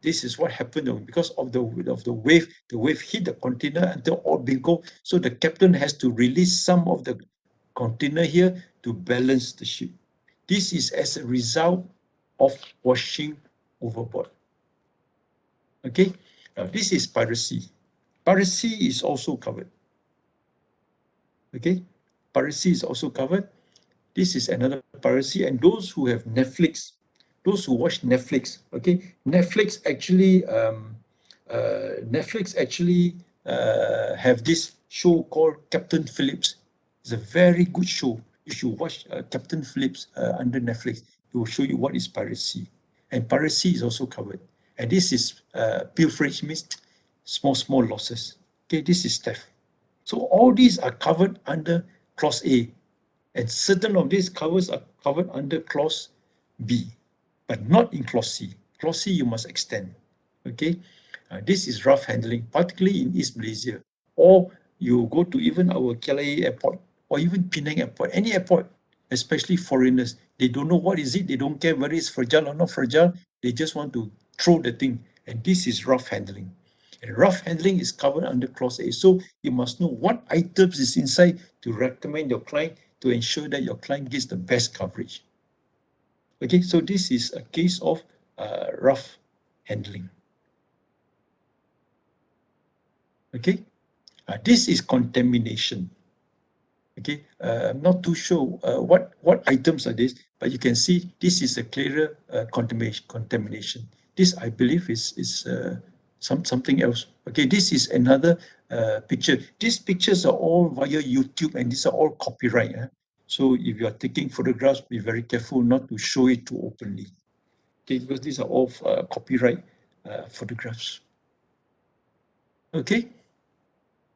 this is what happened because of the wave. The wave hit the container until all bingo. So the captain has to release some of the container here to balance the ship. This is as a result of washing overboard. Okay, now this is piracy. Piracy is also covered. Okay, piracy is also covered. This is another piracy, and those who have Netflix, those who watch Netflix, okay, Netflix actually have this show called Captain Phillips. It's a very good show. You should watch Captain Phillips under Netflix. It will show you what is piracy, and piracy is also covered. And this is pilferage, means small losses. Okay, this is theft. So all these are covered under Clause A, and certain of these covers are covered under Clause B, but not in Clause C. Clause C you must extend. Okay, this is rough handling, particularly in East Malaysia, or you go to even our KLIA airport or even Penang airport, any airport, especially foreigners. They don't know what is it. They don't care whether it's fragile or not fragile. They just want to throw the thing, and this is rough handling. And rough handling is covered under Clause A. So you must know what items is inside to recommend your client to ensure that your client gets the best coverage. Okay, so this is a case of rough handling. Okay, this is contamination. Okay, I'm not too sure what items are these, but you can see this is a clearer contamination. This, I believe, is something else. Okay, this is another picture. These pictures are all via YouTube, and these are all copyright. So if you are taking photographs, be very careful not to show it too openly. Okay, because these are all copyright photographs. Okay,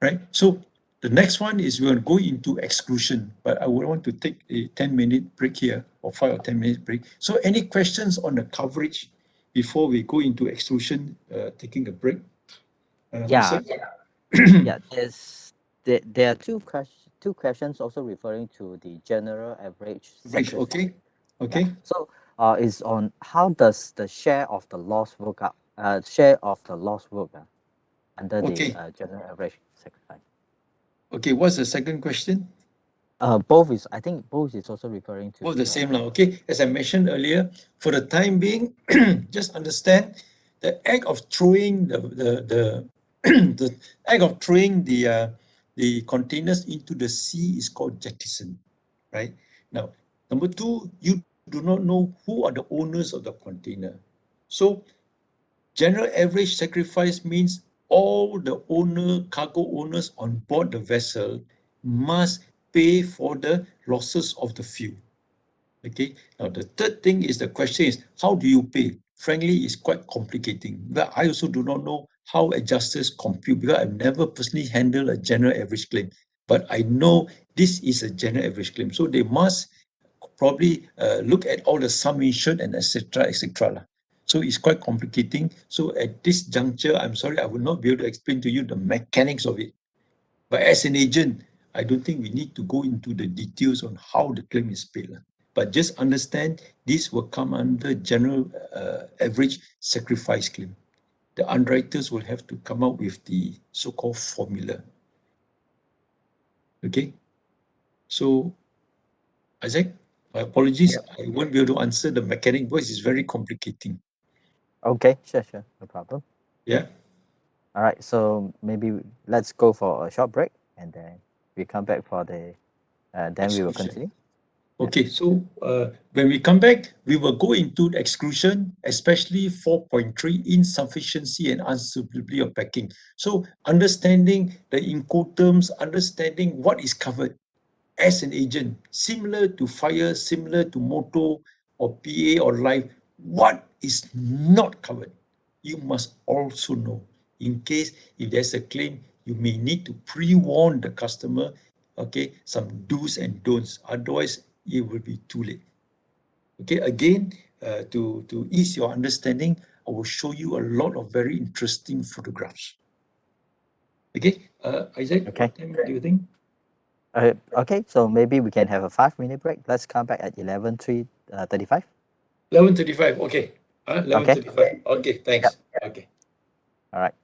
right? So the next one is we're going into exclusion, but I would want to take a 10-minute break here, or 5 or 10-minute break. So any questions on the coverage before we go into exclusion, taking a break? Yeah, yeah. There are two questions also referring to the general average Average, sacrifice. okay, Yeah. okay. So is on how does the share of the loss work out? Share of the loss work under the Okay. general average sacrifice. Okay, what's the second question? Both is, I think both is also referring to Both the same now. Okay, as I mentioned earlier, for the time being, just understand the act of throwing the act of throwing the containers into the sea is called jettison, right? Now, number two, you do not know who are the owners of the container. So general average sacrifice means all the cargo owners on board the vessel must pay for the losses of the fuel. Okay, now the third thing is the question is, how do you pay? Frankly, it's quite complicating. But I also do not know how adjusters compute because I've never personally handled a general average claim. But I know this is a general average claim. So they must probably look at all the sum insured and etc. etc. So it's quite complicating. So at this juncture, I'm sorry, I will not be able to explain to you the mechanics of it. But as an agent, I don't think we need to go into the details on how the claim is paid. But just understand this will come under general average sacrifice claim. The underwriters will have to come up with the so-called formula. Okay? So, Isaac, my apologies. I won't be able to answer the mechanic because it's very complicating. Okay, sure, no problem. Yeah? All right, so maybe let's go for a short break and then we come back for the, then we will Exclusion. continue. Okay, so when we come back, we will go into the exclusion, especially 4.3, insufficiency and unsuitability of packing. So understanding the Incoterms, understanding what is covered as an agent, similar to fire, similar to motor or PA or life, what is not covered. You must also know. In case if there's a claim, you may need to pre-warn the customer, okay, some do's and don'ts. Otherwise, it will be too late. Okay, again, to ease your understanding, I will show you a lot of very interesting photographs. Okay, Isaac, Okay. what time do you think? Okay, so maybe we can have a 5 minute break. Let's come back at 11:35. 11:35, okay. Okay. 11:35. Okay, thanks. Okay. All right.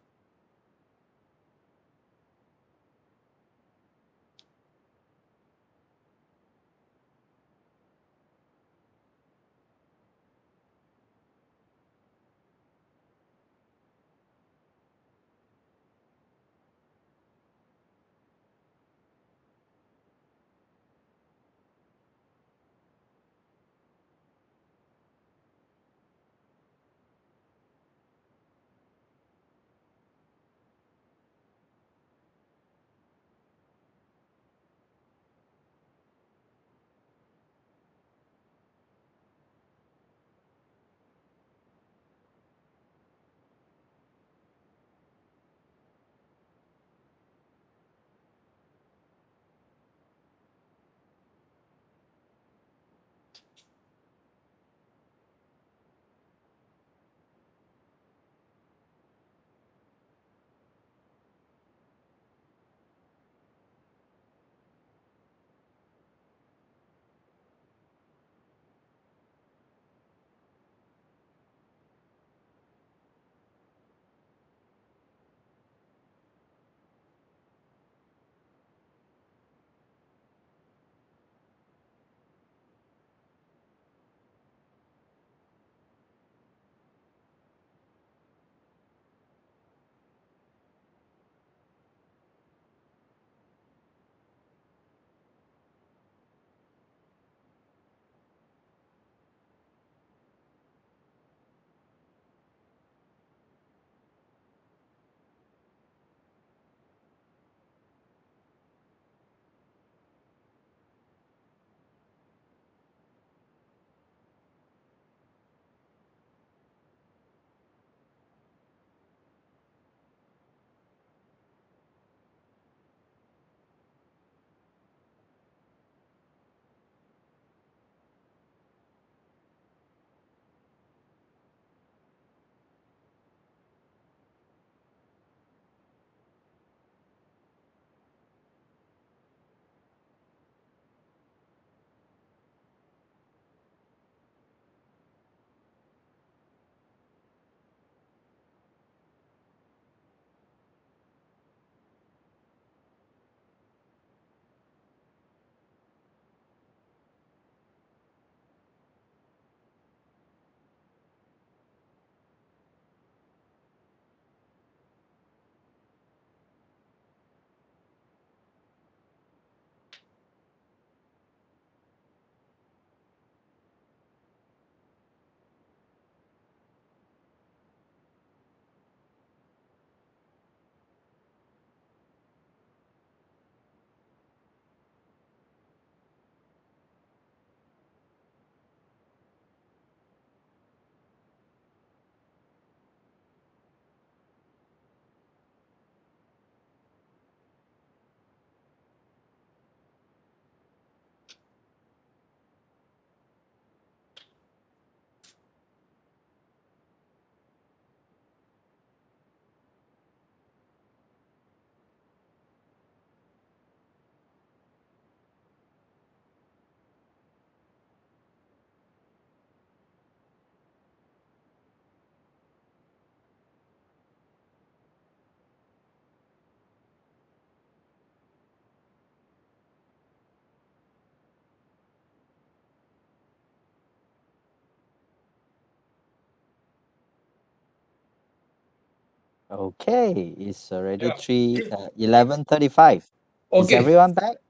Okay, it's already Yeah. 11:35. Is Okay. everyone back?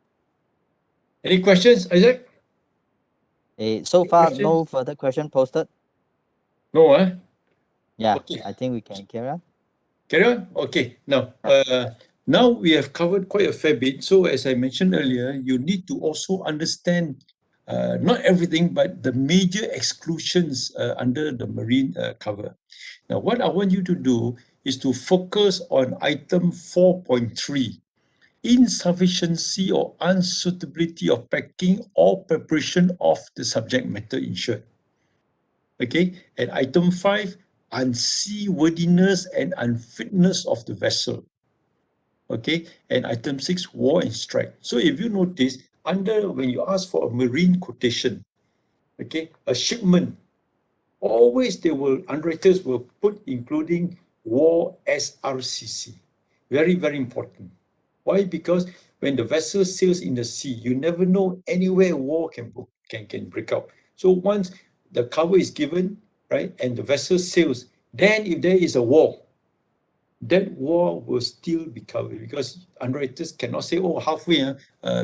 Any questions, Isaac? So Any far, questions? no further question posted. No, huh? Yeah, Okay. I think we can carry on. Carry on? Okay. Now, Yeah. now we have covered quite a fair bit. So as I mentioned earlier, you need to also understand not everything, but the major exclusions under the marine cover. Now, what I want you to do is to focus on item 4.3, insufficiency or unsuitability of packing or preparation of the subject matter insured. Okay, and item 5, unseaworthiness and unfitness of the vessel. Okay, and item 6, war and strike. So if you notice, under when you ask for a marine quotation, okay, a shipment, always they will, underwriters will put including war SRCC. Very, very important. Why? Because when the vessel sails in the sea, you never know anywhere war can break out. So once the cover is given, right, and the vessel sails, then if there is a war, that war will still be covered because underwriters cannot say, oh, halfway,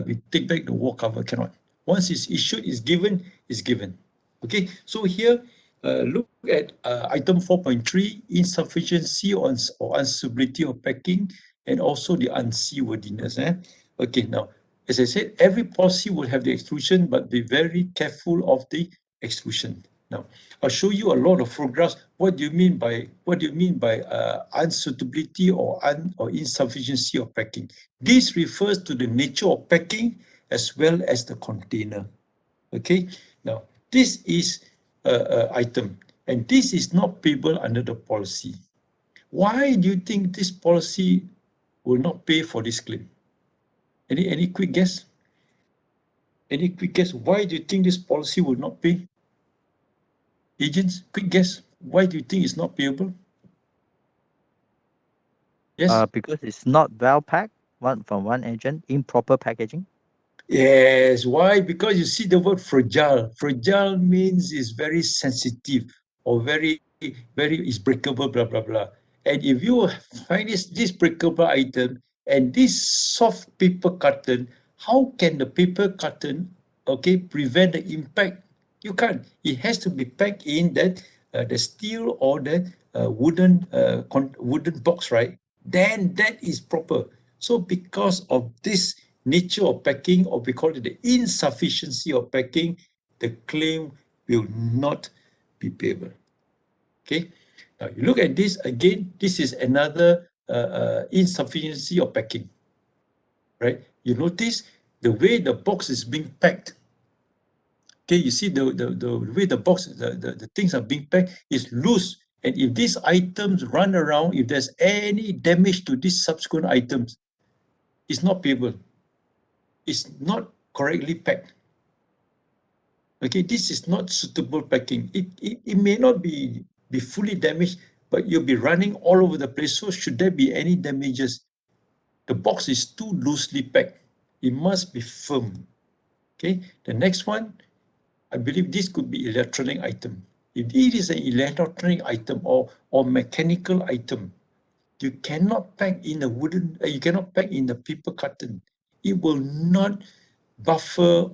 we take back the war cover. Cannot. Once it's issued, it's given, it's given. Okay, so here, look at item 4.3, insufficiency or unsuitability of packing, and also the unseaworthiness. Okay, now, as I said, every policy will have the exclusion, but be very careful of the exclusion. Now, I'll show you a lot of photographs. What do you mean by unsuitability or insufficiency of packing? This refers to the nature of packing as well as the container. Okay. Now, this is a item, and this is not payable under the policy. Why do you think this policy will not pay for this claim? Any quick guess? Any quick guess? Why do you think this policy will not pay? Agents, quick guess. Why do you think it's not payable? Yes? Because it's not well packed, from one agent, improper packaging. Yes. Why? Because you see the word fragile. Fragile means it's very sensitive or very is breakable, blah, blah, blah. And if you find this breakable item and this soft paper carton, how can the paper carton, okay, prevent the impact? You can't. It has to be packed in that the steel or the wooden box, right? Then that is proper. So because of this nature of packing, or we call it the insufficiency of packing, the claim will not be payable. Okay. Now you look at this again. This is another insufficiency of packing, right? You notice the way the box is being packed. Okay, you see the way the box, the things are being packed is loose. And if these items run around, if there's any damage to these subsequent items, it's not payable. It's not correctly packed. Okay, this is not suitable packing. It may not be fully damaged, but you'll be running all over the place. So should there be any damages, the box is too loosely packed. It must be firm. Okay, the next one, I believe this could be electronic item. If it is an electronic item or mechanical item, you cannot pack in a wooden, you cannot pack in a paper carton. It will not buffer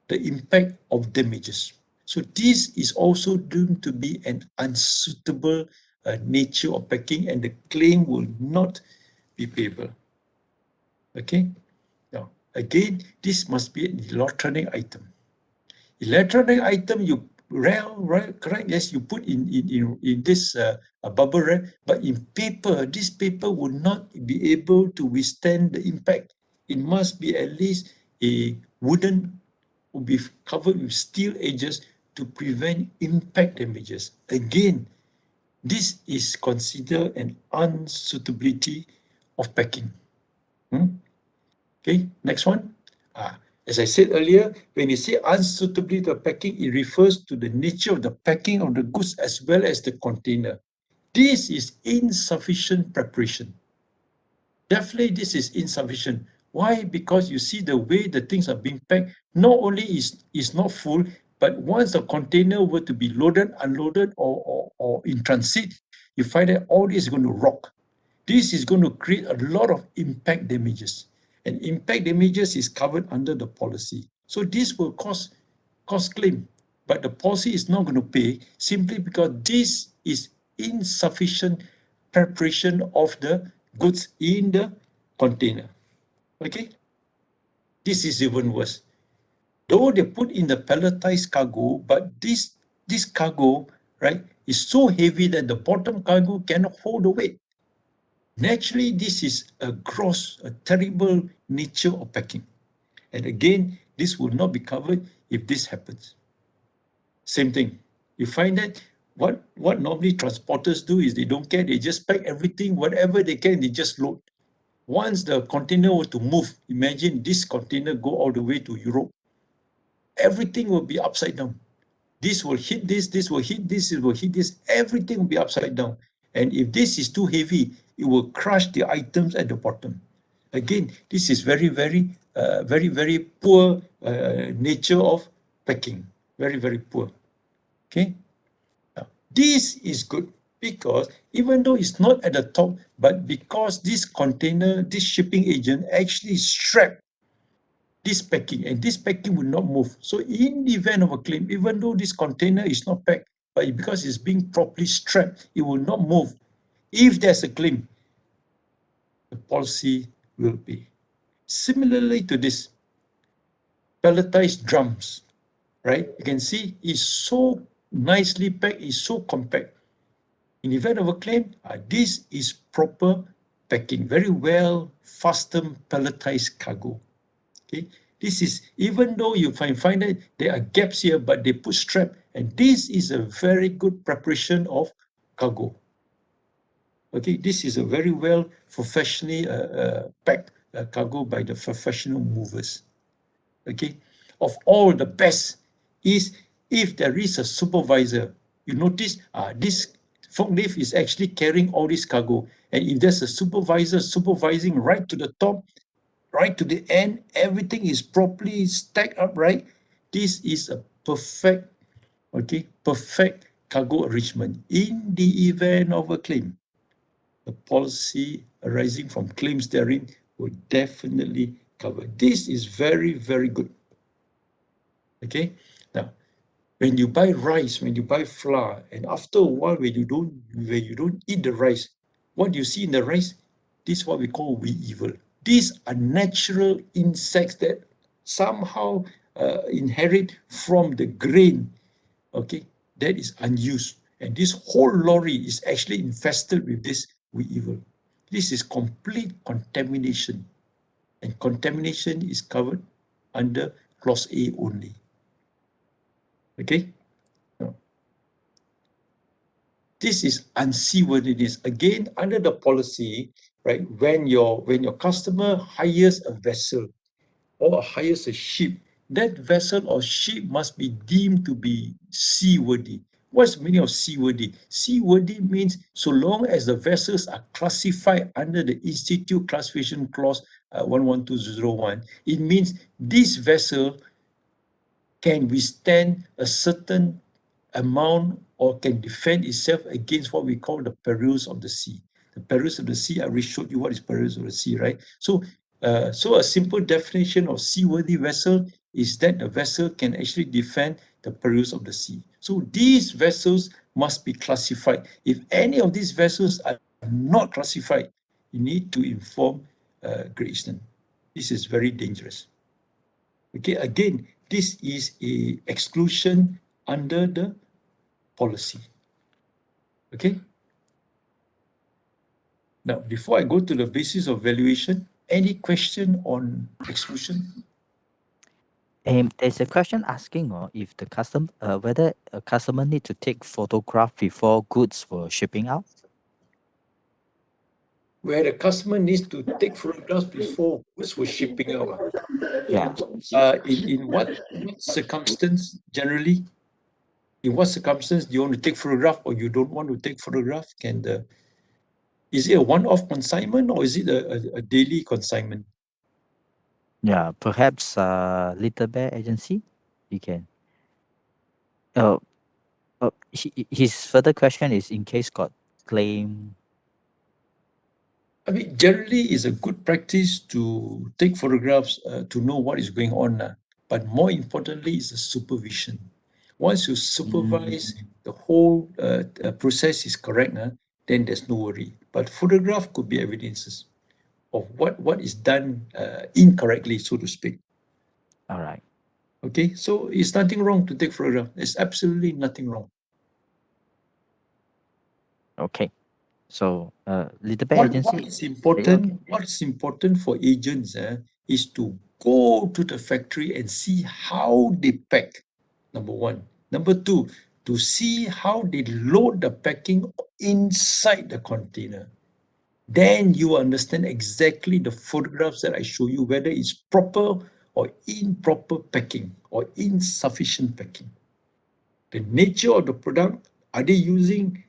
the impact of damages. So this is also deemed to be an unsuitable nature of packing, and the claim will not be payable. Okay. Now, again, this must be an electronic item. Electronic item, you right, correct? Yes, you put in this bubble wrap, but in paper, this paper will not be able to withstand the impact. It must be at least a wooden, will be covered with steel edges to prevent impact damages. Again, this is considered an unsuitability of packing. Okay, next one. As I said earlier, when you say unsuitability of packing, it refers to the nature of the packing of the goods as well as the container. This is insufficient preparation. Definitely, this is insufficient. Why? Because you see the way the things are being packed, not only is not full, but once the container were to be loaded, unloaded, or in transit, you find that all this is going to rock. this is going to create a lot of impact damages. And impact damages is covered under the policy. So this will cause claim, but the policy is not going to pay simply because this is insufficient preparation of the goods in the container. Okay? This is even worse. Though they put in the palletized cargo, but this cargo, right, is so heavy that the bottom cargo cannot hold the weight. Naturally, this is a terrible nature of packing. And again, this will not be covered if this happens. Same thing. You find that what normally transporters do is they don't care, they just pack everything, whatever they can, they just load. Once the container were to move, imagine this container go all the way to Europe, everything will be upside down. This will hit this will hit this, it will hit this, everything will be upside down. And if this is too heavy, it will crush the items at the bottom. Again, this is very, very poor nature of packing. Very, very poor. Okay. Now, this is good because even though it's not at the top, but because this container, this shipping agent actually strapped this packing, and this packing will not move. So in the event of a claim, even though this container is not packed, but because it's being properly strapped, it will not move. If there's a claim, the policy will pay. Similarly to this, palletized drums, right? You can see it's so nicely packed, it's so compact. In the event of a claim, this is proper packing, very well fastened palletized cargo. Okay, this is, even though you find that there are gaps here, but they put strap, and this is a very good preparation of cargo. Okay, this is a very well professionally packed cargo by the professional movers. Okay, of all the best is if there is a supervisor. You notice this forklift is actually carrying all this cargo, and if there's a supervisor supervising right to the top, right to the end, everything is properly stacked up, right? This is a perfect, okay, perfect cargo arrangement. In the event of a claim, the policy arising from claims therein will definitely cover. This is very, very good. Okay, now when you buy rice, when you buy flour, and after a while when you don't eat the rice, what do you see in the rice? This is what we call weevil. These are natural insects that somehow inherit from the grain, okay, that is unused. And this whole lorry is actually infested with this weevil. This is complete contamination. And contamination is covered under clause A only. Okay? Now, this is unseaworthiness. Again, under the policy, right, when your customer hires a vessel or hires a ship, that vessel or ship must be deemed to be seaworthy. What's the meaning of seaworthy? Seaworthy means so long as the vessels are classified under the Institute Classification Clause 11201, it means this vessel can withstand a certain amount or can defend itself against what we call the perils of the sea. The perils of the sea, I already showed you what is perils of the sea, right? So a simple definition of seaworthy vessel is that the vessel can actually defend the perils of the sea. So these vessels must be classified. If any of these vessels are not classified, you need to inform Great Eastern. This is very dangerous. Okay, again, this is a exclusion under the policy. Okay. Now, before I go to the basis of valuation, any question on exclusion? There's a question asking if the whether a customer need to take photograph before goods were shipping out. Where the customer needs to take photographs before goods were shipping out. Yeah. In what circumstance generally? In what circumstance do you want to take photograph or you don't want to take photograph? Is it a one-off consignment or is it a daily consignment? Yeah, perhaps Little Bear Agency, you can. Oh, his further question is in case got claim. I mean, generally, it's a good practice to take photographs to know what is going on. But more importantly, is the supervision. Once you supervise the whole process is correct, then there's no worry. But photograph could be evidences of what is done incorrectly, so to speak. All right. Okay, so it's nothing wrong to take photograph. There's absolutely nothing wrong. Okay. So, little bit agency. What is important for agents is to go to the factory and see how they pack, number one. Number two, to see how they load the packing inside the container. Then you understand exactly the photographs that I show you, whether it's proper or improper packing or insufficient packing. The nature of the product, are they using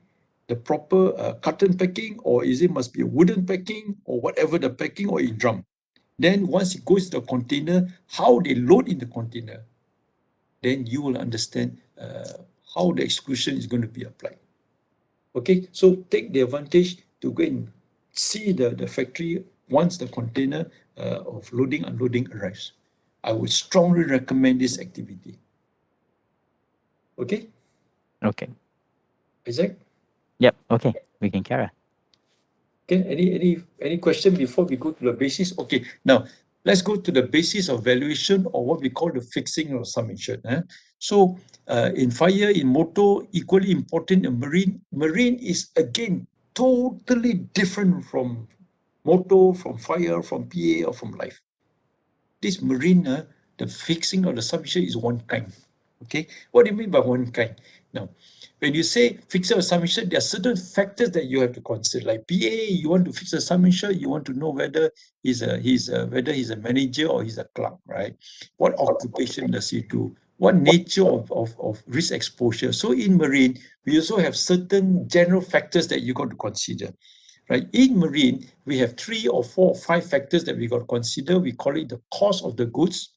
the proper carton packing, or is it must be a wooden packing, or whatever the packing, or in drum? Then once it goes to the container, how they load in the container, then you will understand how the exclusion is going to be applied. Okay, so take the advantage to go and see the factory once the container of loading unloading arrives. I would strongly recommend this activity. Okay, Okay. Isaac? Yep. Okay. We can carry on. Okay, any question before we go to the basis? Okay, now let's go to the basis of valuation, or what we call the fixing of summation. So in fire, in motor, equally important in marine. Marine is again totally different from motor, from fire, from PA, or from life. This marine, the fixing of the summation is one kind. Okay, what do you mean by one kind? Now, when you say fixer of summation, there are certain factors that you have to consider. Like PA, you want to fix a summation, you want to know whether he's a manager or he's a clerk, right? What occupation does he do? What nature of risk exposure? So in marine, we also have certain general factors that you got to consider. Right? In marine, we have 3 or 4 or 5 factors that we got to consider. We call it the cost of the goods,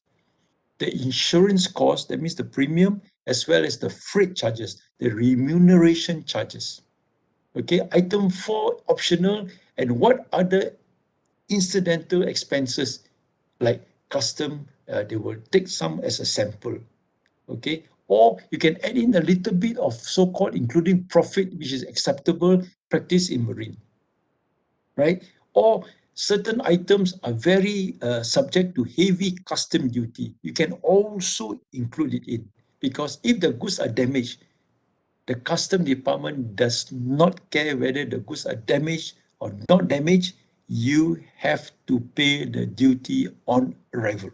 the insurance cost, that means the premium, as well as the freight charges, the remuneration charges. Okay, item 4, optional, and what other incidental expenses like custom, they will take some as a sample. Okay, or you can add in a little bit of so-called including profit, which is acceptable practice in marine. Right? Or certain items are very subject to heavy custom duty. You can also include it in, because if the goods are damaged, the custom department does not care whether the goods are damaged or not damaged. You have to pay the duty on arrival.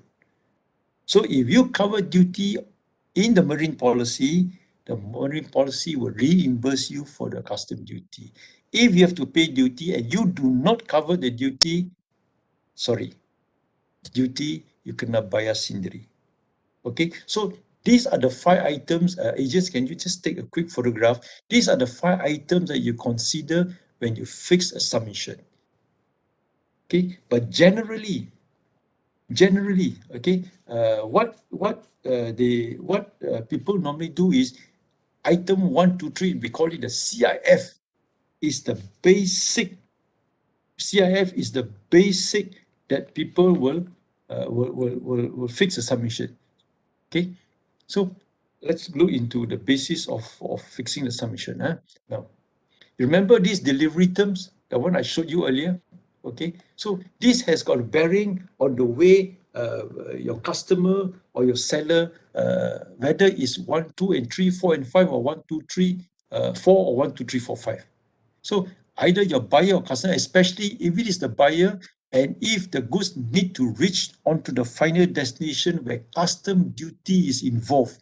So if you cover duty in the marine policy will reimburse you for the custom duty. If you have to pay duty and you do not cover the duty, duty, you kena bayar sendiri. Okay, so these are the 5 items. Agents, can you just take a quick photograph? These are the 5 items that you consider when you fix a submission. Okay, but generally, okay, what people normally do is item 1, 2, 3. We call it the CIF. Is the basic. CIF is the basic that people will fix a submission. Okay, so let's look into the basis of fixing the submission. Now, remember these delivery terms, the one I showed you earlier. Okay, so this has got a bearing on the way your customer or your seller, whether it's 1, 2, and 3, 4, and 5, or 1, 2, 3, 4, or 1, 2, 3, 4, 5. So either your buyer or customer, especially if it is the buyer, and if the goods need to reach onto the final destination where custom duty is involved,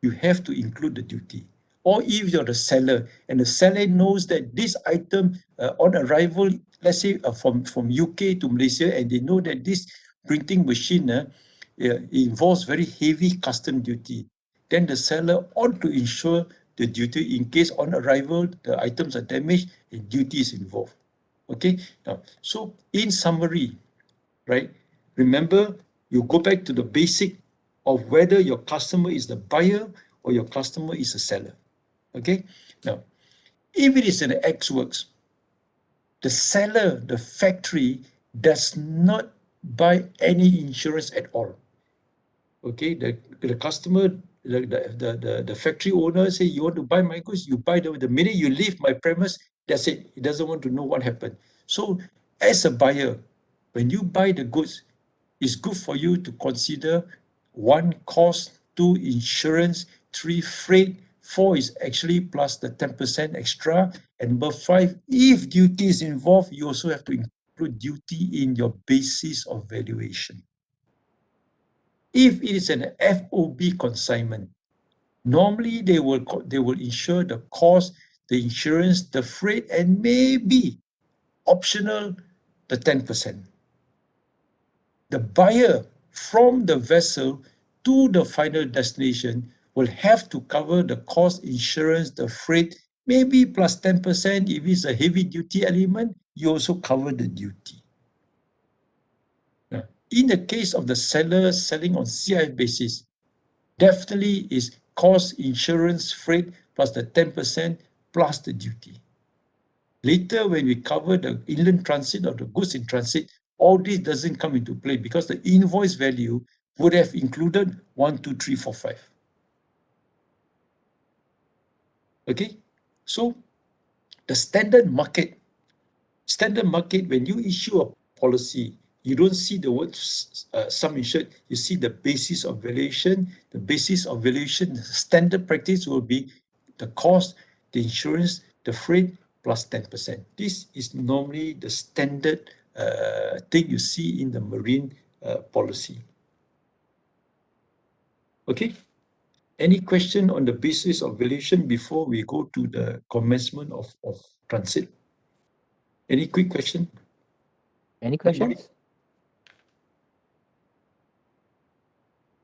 you have to include the duty. Or if you're the seller and the seller knows that this item on arrival, let's say from UK to Malaysia, and they know that this printing machine involves very heavy custom duty, then the seller ought to insure the duty in case on arrival the items are damaged and duty is involved. Okay, now, so in summary, right, remember, you go back to the basic of whether your customer is the buyer or your customer is a seller. Okay, now, if it is an ex works, the seller, the factory, does not buy any insurance at all. Okay, the customer, the factory owner say, you want to buy my goods, you buy them. The minute you leave my premise, that's it. He doesn't want to know what happened. So as a buyer, when you buy the goods, it's good for you to consider one, cost, two, insurance, three, freight, four is actually plus the 10% extra, and number five, if duty is involved, you also have to include duty in your basis of valuation. If it is an FOB consignment, normally they will insure the cost, the insurance, the freight, and maybe optional the 10%. The buyer from the vessel to the final destination will have to cover the cost, insurance, the freight, maybe plus 10%. If it's a heavy duty element, you also cover the duty. Now, in the case of the seller selling on CIF basis, definitely is cost, insurance, freight, plus the 10% plus the duty. Later, when we cover the inland transit or the goods in transit, all this doesn't come into play because the invoice value would have included 1, 2, 3, 4, 5. Okay, so the standard market, when you issue a policy, you don't see the word sum insured, you see the basis of valuation. The basis of valuation, the standard practice will be the cost, the insurance, the freight, plus 10%. This is normally the standard thing you see in the marine policy. Okay? Any question on the basis of valuation before we go to the commencement of transit? Any quick question? Any questions?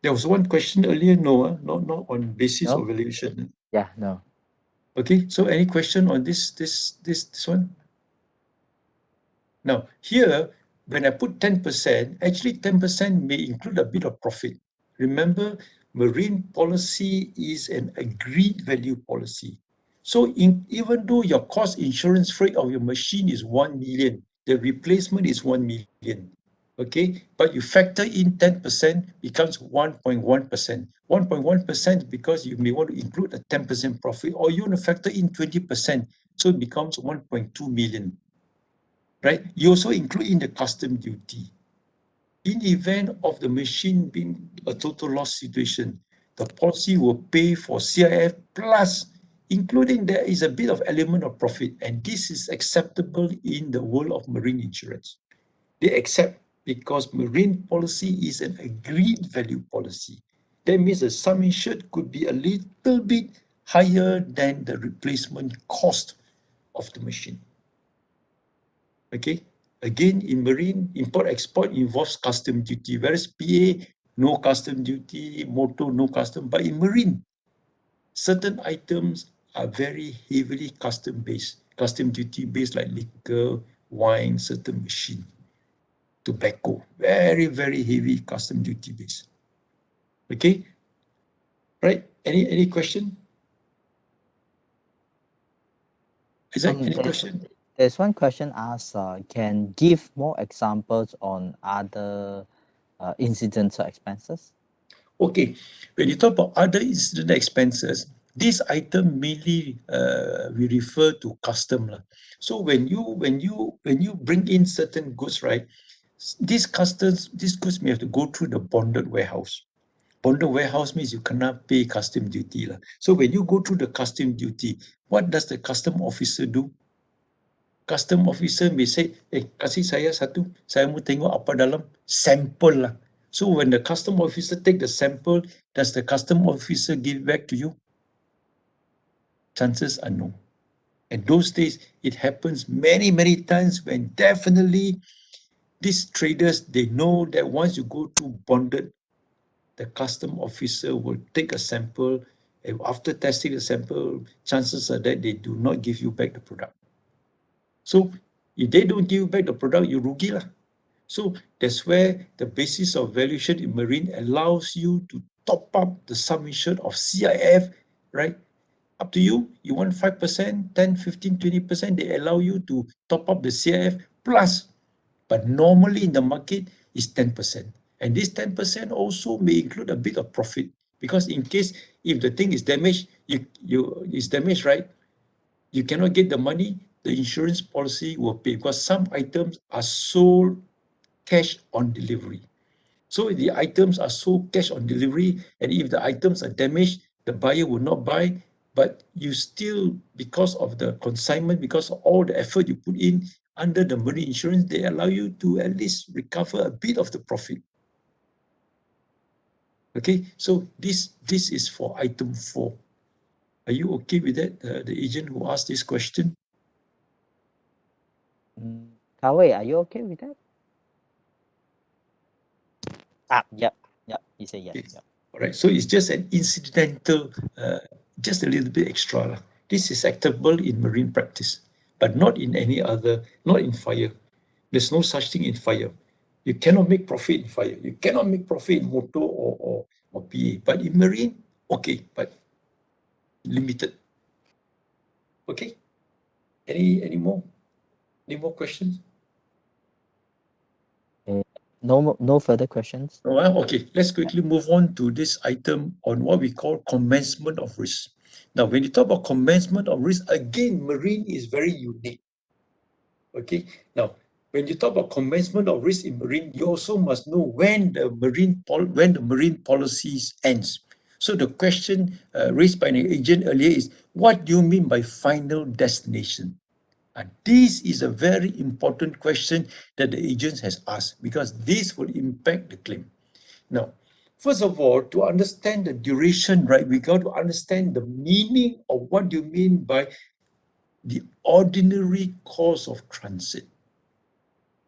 There was one question earlier, no, not on basis No? of valuation. Yeah, no. Okay, so any question on this one? Now, here, when I put 10%, actually 10% may include a bit of profit. Remember, marine policy is an agreed value policy. So even though your cost insurance freight of your machine is 1 million, the replacement is 1 million. Okay, but you factor in 10%, becomes 1.1%. 1.1% because you may want to include a 10% profit, or you want to factor in 20%, so it becomes 1.2 million. Right? You also include in the custom duty. In the event of the machine being a total loss situation, the policy will pay for CIF plus, including there is a bit of element of profit, and this is acceptable in the world of marine insurance. They accept because marine policy is an agreed value policy. That means the sum insured could be a little bit higher than the replacement cost of the machine. Okay, again, in marine, import-export involves custom duty, whereas PA, no custom duty, motor, no custom. But in marine, certain items are very heavily custom-based, custom duty-based, like liquor, wine, certain machine, tobacco, very, very heavy custom duty-based. Okay, right? Any question? Is there any question? There's one question asked, can give more examples on other incidental expenses? Okay, when you talk about other incident expenses, this item mainly we refer to custom lah. So when you bring in certain goods, right? These goods may have to go through the bonded warehouse. Bonded warehouse means you cannot pay custom duty lah. So when you go through the custom duty, what does the custom officer do? Custom officer may say, kasih saya satu, saya mau tengok apa dalam, sample lah. So when the custom officer take the sample, does the custom officer give back to you? Chances are no. And those days, it happens many, many times when definitely these traders, they know that once you go through bonded, the custom officer will take a sample, and after testing the sample, chances are that they do not give you back the product. So if they don't give you back the product, you rugi lah. So that's where the basis of valuation in marine allows you to top up the sum insured of CIF, right? up to you. You want 5%, 10, 15, 20%, they allow you to top up the CIF plus. But normally in the market is 10%. And this 10% also may include a bit of profit, because in case if the thing is damaged, it's damaged, right? You cannot get the money, the insurance policy will pay, because some items are sold cash on delivery. So the items are sold cash on delivery, and if the items are damaged, the buyer will not buy, but you still, because of the consignment, because of all the effort you put in under the marine insurance, they allow you to at least recover a bit of the profit. Okay, so this is for item 4. Are you okay with that, the agent who asked this question? Kawei, are you okay with that? Yep. He said yes. Okay. Yep. All right, so it's just an incidental, just a little bit extra. This is acceptable in marine practice, but not in any other, not in fire. There's no such thing in fire. You cannot make profit in fire. You cannot make profit in motor or PA. But in marine, okay, but limited. Okay. Any more? Any more questions? No further questions. Okay, let's quickly move on to this item on what we call commencement of risk. Now, when you talk about commencement of risk, again, marine is very unique. Okay, now, when you talk about commencement of risk in marine, you also must know when the marine policies ends. So the question raised by an agent earlier is, what do you mean by final destination? And this is a very important question that the agent has asked, because this will impact the claim. Now, first of all, to understand the duration, right, we got to understand the meaning of what you mean by the ordinary course of transit.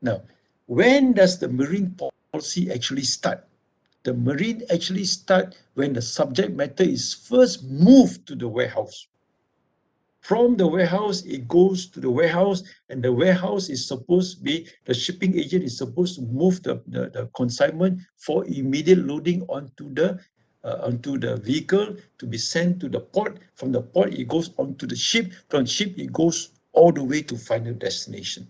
Now, when does the marine policy actually start? The marine actually start when the subject matter is first moved to the warehouse. From the warehouse, it goes to the warehouse, and the warehouse is supposed to be, the shipping agent is supposed to move the consignment for immediate loading onto the vehicle to be sent to the port. From the port, it goes onto the ship. From the ship, it goes all the way to final destination.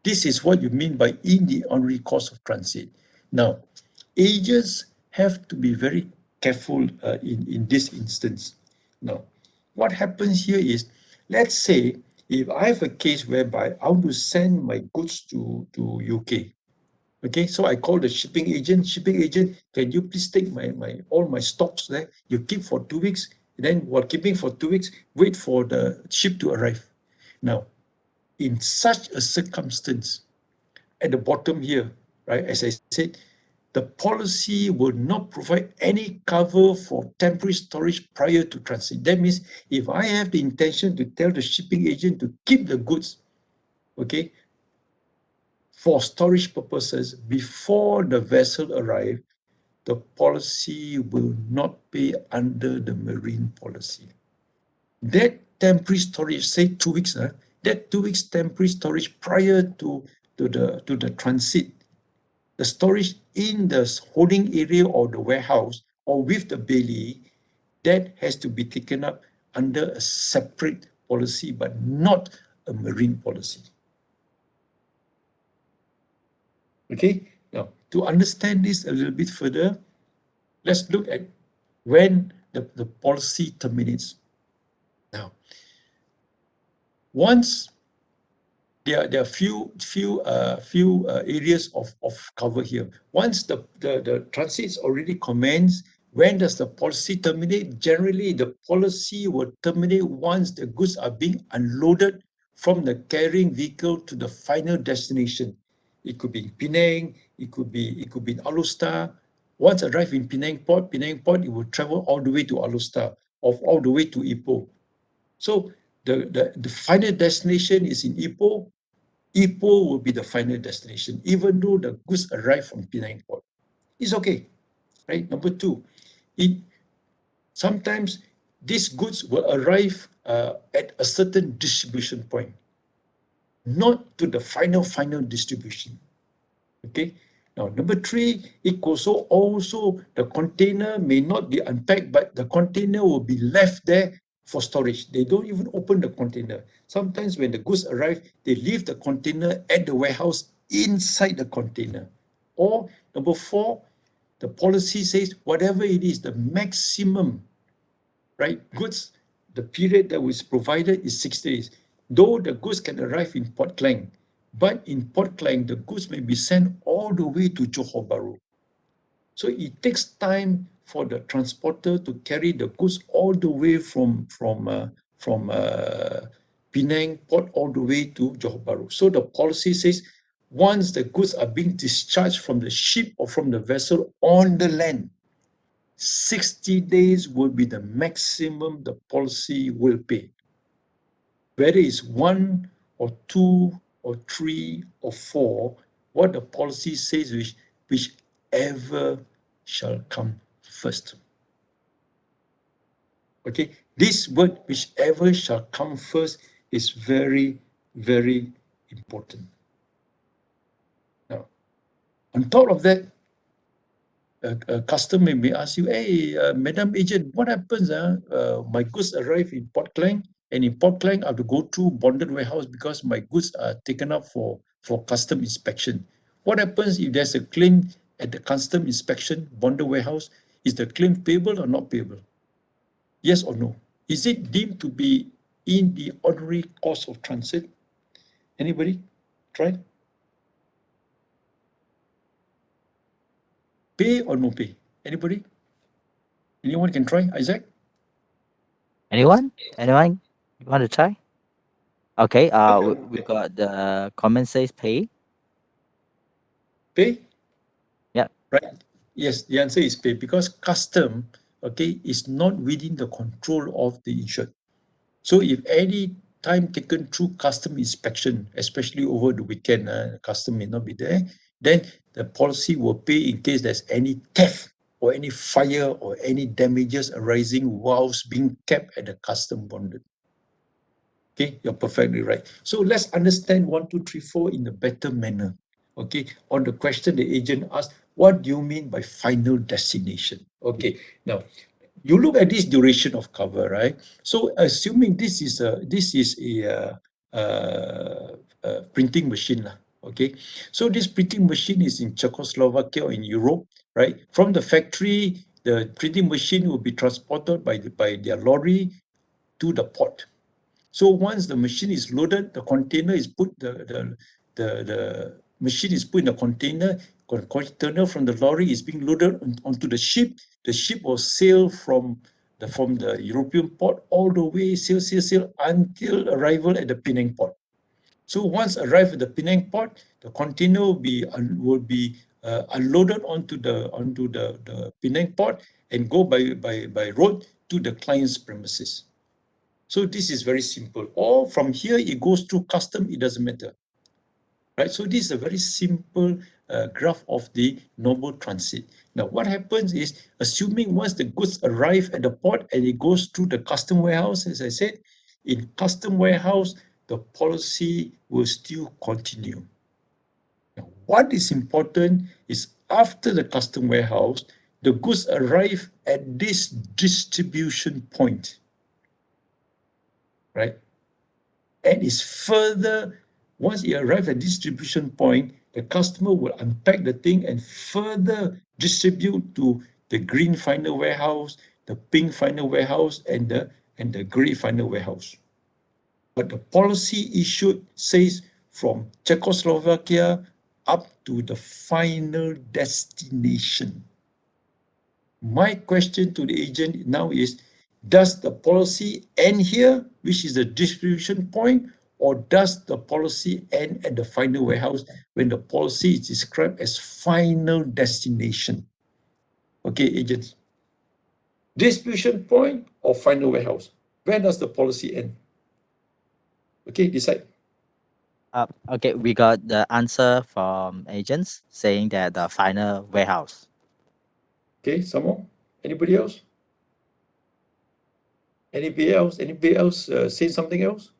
This is what you mean by in the ordinary course of transit. Now, agents have to be very careful in this instance. Now, what happens here is, let's say if I have a case whereby I want to send my goods to UK. Okay, so I call the shipping agent. Shipping agent, can you please take all my stocks there? You keep for 2 weeks, and then while keeping for 2 weeks, wait for the ship to arrive. Now, in such a circumstance, at the bottom here, right, as I said, the policy will not provide any cover for temporary storage prior to transit. That means if I have the intention to tell the shipping agent to keep the goods, okay, for storage purposes before the vessel arrives, the policy will not pay under the marine policy. That temporary storage, say 2 weeks, that 2 weeks temporary storage prior to the transit, the storage in the holding area or the warehouse or with the bailee, that has to be taken up under a separate policy, but not a marine policy. Okay, now to understand this a little bit further, let's look at when the policy terminates. Now, once there are few areas of cover here. Once the transit is already commenced, when does the policy terminate? Generally, the policy will terminate once the goods are being unloaded from the carrying vehicle to the final destination. It could be in Penang, it could be in Alustar. Once arrived in Penang Port, it will travel all the way to Alustar or all the way to Ipoh. So the final destination is in Ipoh. Ipoh will be the final destination, even though the goods arrive from Penang Port. It's okay, right? Number two, sometimes these goods will arrive at a certain distribution point, not to the final distribution. Okay. Now, number three, it also the container may not be unpacked, but the container will be left there for storage. They don't even open the container. Sometimes when the goods arrive, they leave the container at the warehouse inside the container. Or number 4, the policy says whatever it is, the maximum, right, goods, the period that was provided is 60 days. Though the goods can arrive in Port Klang, but in Port Klang, the goods may be sent all the way to Johor Bahru. So it takes time for the transporter to carry the goods all the way from Penang port all the way to Johor Bahru. So the policy says once the goods are being discharged from the ship or from the vessel on the land, 60 days will be the maximum the policy will pay. Whether it's 1 or 2 or 3 or 4, what the policy says whichever shall come first. Okay, this word whichever shall come first is very, very important. Now, on top of that, a customer may ask you, hey, Madam Agent, what happens? My goods arrive in Port Klang, and in Port Klang, I have to go through bonded warehouse because my goods are taken up for custom inspection. What happens if there's a claim at the custom inspection, bonded warehouse? Is the claim payable or not payable? Yes or no? Is it deemed to be in the ordinary course of transit? Anybody? Try? Pay or no pay? Anybody? Anyone can try? Isaac? Anyone? Anyone? You want to try? Okay. We got the comment says pay. Pay? Yeah. Right? Yes, the answer is pay because custom, okay, is not within the control of the insured. So if any time taken through custom inspection, especially over the weekend, custom may not be there, then the policy will pay in case there's any theft or any fire or any damages arising whilst being kept at the custom bonded. Okay, you're perfectly right. So let's understand 1, 2, 3, 4 in a better manner. Okay, on the question the agent asked, what do you mean by final destination? Okay, now you look at this duration of cover, right? So assuming this is a printing machine, okay? So this printing machine is in Czechoslovakia or in Europe, right? From the factory, the printing machine will be transported by their lorry to the port. So once the machine is loaded, the container is put the machine is put in a container. Container from the lorry is being loaded onto the ship. The ship will sail from the European port all the way, sail until arrival at the Penang port. So once arrived at the Penang port, the container will be unloaded onto the Penang port and go by road to the client's premises. So this is very simple. Or from here, it goes through custom, it doesn't matter. Right? So this is a very simple graph of the normal transit. Now, what happens is, assuming once the goods arrive at the port and it goes through the custom warehouse, as I said, in custom warehouse, the policy will still continue. Now, what is important is after the custom warehouse, the goods arrive at this distribution point, right? And is further, once it arrives at distribution point, the customer will unpack the thing and further distribute to the green final warehouse, the pink final warehouse, and the gray final warehouse. But the policy issued says from Czechoslovakia up to the final destination. My question to the agent now is, does the policy end here, which is the distribution point, or does the policy end at the final warehouse when the policy is described as final destination? Okay, agents. Distribution point or final warehouse? Where does the policy end? Okay, decide. Okay, we got the answer from agents saying that the final warehouse. Okay, some more? Anybody else? Anybody else? Anybody else say something else?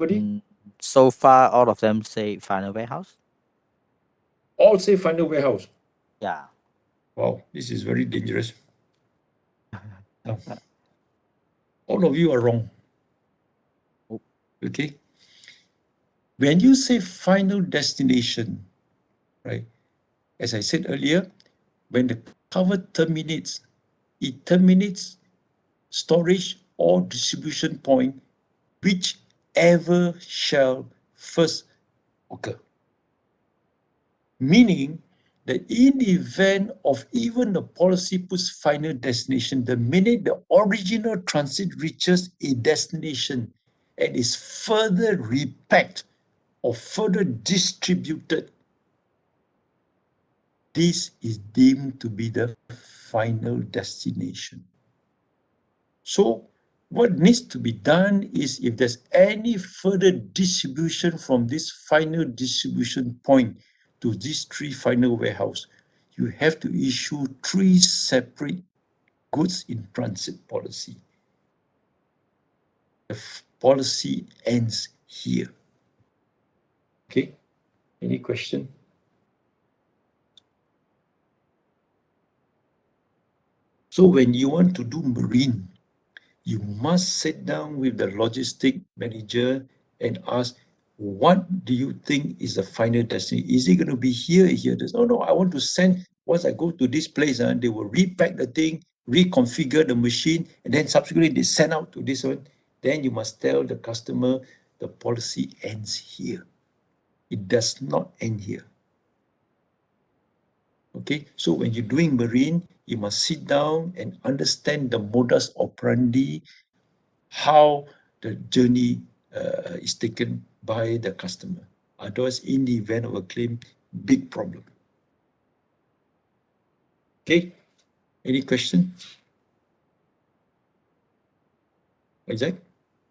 Anybody? So far, all of them say final warehouse. All say final warehouse. Yeah. Wow, this is very dangerous. Now, All of you are wrong. Oh. Okay? When you say final destination, right? As I said earlier, when the cover terminates, it terminates storage or distribution point, whichever shall first occur. Meaning that in the event of even the policy puts final destination, the minute the original transit reaches a destination and is further repacked or further distributed, this is deemed to be the final destination. So what needs to be done is if there's any further distribution from this final distribution point to these three final warehouse, you have to issue three separate goods in transit policy. The policy ends here. Okay, any question? So when you want to do marine, you must sit down with the logistic manager and ask, what do you think is the final destination? Is it going to be here, here? No, I want to send, once I go to this place, they will repack the thing, reconfigure the machine, and then subsequently they send out to this one. Then you must tell the customer the policy ends here. It does not end here. Okay, so when you're doing marine, you must sit down and understand the modus operandi, how the journey is taken by the customer. Otherwise, in the event of a claim, big problem. Okay, any question? Isaac?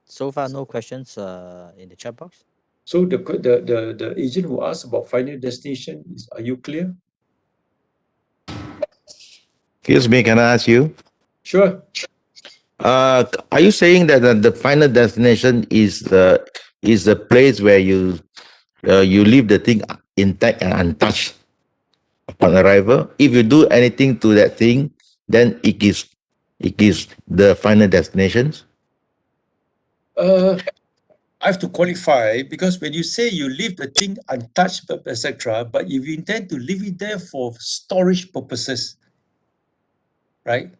So far, no questions in the chat box. So the agent who asked about final destination is, are you clear? Excuse me, can I ask you? Sure. Are you saying that the final destination is the place where you leave the thing intact and untouched upon arrival? If you do anything to that thing, then it is the final destinations. I have to qualify, because when you say you leave the thing untouched, etc., but if you intend to leave it there for storage purposes, right?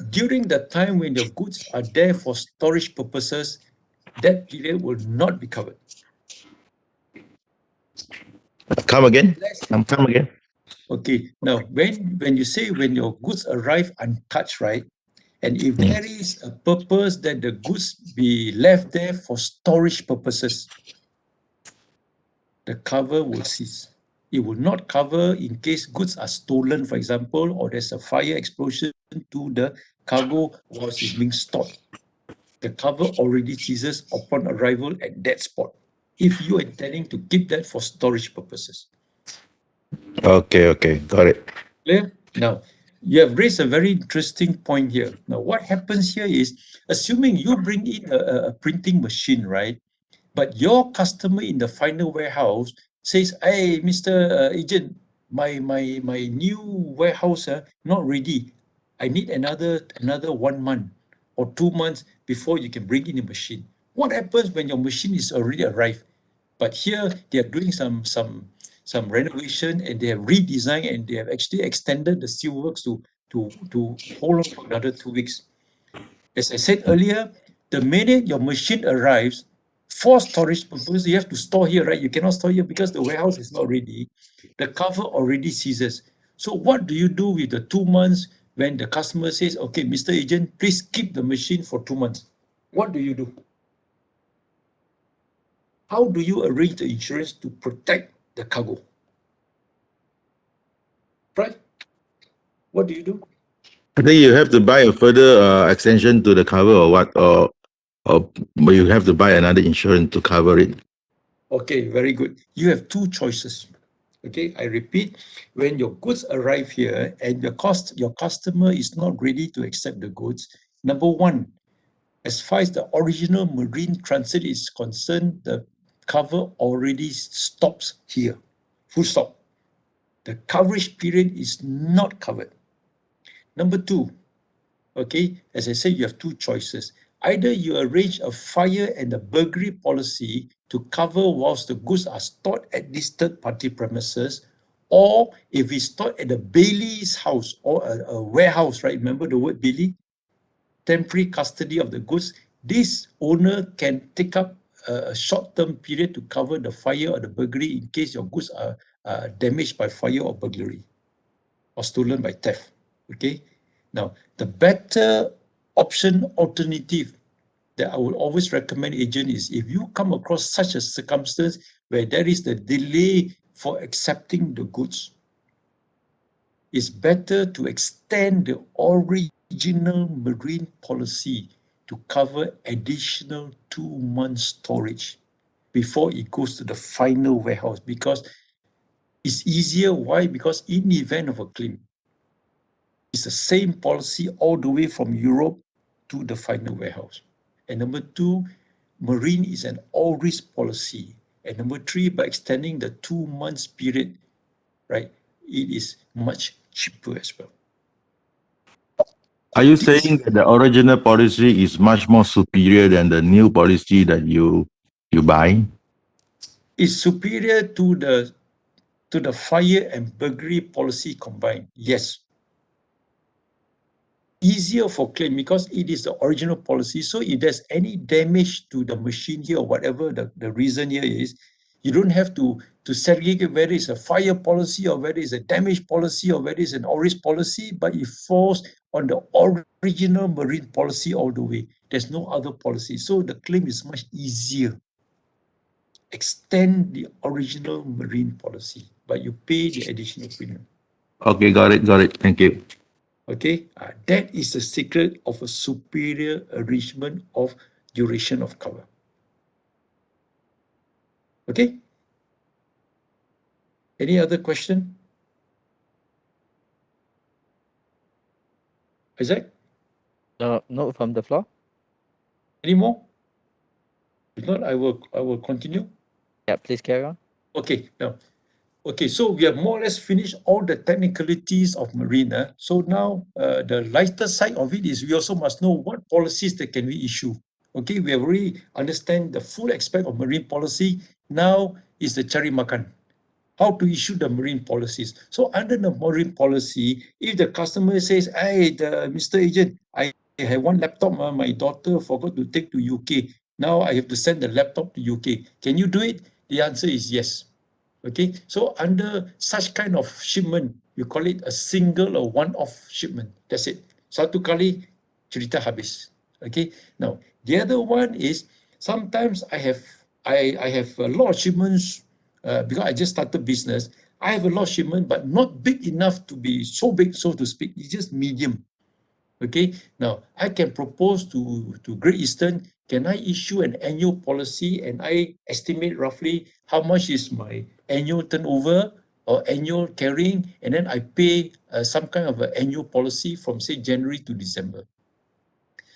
During the time when your goods are there for storage purposes, that period will not be covered. Come again? Unless, Come again? okay, now when you say when your goods arrive untouched, right? And if there is a purpose that the goods be left there for storage purposes, the cover will cease. It will not cover in case goods are stolen, for example, or there's a fire explosion to the cargo whilst it's being stored. The cover already ceases upon arrival at that spot, if you are intending to keep that for storage purposes. Okay, got it. Clear? Now, you have raised a very interesting point here. Now, what happens here is, assuming you bring in a printing machine, right? But your customer in the final warehouse says, "Hey, Mr. Agent, my new warehouse not ready. I need another 1 month or 2 months before you can bring in the machine." What happens when your machine is already arrived? But here they are doing some renovation, and they have redesigned, and they have actually extended the steelworks to hold on for another 2 weeks. As I said earlier, the minute your machine arrives for storage purposes, you have to store here, right? You cannot store here because the warehouse is not ready. The cover already ceases. So what do you do with the 2 months when the customer says, "Okay, Mr. Agent, please keep the machine for 2 months"? What do you do? How do you arrange the insurance to protect the cargo? Right? What do you do? I think you have to buy a further extension to the cover, or what, or you have to buy another insurance to cover it. Okay, very good. You have two choices. Okay, I repeat, when your goods arrive here and your customer is not ready to accept the goods, number one, as far as the original marine transit is concerned, the cover already stops here. Full stop. The coverage period is not covered. Number two, okay, as I said, you have two choices. Either you arrange a fire and a burglary policy to cover whilst the goods are stored at this third-party premises, or if it's stored at the bailey's house or a warehouse, right? Remember the word bailey? Temporary custody of the goods. This owner can take up a short-term period to cover the fire or the burglary in case your goods are damaged by fire or burglary or stolen by theft. Okay. Now, the better option alternative that I will always recommend agent is if you come across such a circumstance where there is the delay for accepting the goods, it's better to extend the original marine policy to cover additional 2 months storage before it goes to the final warehouse, because it's easier. Why? Because in the event of a claim, it's the same policy all the way from Europe to the final warehouse. And number two, marine is an all risk policy. And number three, by extending the 2 months period, right, it is much cheaper as well. Are you saying that the original policy is much more superior than the new policy that you buy? It's superior to the fire and burglary policy combined. Yes. Easier for claim because it is the original policy. So if there's any damage to the machine here or whatever the reason here is, you don't have to segregate whether it's a fire policy or whether it's a damage policy or whether it's an all-risk policy, but it falls on the original marine policy all the way. There's no other policy. So the claim is much easier. Extend the original marine policy, but you pay the additional premium. Okay, got it. Thank you. Okay, that is the secret of a superior arrangement of duration of cover. Okay. Any other question? Isaac, No, from the floor. any more? If not, I will continue. Yeah, please carry on. Okay, now, okay, so we have more or less finished all the technicalities of marine. So now the lighter side of it is we also must know what policies that can we issue. Okay, we have already understand the full aspect of marine policy. Now is the cari makan. How to issue the marine policies. So under the marine policy, if the customer says, hey, Mr. Agent, I have one laptop, my daughter forgot to take to UK. Now I have to send the laptop to UK. Can you do it? The answer is yes. Okay, so under such kind of shipment, you call it a single or one-off shipment. That's it. Satu kali cerita habis. Okay, now the other one is sometimes I have a lot of shipments because I just started business. I have a lot of shipment, but not big enough to be so big, so to speak. It's just medium. Okay, now I can propose to Great Eastern, can I issue an annual policy and I estimate roughly how much is my annual turnover or annual carrying, and then I pay some kind of an annual policy from say January to December.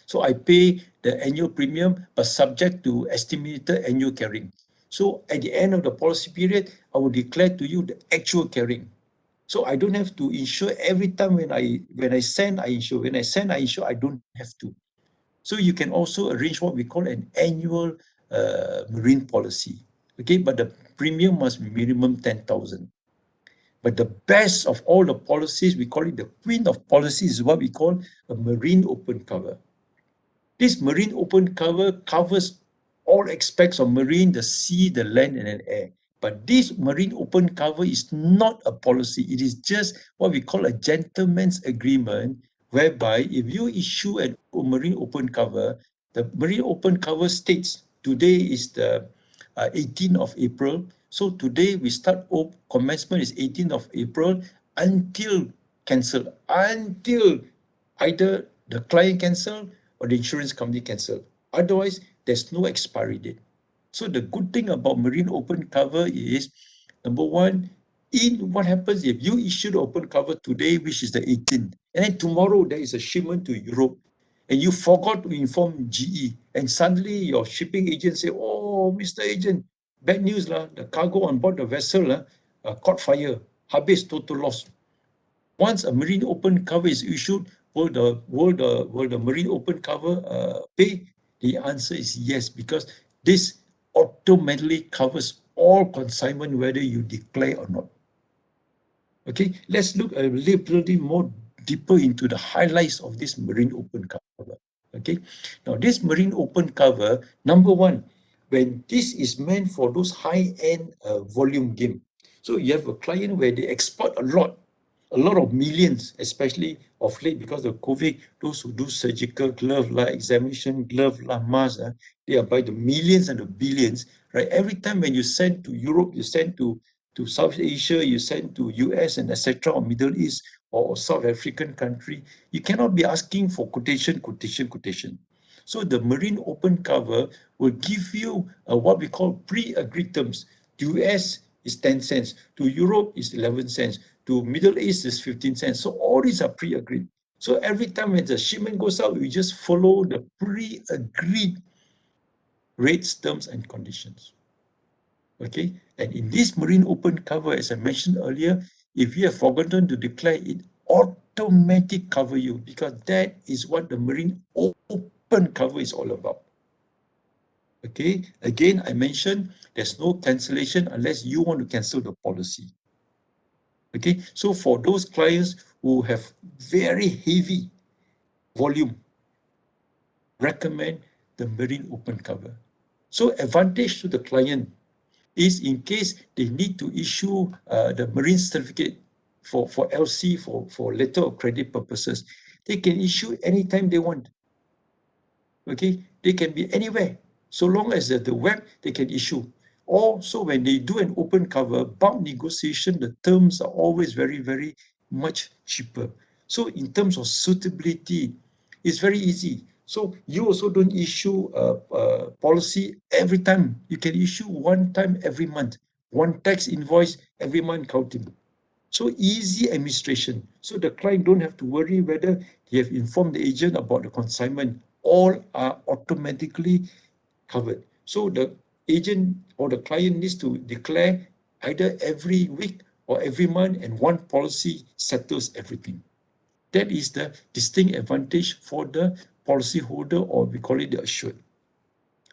So I pay the annual premium, but subject to estimated annual carrying. So at the end of the policy period, I will declare to you the actual carrying. So I don't have to insure every time when I send, I insure. When I send, I insure. I don't have to. So you can also arrange what we call an annual marine policy. Okay, but the premium must be minimum 10,000. But the best of all the policies, we call it the queen of policies, is what we call a marine open cover. This marine open cover covers all aspects of marine, the sea, the land, and the air. But this marine open cover is not a policy. It is just what we call a gentleman's agreement, whereby if you issue a marine open cover, the marine open cover states today is the 18th of April. So today we start, commencement is 18th of April until cancelled, until either the client cancel or the insurance company cancel. Otherwise, there's no expiry date. So the good thing about marine open cover is, number one, in what happens if you issue the open cover today, which is the 18th, and then tomorrow there is a shipment to Europe, and you forgot to inform GE, and suddenly your shipping agent say, oh, Mr. Agent, bad news lah, the cargo on board the vessel caught fire, habis, total loss. Once a marine open cover is issued, will the marine open cover pay? The answer is yes, because this automatically covers all consignment whether you declare or not. Okay, let's look a little bit more deeper into the highlights of this marine open cover. Okay, now this marine open cover, number one, when this is meant for those high-end volume game. So you have a client where they export a lot of millions, especially of late because of COVID, those who do surgical glove like examination glove like mask, they are by the millions and the billions, right? Every time when you send to Europe, you send to South Asia, you send to US and etc. or Middle East or South African country, you cannot be asking for quotation. So the marine open cover will give you what we call pre-agreed terms. To US is 10 cents, to Europe is 11 cents, to Middle East is 15 cents. So all these are pre-agreed. So every time when the shipment goes out, we just follow the pre-agreed rates, terms, and conditions. Okay, and in this marine open cover, as I mentioned earlier, if you have forgotten to declare it, automatic cover you, because that is what the marine open cover is all about. Okay, again, I mentioned there's no cancellation unless you want to cancel the policy. Okay, so for those clients who have very heavy volume, recommend the marine open cover. So advantage to the client is in case they need to issue the marine certificate for LC, for letter of credit purposes, they can issue anytime they want. Okay, they can be anywhere. So long as the web, they can issue. Also, when they do an open cover, bulk negotiation, the terms are always very, very much cheaper. So in terms of suitability, it's very easy. So you also don't issue a policy every time. You can issue one time every month, one tax invoice every month counting. So easy administration. So the client don't have to worry whether they have informed the agent about the consignment. All are automatically covered. So the agent or the client needs to declare either every week or every month, and one policy settles everything. That is the distinct advantage for the policyholder, or we call it the assured.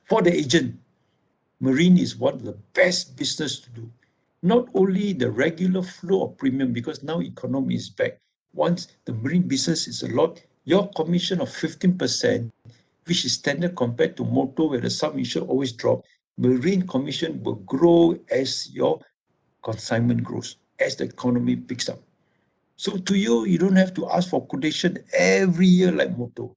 For the agent, marine is one of the best business to do. Not only the regular flow of premium, because now economy is back. Once the marine business is a lot, your commission of 15%, which is standard compared to motor where the sum insured always drop, marine commission will grow as your consignment grows, as the economy picks up. So to you, you don't have to ask for quotation every year like motor.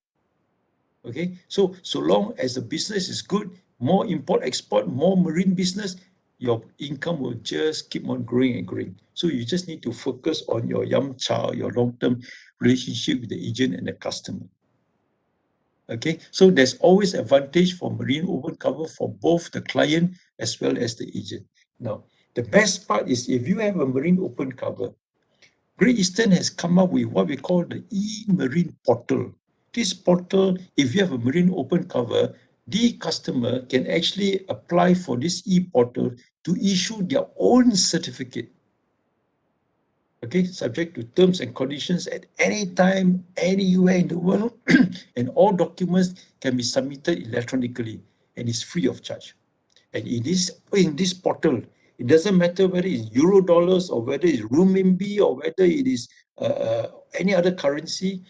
Okay, so long as the business is good, more import export, more marine business, your income will just keep on growing and growing. So you just need to focus on your yum cha, your long-term relationship with the agent and the customer. Okay, so there's always advantage for marine open cover for both the client as well as the agent. Now, the best part is if you have a marine open cover, Great Eastern has come up with what we call the e-marine portal. This portal, if you have a marine open cover, the customer can actually apply for this e-portal to issue their own certificate. Okay, subject to terms and conditions at any time, anywhere in the world, and all documents can be submitted electronically and is free of charge. And in this portal, it doesn't matter whether it's euro dollars or whether it's renminbi or whether it is any other currency.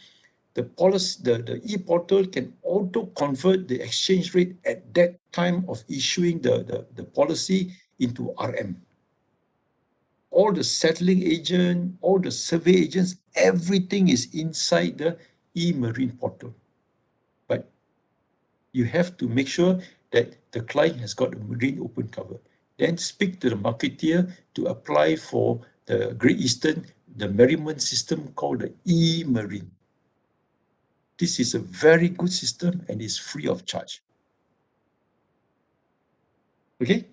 The e-portal can auto convert the exchange rate at that time of issuing the policy into RM. All the settling agent, all the survey agents, everything is inside the e-marine portal. But you have to make sure that the client has got a marine open cover. Then speak to the marketeer to apply for the Great Eastern, the merriment system called the e-marine. This is a very good system and is free of charge. Okay?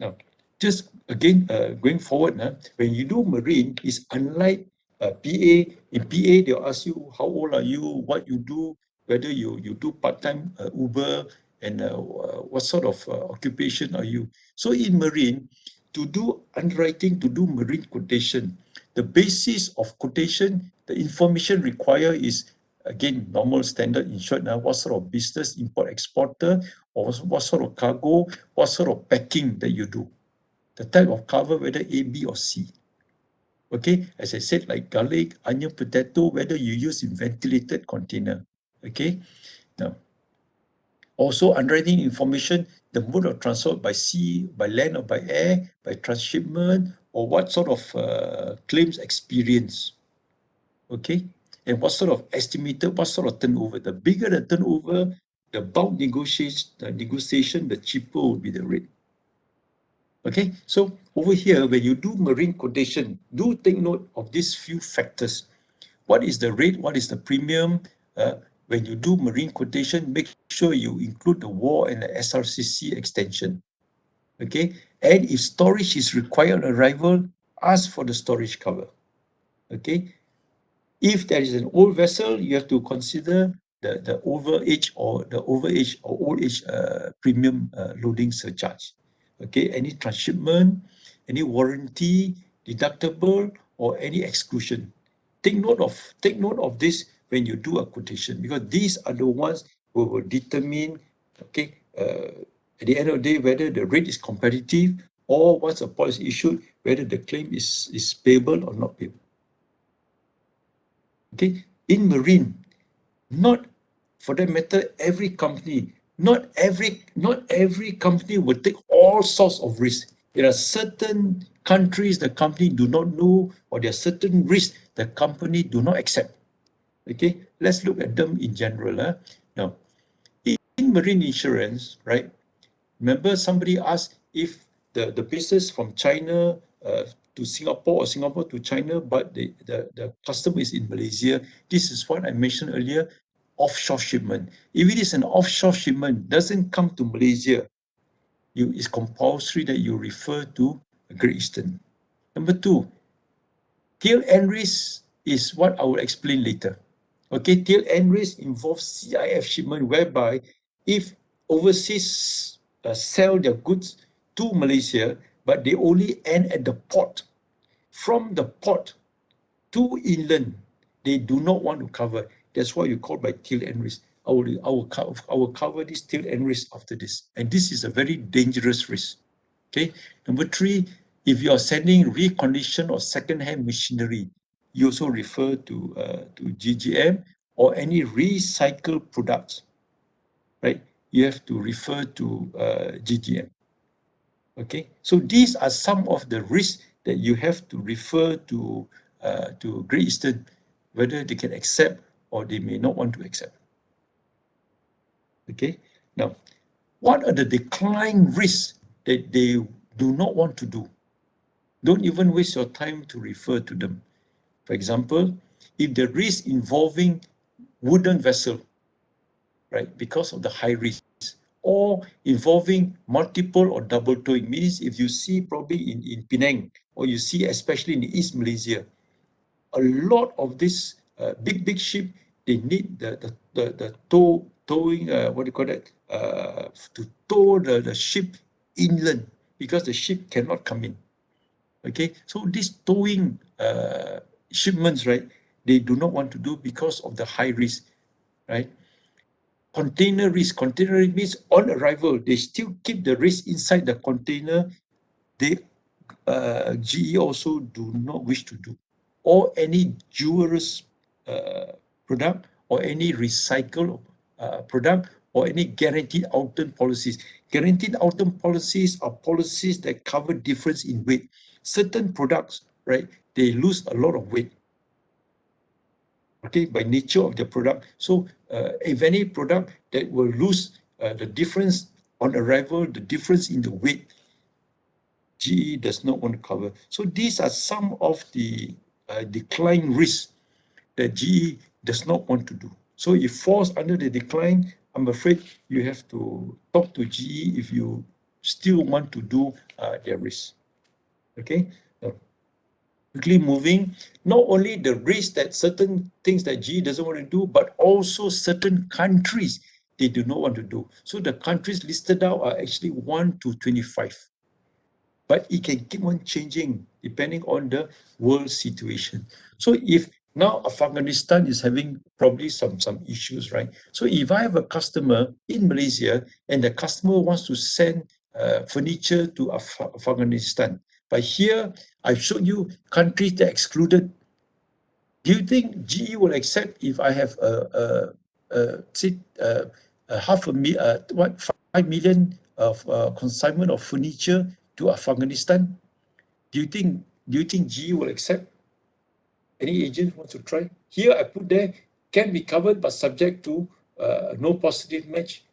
Now, just again, going forward, when you do marine, it's unlike PA. In PA, they'll ask you, how old are you, what you do, whether you do part-time Uber, and what sort of occupation are you. So in marine, to do underwriting, to do marine quotation, the basis of quotation, the information required is again, normal standard insured, what sort of business, import, exporter, or what sort of cargo, what sort of packing that you do. The type of cover, whether A, B, or C. Okay, as I said, like garlic, onion, potato, whether you use in ventilated container. Okay, now, also underwriting information, the mode of transport by sea, by land, or by air, by transshipment, or what sort of claims experience. Okay, and what sort of estimated, what sort of turnover. The bigger the turnover, the bulk negotiation, the cheaper will be the rate. Okay, so over here, when you do marine quotation, do take note of these few factors. What is the rate? What is the premium? When you do marine quotation, make sure you include the war and the SRCC extension. Okay, and if storage is required on arrival, ask for the storage cover. Okay, if there is an old vessel, you have to consider the overage or old age premium loading surcharge. Okay, any transshipment, any warranty, deductible, or any exclusion. Take note of this when you do a quotation, because these are the ones who will determine, okay, at the end of the day, whether the rate is competitive, or once a policy issued, whether the claim is payable or not payable. Okay, in marine, not for that matter, not every company will take all sorts of risks. There are certain countries the company do not know, or there are certain risks the company do not accept. Okay, let's look at them in general. Now, in marine insurance, right? Remember, somebody asked if the business from China to Singapore or Singapore to China, but the customer is in Malaysia. This is what I mentioned earlier, offshore shipment. If it is an offshore shipment, doesn't come to Malaysia, it's compulsory that you refer to Great Eastern. Number two, tail end risk is what I will explain later. Okay, tail end risk involves CIF shipment, whereby if overseas sell their goods to Malaysia, but they only end at the port. From the port to inland, they do not want to cover. That's why you call by tail end risk. I will cover this tail end risk after this. And this is a very dangerous risk. Okay. Number three, if you are sending reconditioned or second-hand machinery, you also refer to GGM, or any recycled products, right? You have to refer to GGM. Okay, so these are some of the risks that you have to refer to Great Eastern, whether they can accept or they may not want to accept. Okay, now, what are the decline risks that they do not want to do? Don't even waste your time to refer to them. For example, if the risk involving wooden vessel, right, because of the high risk, or involving multiple or double towing, means if you see probably in Penang, or you see especially in East Malaysia, a lot of this big ship, they need the towing, what do you call that, to tow the ship inland, because the ship cannot come in. Okay, so these towing shipments, right, they do not want to do because of the high risk, right? Container risk means on arrival, they still keep the risk inside the container. They GE also do not wish to do, or any jewelers product, or any recycled product, or any guaranteed outturn policies. Guaranteed outturn policies are policies that cover difference in weight. Certain products, right, they lose a lot of weight, okay, by nature of the product. So if any product that will lose the difference on arrival, the difference in the weight, GE does not want to cover. So these are some of the decline risks that GE does not want to do. So if falls under the decline, I'm afraid you have to talk to GE if you still want to do their risk. Okay. Quickly moving, not only the risk that certain things that GE doesn't want to do, but also certain countries they do not want to do. So the countries listed out are actually 1 to 25. But it can keep on changing depending on the world situation. So if Now Afghanistan is having probably some issues, right? So if I have a customer in Malaysia and the customer wants to send furniture to Afghanistan, but here I've showed you countries that excluded. Do you think GE will accept if I have say a 5 million of consignment of furniture to Afghanistan? Do you think GE will accept? Any agent wants to try? Here I put there, can be covered but subject to no positive match.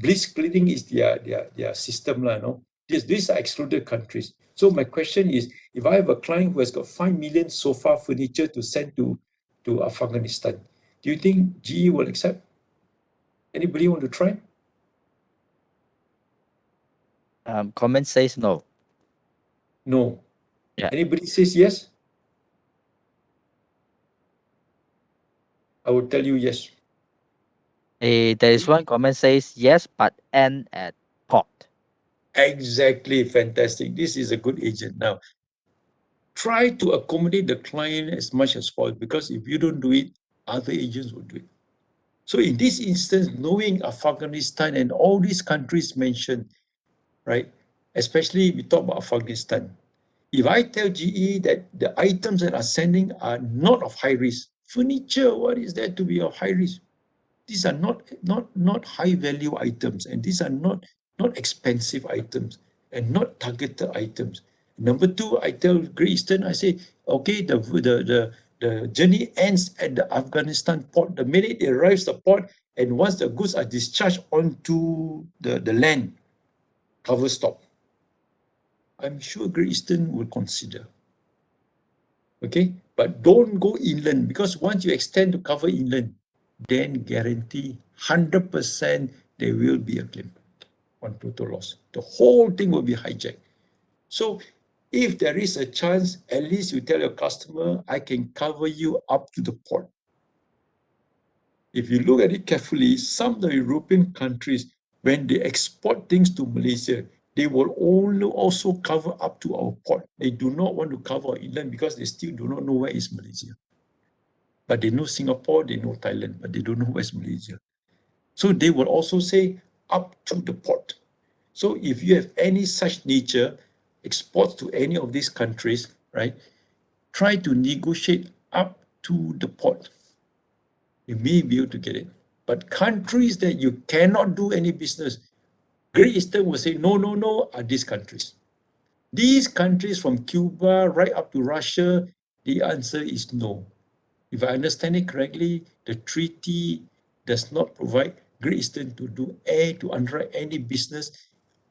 Bliss cleaning is their system lah, no? These are excluded countries. So my question is, if I have a client who has got 5 million sofa furniture to send to Afghanistan, do you think GE will accept? Anybody want to try? Comment says no. No. Yeah. Anybody says yes? I will tell you yes. There is one comment says yes, but end at port. Exactly, fantastic. This is a good agent. Now, try to accommodate the client as much as possible, because if you don't do it, other agents will do it. So in this instance, knowing Afghanistan and all these countries mentioned, right? Especially we talk about Afghanistan. If I tell GE that the items that are sending are not of high risk, furniture, what is there to be of high risk? These are not high value items, and these are not expensive items and not targeted items. Number two, I tell Great Eastern, I say, okay, the journey ends at the Afghanistan port. The minute it arrives the port, and once the goods are discharged onto the land, cover stop. I'm sure Great Eastern will consider. Okay, but don't go inland, because once you extend to cover inland, then guarantee 100% there will be a claim on total loss. The whole thing will be hijacked. So if there is a chance, at least you tell your customer, I can cover you up to the port. If you look at it carefully, some of the European countries, when they export things to Malaysia, they will only also cover up to our port. They do not want to cover our inland because they still do not know where is Malaysia. But they know Singapore, they know Thailand, but they don't know where's Malaysia. So they will also say up to the port. So if you have any such nature, exports to any of these countries, right, try to negotiate up to the port. You may be able to get it. But countries that you cannot do any business, Great Eastern will say, no, no, no, are these countries. These countries from Cuba right up to Russia, the answer is no. If I understand it correctly, the treaty does not provide Great Eastern to underwrite any business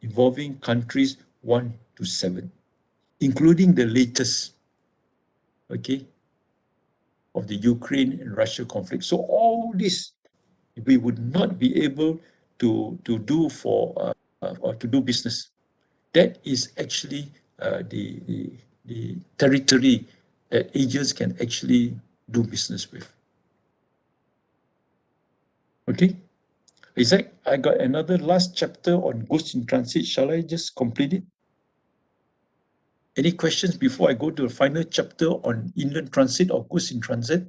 involving countries 1 to 7, including the latest, okay, of the Ukraine and Russia conflict. So all this we would not be able to do or to do business. That is actually the territory that agents can actually do business with. Okay, Isaac, I got another last chapter on goods in transit. Shall I just complete it? Any questions before I go to the final chapter on inland transit or goods in transit?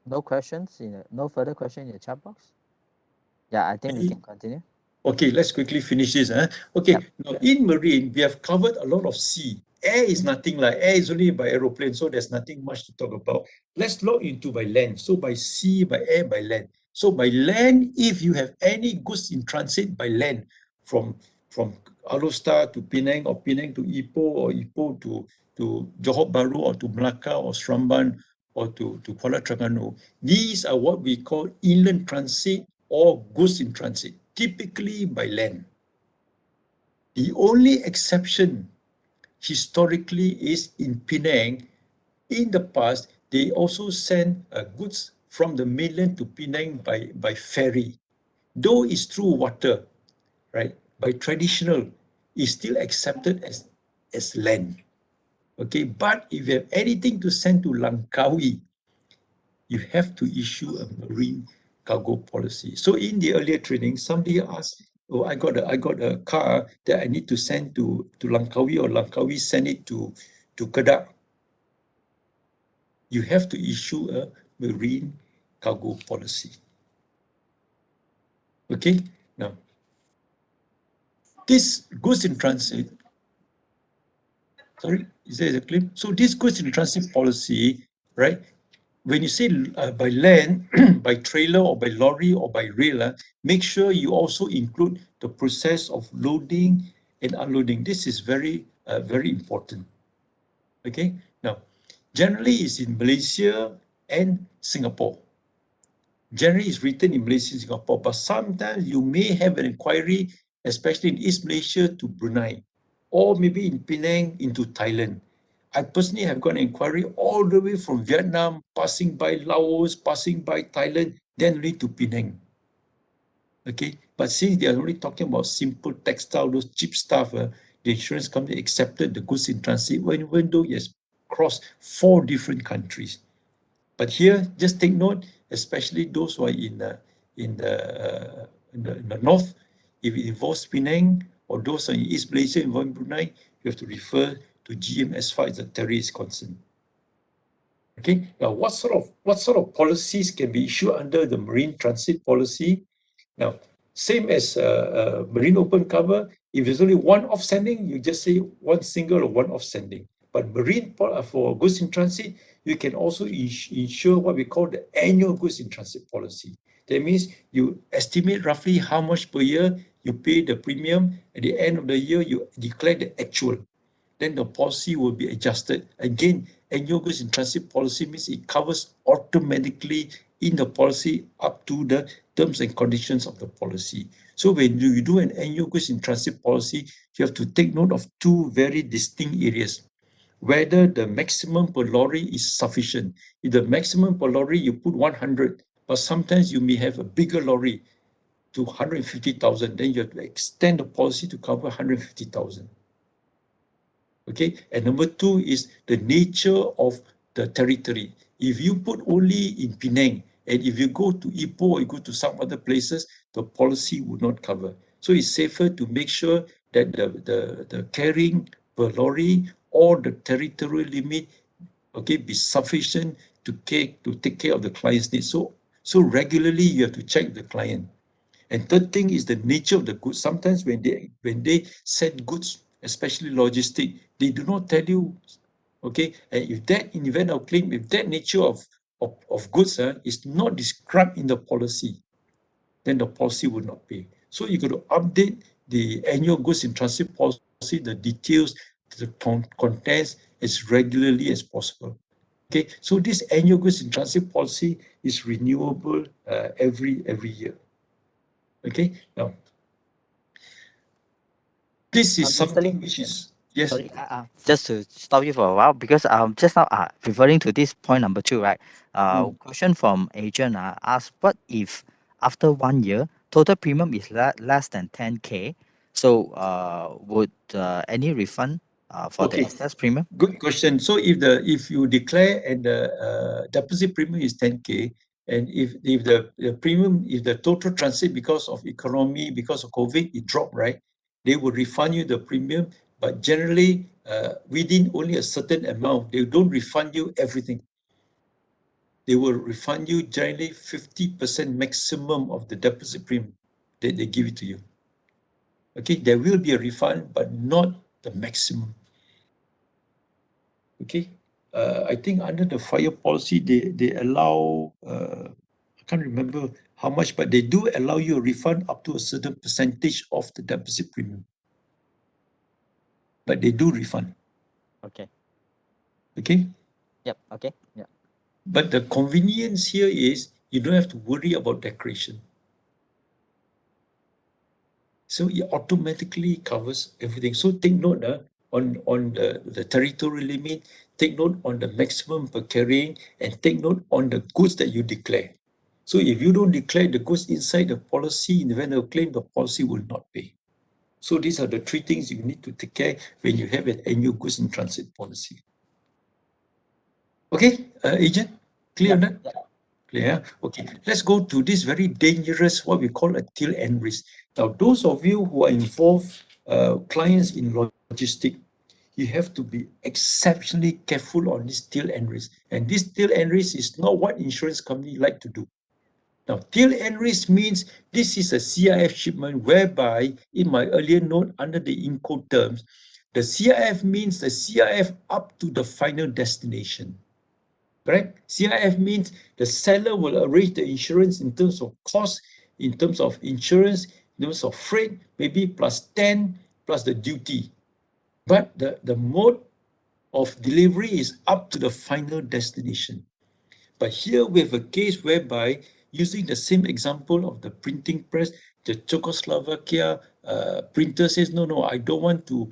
No questions no further question in the chat box. Yeah, I think we can continue. Okay, let's quickly finish this. Okay, Yep. now in marine, we have covered a lot of sea. Air is nothing like, air is only by aeroplane, so there's nothing much to talk about. Let's log into by land. So by sea, by air, by land. So by land, if you have any goods in transit by land from Alor to Penang, or Penang to Ipoh, or Ipoh to Johor Bahru, or to Melaka, or Seremban, or to Kuala Terengganu, these are what we call inland transit or goods in transit, typically by land. The only exception historically is in Penang. In the past, they also send goods from the mainland to Penang by ferry. Though it's through water, right? By traditional, it's still accepted as land. Okay, but if you have anything to send to Langkawi, you have to issue a marine cargo policy. So in the earlier training, somebody asked, "Oh, I got a car that I need to send to Langkawi, or Langkawi send it to Kedah." you have to issue a marine cargo policy. Okay, now, this goods in transit, sorry, is there a claim? So this goods in transit policy, right? When you say by land, by trailer or by lorry or by rail, make sure you also include the process of loading and unloading. This is very, very important. Okay, now, generally it's in Malaysia and Singapore. Generally it's written in Malaysia and Singapore, but sometimes you may have an inquiry, especially in East Malaysia to Brunei, or maybe in Penang into Thailand. I personally have got an inquiry all the way from Vietnam, passing by Laos, passing by Thailand, then lead to Penang. Okay, but since they are only talking about simple textile, those cheap stuff, the insurance company accepted the goods in transit, even though it has crossed 4 different countries. But here, just take note, especially those who are in the north, if it involves Penang, or those are in East Malaysia involving Brunei, you have to refer to GEM as far as the territory is concerned. Okay, now what sort of policies can be issued under the marine transit policy? Now, same as marine open cover, if there's only one off sending, you just say one single or one off sending. But marine for goods in transit, you can also insure what we call the annual goods in transit policy. That means you estimate roughly how much per year you pay the premium. At the end of the year, you declare the actual. Then the policy will be adjusted. Again, annual goods in transit policy means it covers automatically in the policy up to the terms and conditions of the policy. So when you do an annual goods in transit policy, you have to take note of 2 very distinct areas. Whether the maximum per lorry is sufficient. If the maximum per lorry, you put 100, but sometimes you may have a bigger lorry to 150,000, then you have to extend the policy to cover 150,000. Okay, and number 2 is the nature of the territory. If you put only in Penang, and if you go to Ipoh or you go to some other places, the policy would not cover. So it's safer to make sure that the carrying per lorry or the territorial limit, okay, be sufficient to take care of the client's needs. So regularly you have to check the client. And third thing is the nature of the goods. Sometimes when they send goods, especially logistic, they do not tell you, okay, and if that in event of claim, if that nature of goods is not described in the policy, then the policy will not pay. So you got to update the annual goods in transit policy, the details, the contents as regularly as possible. Okay, so this annual goods in transit policy is renewable every year. Okay, now this is Mr. something Lim, which is, yes. sorry, just to stop you for a while, because just now referring to this point number 2, right? Question from agent asked, what if after 1 year total premium is less than 10K? So would any refund for the Okay, excess premium? good question. So if you declare and the deposit premium is 10K, and if the premium, if the total transit because of economy, because of COVID, it dropped, right? They will refund you the premium, but generally within only a certain amount. They don't refund you everything. They will refund you generally 50% maximum of the deposit premium that they give it to you. Okay, there will be a refund, but not the maximum. Okay, I think under the fire policy, they allow, I can't remember how much, but they do allow you a refund up to a certain percentage of the deposit premium. But they do refund. Okay. Okay, Yep. Okay. Yeah. but the convenience here is you don't have to worry about declaration. So it automatically covers everything. So take note on the territorial limit, take note on the maximum per carrying, and take note on the goods that you declare. So if you don't declare the goods inside the policy, in the event of claim, the policy will not pay. So these are the 3 things you need to take care when you have an annual goods in transit policy. Okay, agent, clear on that? Yep. Yeah. Okay. Let's go to this very dangerous, what we call a tail end risk. Now, those of you who are involved, clients in logistics, you have to be exceptionally careful on this tail end risk. And this tail end risk is not what insurance company like to do. Now, tail end risk means this is a CIF shipment whereby, in my earlier note, under the Incoterms, the CIF means the CIF up to the final destination. Correct? CIF means the seller will arrange the insurance in terms of cost, in terms of insurance, in terms of freight, maybe plus 10 plus the duty. But the mode of delivery is up to the final destination. But here we have a case whereby, using the same example of the printing press, the Czechoslovakia printer says, no, I don't want to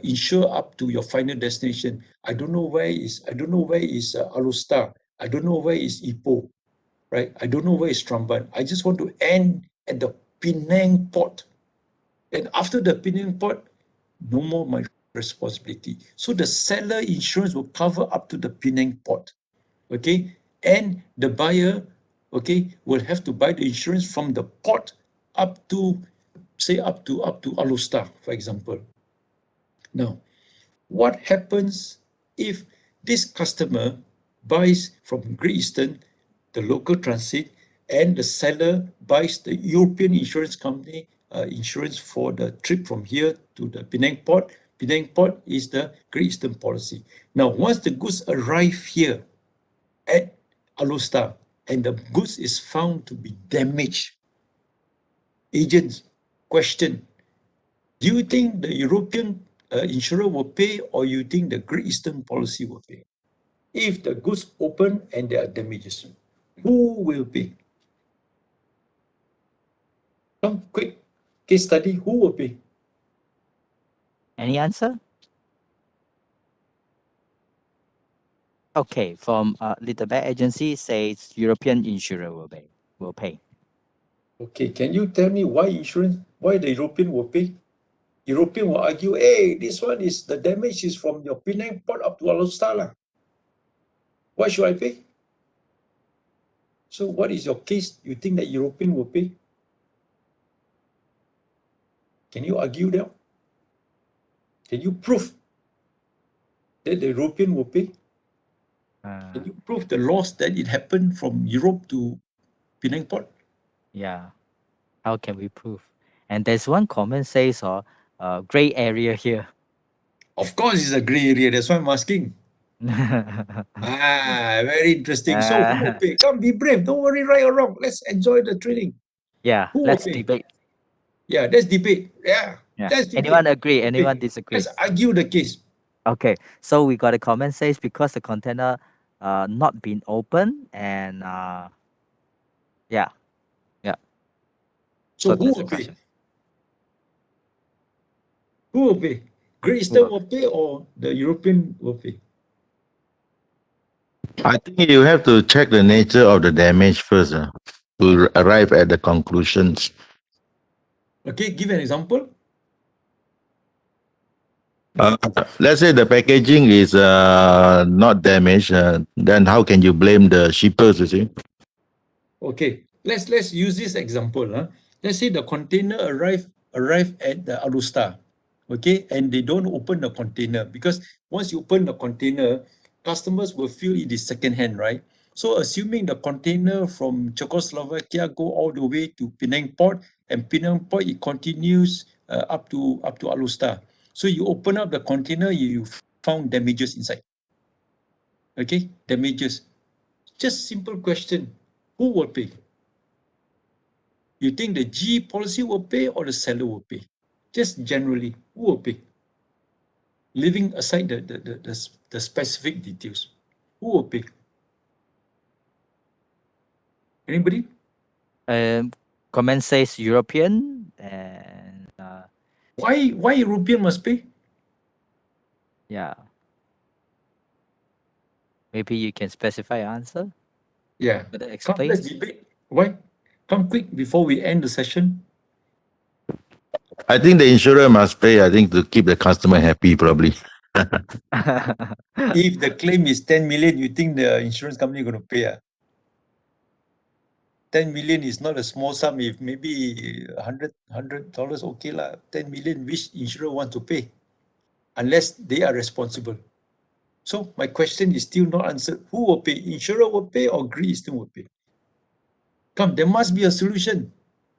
insure up to your final destination. I don't know where is Alustar. I don't know where is Ipoh, right? I don't know where is Stramban. I just want to end at the Penang port. And after the Penang port, no more my responsibility. So the seller insurance will cover up to the Penang port. Okay, and the buyer, okay, will have to buy the insurance from the port up to, say, up to Alustar, for example. Now, what happens if this customer buys from Great Eastern, the local transit, and the seller buys the European insurance company insurance for the trip from here to the Penang port? Penang port is the Great Eastern policy. Now, once the goods arrive here at Alustar and the goods is found to be damaged, agents question, do you think the European insurer will pay, or you think the Great Eastern policy will pay? If the goods open and there are damages, who will pay? Some quick case study, who will pay? Any answer? Okay, from Little Bear Agency says European insurer will pay. Will pay. Okay, can you tell me why the European will pay? European will argue, hey, this one is, the damage is from your Penang port up to Alustar lah. Why should I pay? So what is your case? You think that European will pay? Can you argue that? Can you prove that the European will pay? Can you prove the loss that it happened from Europe to Penang port? Yeah. How can we prove? And there's one comment says, gray area here. Of course, it's a gray area. That's why I'm asking. Very interesting. So who will pay? Come, be brave. Don't worry, right or wrong. Let's enjoy the training. Yeah, Who will let's pay? debate. Yeah, let's debate. Yeah, Yeah. let's debate. Anyone agree? Who will Anyone pay? disagree? Let's argue the case. Okay, so we got a comment says because the container not been open and yeah. So who that's the will pay? question. Who will pay? Great Eastern will pay, or the European will pay? I think you have to check the nature of the damage first to arrive at the conclusions. Okay, give an example. Let's say the packaging is not damaged, then how can you blame the shippers, you see? Okay, let's use this example. Let's say the container arrive at the Alustar, okay, and they don't open the container, because once you open the container, customers will feel it is second-hand, right? So assuming the container from Czechoslovakia go all the way to Penang port, and Penang port it continues up to Alustar. So you open up the container, you found damages inside. Okay, damages. Just simple question: who will pay? You think the G policy will pay or the seller will pay? Just generally, who will pay? Leaving aside the specific details, who will pay? Anybody? Comment says European and Why European must pay? yeah. Maybe you can specify your answer. Yeah. Better Come, explain. let's debate. Why? Come quick before we end the session. I think the insurer must pay, I think, to keep the customer happy, probably. If the claim is 10 million, you think the insurance company going to pay? 10 million is not a small sum. If maybe $100, okay lah. 10 million, which insurer want to pay? unless they are responsible. So my question is still not answered. Who will pay? Insurer will pay or Great Eastern will pay? Come, there must be a solution.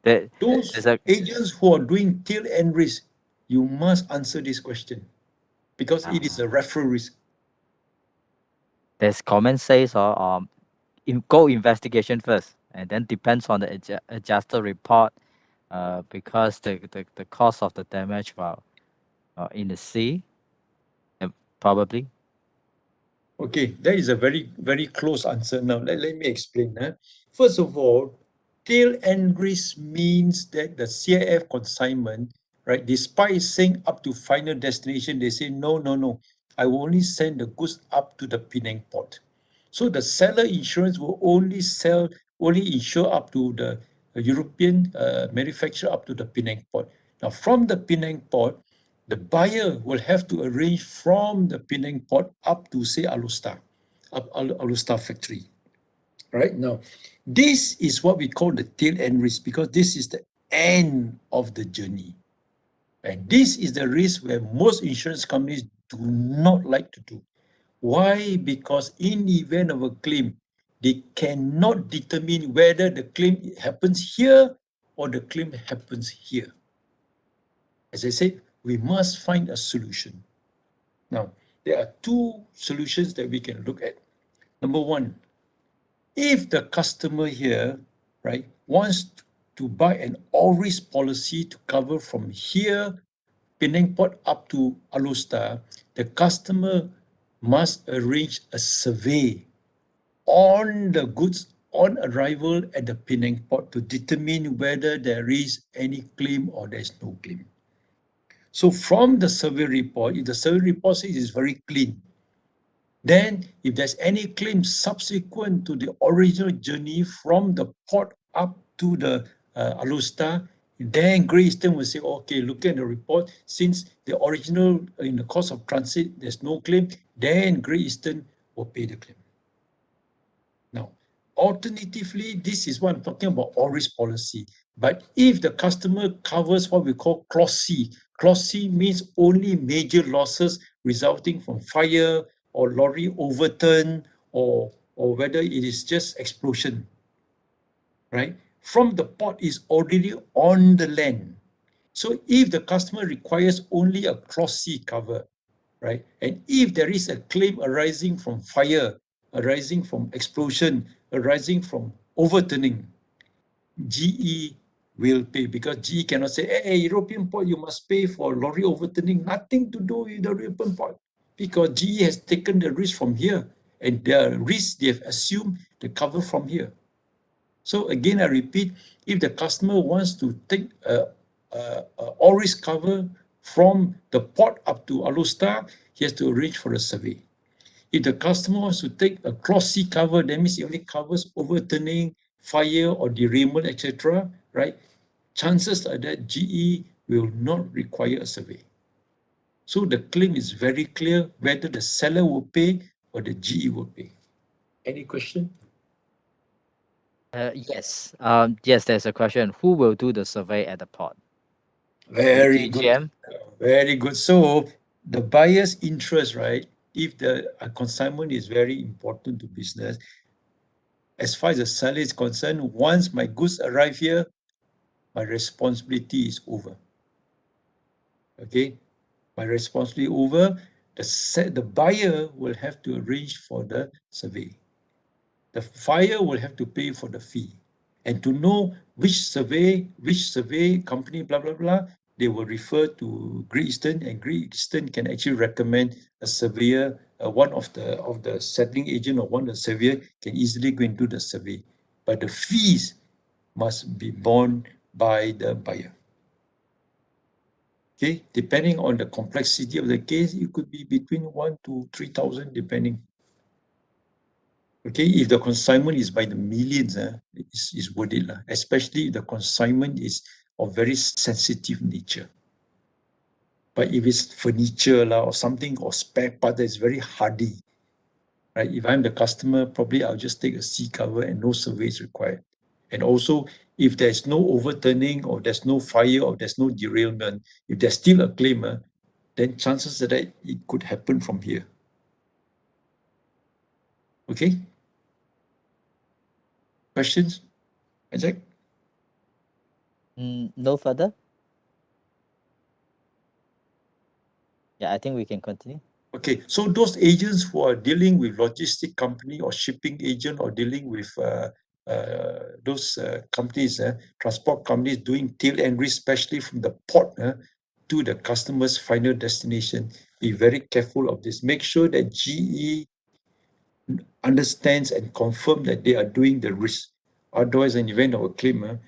There, Those there's a agents who are doing tail end risk, you must answer this question because it is a referral risk. there's comment says go investigation first, and then depends on the adjuster report, because the cost of the damage in the sea, probably. Okay, that is a very, very close answer. Now, let me explain. First of all, tail end risk means that the CIF consignment, right, despite saying up to final destination, they say, no, no, no, I will only send the goods up to the Penang port. So the seller insurance will only insure up to the European manufacturer up to the Penang port. Now, from the Penang port, the buyer will have to arrange from the Penang port up to, say, Alustar factory. Right now, this is what we call the tail end risk because this is the end of the journey. And this is the risk where most insurance companies do not like to do. Why? Because in the event of a claim, they cannot determine whether the claim happens here or the claim happens here. As I said, we must find a solution. Now, there are two solutions that we can look at. Number one, if the customer here, right, wants to buy an all-risk policy to cover from here, Penang Port up to Alustar, the customer must arrange a survey on the goods on arrival at the Penang Port to determine whether there is any claim or there is no claim. So from the survey report, if the survey report says it's very clean, then if there's any claim subsequent to the original journey from the port up to the Alustar, then Great Eastern will say, okay, look at the report, since the original in the course of transit, there's no claim, then Great Eastern will pay the claim. Now, alternatively, this is what I'm talking about, all-risk policy. But if the customer covers what we call Clause C means only major losses resulting from fire or lorry overturn or whether it is just explosion, right? From the port is already on the land. So if the customer requires only a Clause C cover, right? And if there is a claim arising from fire, arising from explosion, arising from overturning, GE will pay because GE cannot say, hey, European port, you must pay for lorry overturning. Nothing to do with the European port because GE has taken the risk from here and the risk they have assumed the cover from here. So again, I repeat, if the customer wants to take a all risk cover from the port up to Alustar, he has to arrange for a survey. If the customer wants to take a Clause C cover, that means it only covers overturning, fire or derailment, etc., right? Chances are that GE will not require a survey. So the claim is very clear whether the seller will pay or the GE will pay. Any question? Yes. Yes, there's a question. Who will do the survey at the port? Very good. GEGM? Very good. So the buyer's interest, right? If the consignment is very important to business, as far as the seller is concerned, once my goods arrive here, my responsibility is over. Okay, my responsibility over. The buyer will have to arrange for the survey. The buyer will have to pay for the fee. And to know which survey company, blah, blah, blah, they will refer to Great Eastern, and Great Eastern can actually recommend a surveyor, one of the settling agent or one of the surveyor can easily go into the survey. But the fees must be borne by the buyer. Okay, depending on the complexity of the case, it could be between 1 to 3,000, depending. Okay, if the consignment is by the millions, it's worth it, especially if the consignment is of very sensitive nature. But if it's furniture or something or spare part that is very hardy, right? If I'm the customer, probably I'll just take a C cover and no survey is required. And also, if there's no overturning or there's no fire or there's no derailment, if there's still a claim, then chances are that it could happen from here. Okay? Questions, Isaac? No further? Yeah, I think we can continue. Okay, so those agents who are dealing with logistic company or shipping agent or dealing with those companies, transport companies doing tail end risk, especially from the port to the customer's final destination, be very careful of this. Make sure that GE understands and confirm that they are doing the risk. Otherwise, an event of a claim,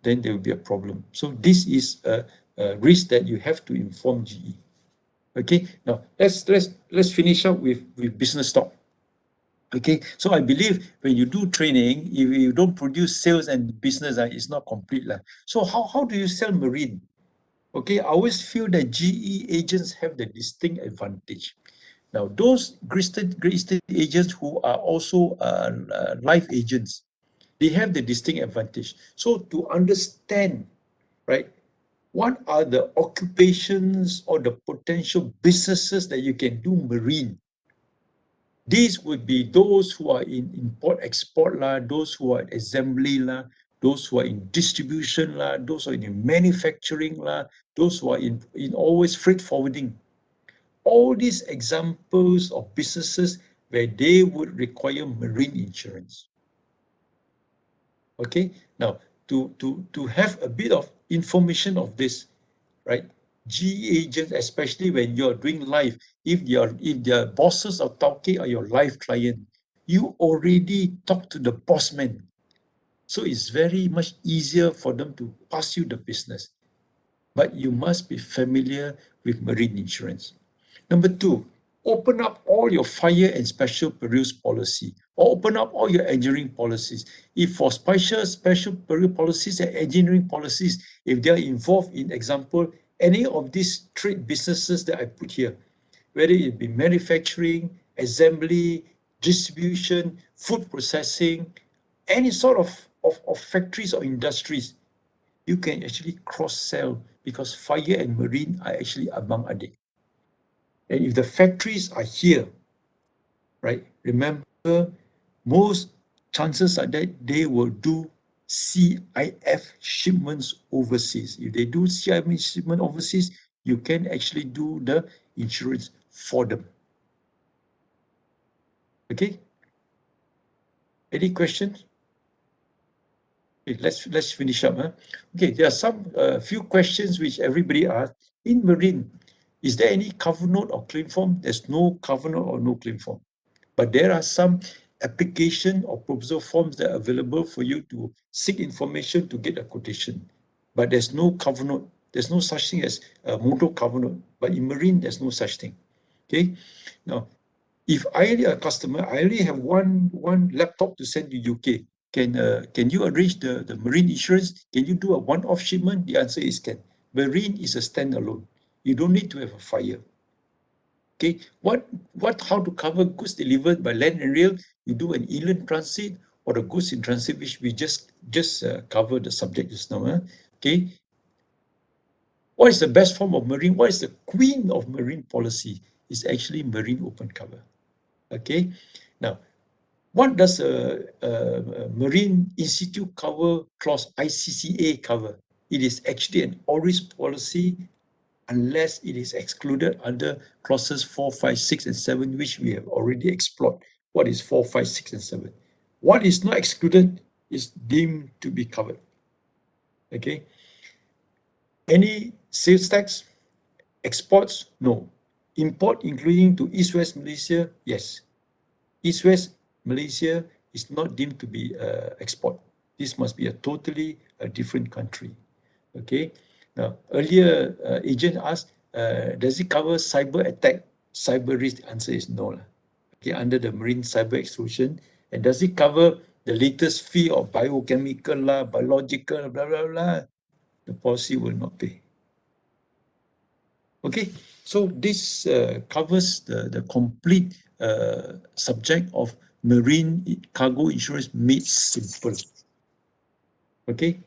then there will be a problem. So this is a risk that you have to inform GE. Okay, now let's finish up with business talk. Okay, so I believe when you do training, if you don't produce sales and business, it's not complete. So how do you sell marine? Okay, I always feel that GE agents have the distinct advantage. Now, those great estate agents who are also life agents, they have the distinct advantage. So to understand, right, what are the occupations or the potential businesses that you can do marine? These would be those who are in import export those who are in assembly those who are in distribution those who are in manufacturing those who are in always freight forwarding. All these examples of businesses where they would require marine insurance. Okay, now to have a bit of information of this, right? GE agents, especially when you're doing live, if their bosses or tauke are your live client, you already talk to the boss man. So it's very much easier for them to pass you the business. But you must be familiar with marine insurance. Number two, open up all your fire and special perils policy, or open up all your engineering policies. If for special peril policies and engineering policies, if they are involved in, example, any of these trade businesses that I put here, whether it be manufacturing, assembly, distribution, food processing, any sort of factories or industries, you can actually cross-sell because fire and marine are actually among adik. And if the factories are here, right, remember, most chances are that they will do CIF shipments overseas. If they do CIF shipment overseas, you can actually do the insurance for them. Okay? Any questions? Okay, let's finish up. Okay, there are some few questions which everybody asked. In marine, is there any cover note or claim form? There's no cover note or no claim form. But there are some application or proposal forms that are available for you to seek information to get a quotation. But there's no cover note. There's no such thing as a motor cover note. But in marine, there's no such thing. Okay? Now, if I a customer, I only have one laptop to send to UK. Can you arrange the marine insurance? Can you do a one-off shipment? The answer is can. Marine is a standalone. You don't need to have a fire. Okay, how to cover goods delivered by land and rail? You do an inland transit or the goods in transit, which we just cover the subject just now. Okay, what is the best form of marine? What is the queen of marine policy? It's actually marine open cover. Okay, now what does a Marine Institute cover clause ICCA cover? It is actually an all-risk policy unless it is excluded under clauses 4, 5, 6, and 7, which we have already explored. What is 4, 5, 6, and 7? What is not excluded is deemed to be covered. Okay. Any sales tax? Exports? No. Import, including to East-West Malaysia? Yes. East-West Malaysia is not deemed to be export. This must be a totally different country. Okay. Now, earlier agent asked, does it cover cyber attack, cyber risk? The answer is no. Okay, under the marine cyber exclusion. And does it cover the latest fee of biochemical, biological, blah, blah, blah? The policy will not pay. Okay, so this covers the complete subject of marine cargo insurance made simple. Okay,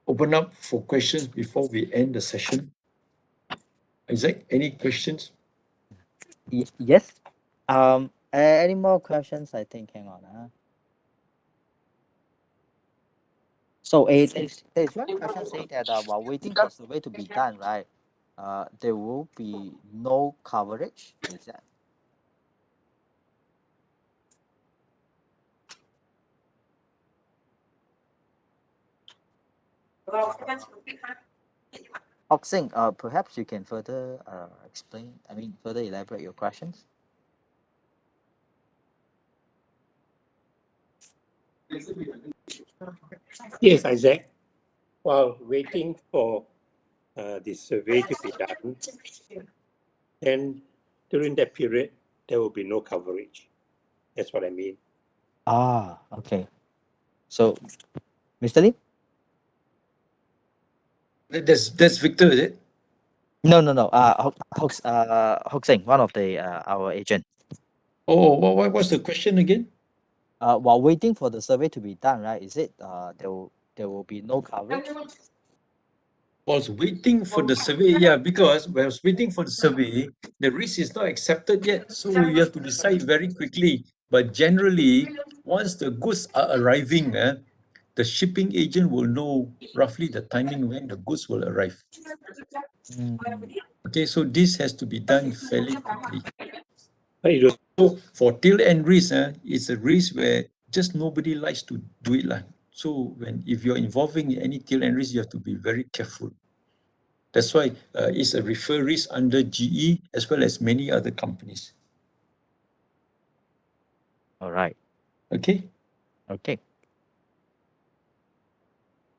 open up for questions before we end the session. Isaac, any questions? Yes. Any more questions? I think. Hang on. So there's one question saying that while waiting for survey to be done, right? There will be no coverage. Is that? Oxing, perhaps you can further explain. I mean, further elaborate your questions. Yes, Isaac. While waiting for the survey to be done, then during that period, there will be no coverage. That's what I mean. Ah, okay. So, Mr. Lim? That's Victor, is it? No, no, no. Hoxing, one of the our agent. Oh, what's the question again? While waiting for the survey to be done, right? Is it there will be no coverage? Was waiting for the survey, yeah, because when I was waiting for the survey, the risk is not accepted yet. So you have to decide very quickly. But generally, once the goods are arriving, the shipping agent will know roughly the timing when the goods will arrive. Mm. Okay, so this has to be done fairly quickly. But it was So for tail end risk, it's a risk where just nobody likes to do it. So if you're involving in any tail end risk, you have to be very careful. That's why it's a refer risk under GE as well as many other companies. All right. Okay. Okay.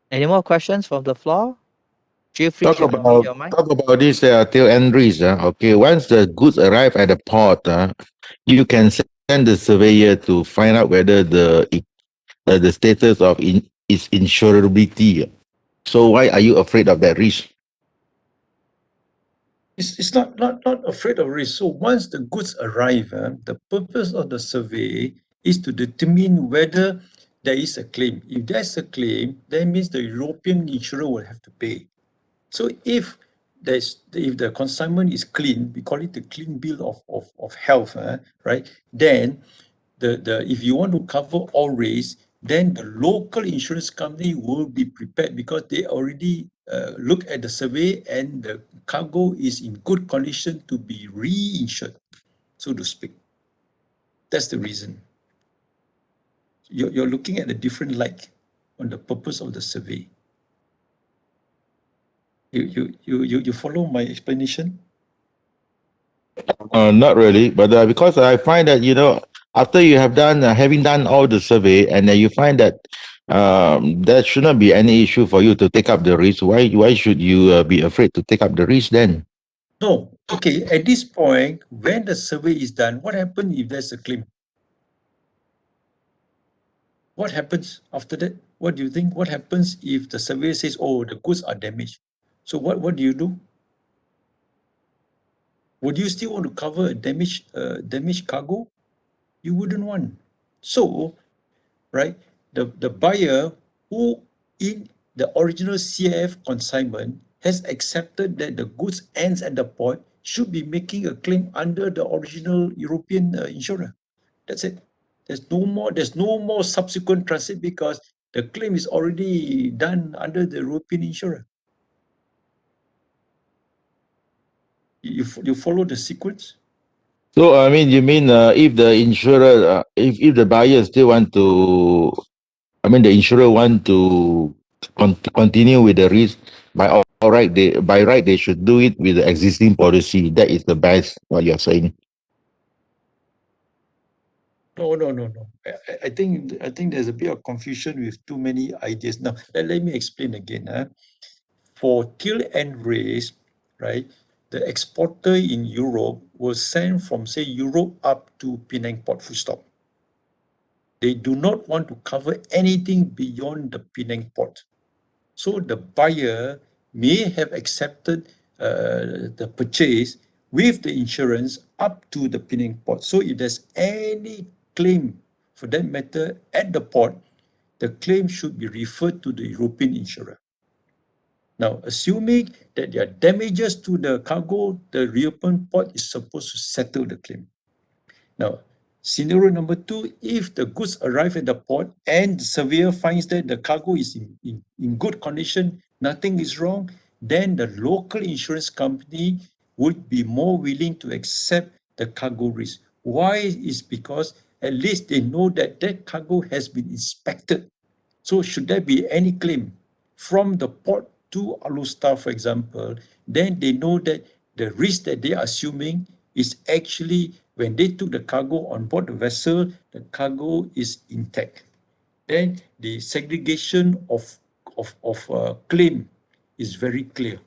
Any more questions from the floor? Feel free Talk to unmute about your mic. talk about this tail end risk. Okay, once the goods arrive at the port, you can send the surveyor to find out whether the status of its insurability. So why are you afraid of that risk? It's not afraid of risk. So once the goods arrive, the purpose of the survey is to determine whether there is a claim. If there's a claim, that means the European insurer will have to pay. So if the consignment is clean, we call it the clean bill of health, right? Then if you want to cover all risks, then the local insurance company will be prepared because they already look at the survey and the cargo is in good condition to be reinsured, so to speak. That's the reason. You're looking at a different light on the purpose of the survey. You follow my explanation? Not really, but because I find that after you have done having done all the survey, and then you find that there should not be any issue for you to take up the risk. Why should you be afraid to take up the risk then? No. Okay, at this point, when the survey is done, what happens if there's a claim? What happens after that? What do you think? What happens if the surveyor says, oh, the goods are damaged? So what do you do? Would you still want to cover a damaged cargo? You wouldn't want. So, right, the buyer who in the original CIF consignment has accepted that the goods ends at the port should be making a claim under the original European insurer. That's it. There's no more subsequent transit because the claim is already done under the European insurer. You follow the sequence? So I mean, you mean if the insurer, if the buyer still want to, I mean, the insurer want to continue with the risk, all right, by right they should do it with the existing policy. That is the best. What you're saying. No. I think there's a bit of confusion with too many ideas. Now, let me explain again. For till end race, right, the exporter in Europe will send from, say, Europe up to Penang Port, full stop. They do not want to cover anything beyond the Penang Port. So the buyer may have accepted the purchase with the insurance up to the Penang Port. So if there's any claim for that matter at the port, the claim should be referred to the European insurer. Now, assuming that there are damages to the cargo, the reopened port is supposed to settle the claim. Now, scenario number 2, if the goods arrive at the port and the surveyor finds that the cargo is in good condition, nothing is wrong, then the local insurance company would be more willing to accept the cargo risk. Why? Is because at least they know that that cargo has been inspected. So should there be any claim from the port to Alustar, for example, then they know that the risk that they are assuming is actually when they took the cargo on board the vessel, the cargo is intact. Then the segregation of claim is very clear.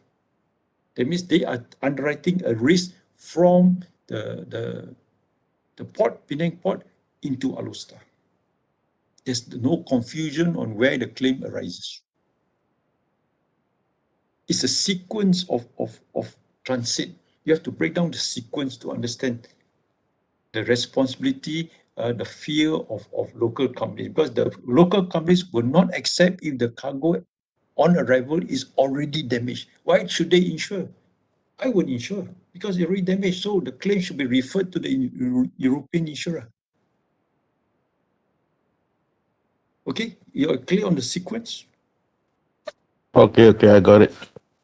That means they are underwriting a risk from the port, Penang port, into Alustar. There's no confusion on where the claim arises. It's a sequence of transit. You have to break down the sequence to understand the responsibility, the fear of local companies, because the local companies will not accept if the cargo on arrival is already damaged. Why should they insure? I would insure because it's already damaged, so the claim should be referred to the European insurer. Okay, you're clear on the sequence? Okay, I got it.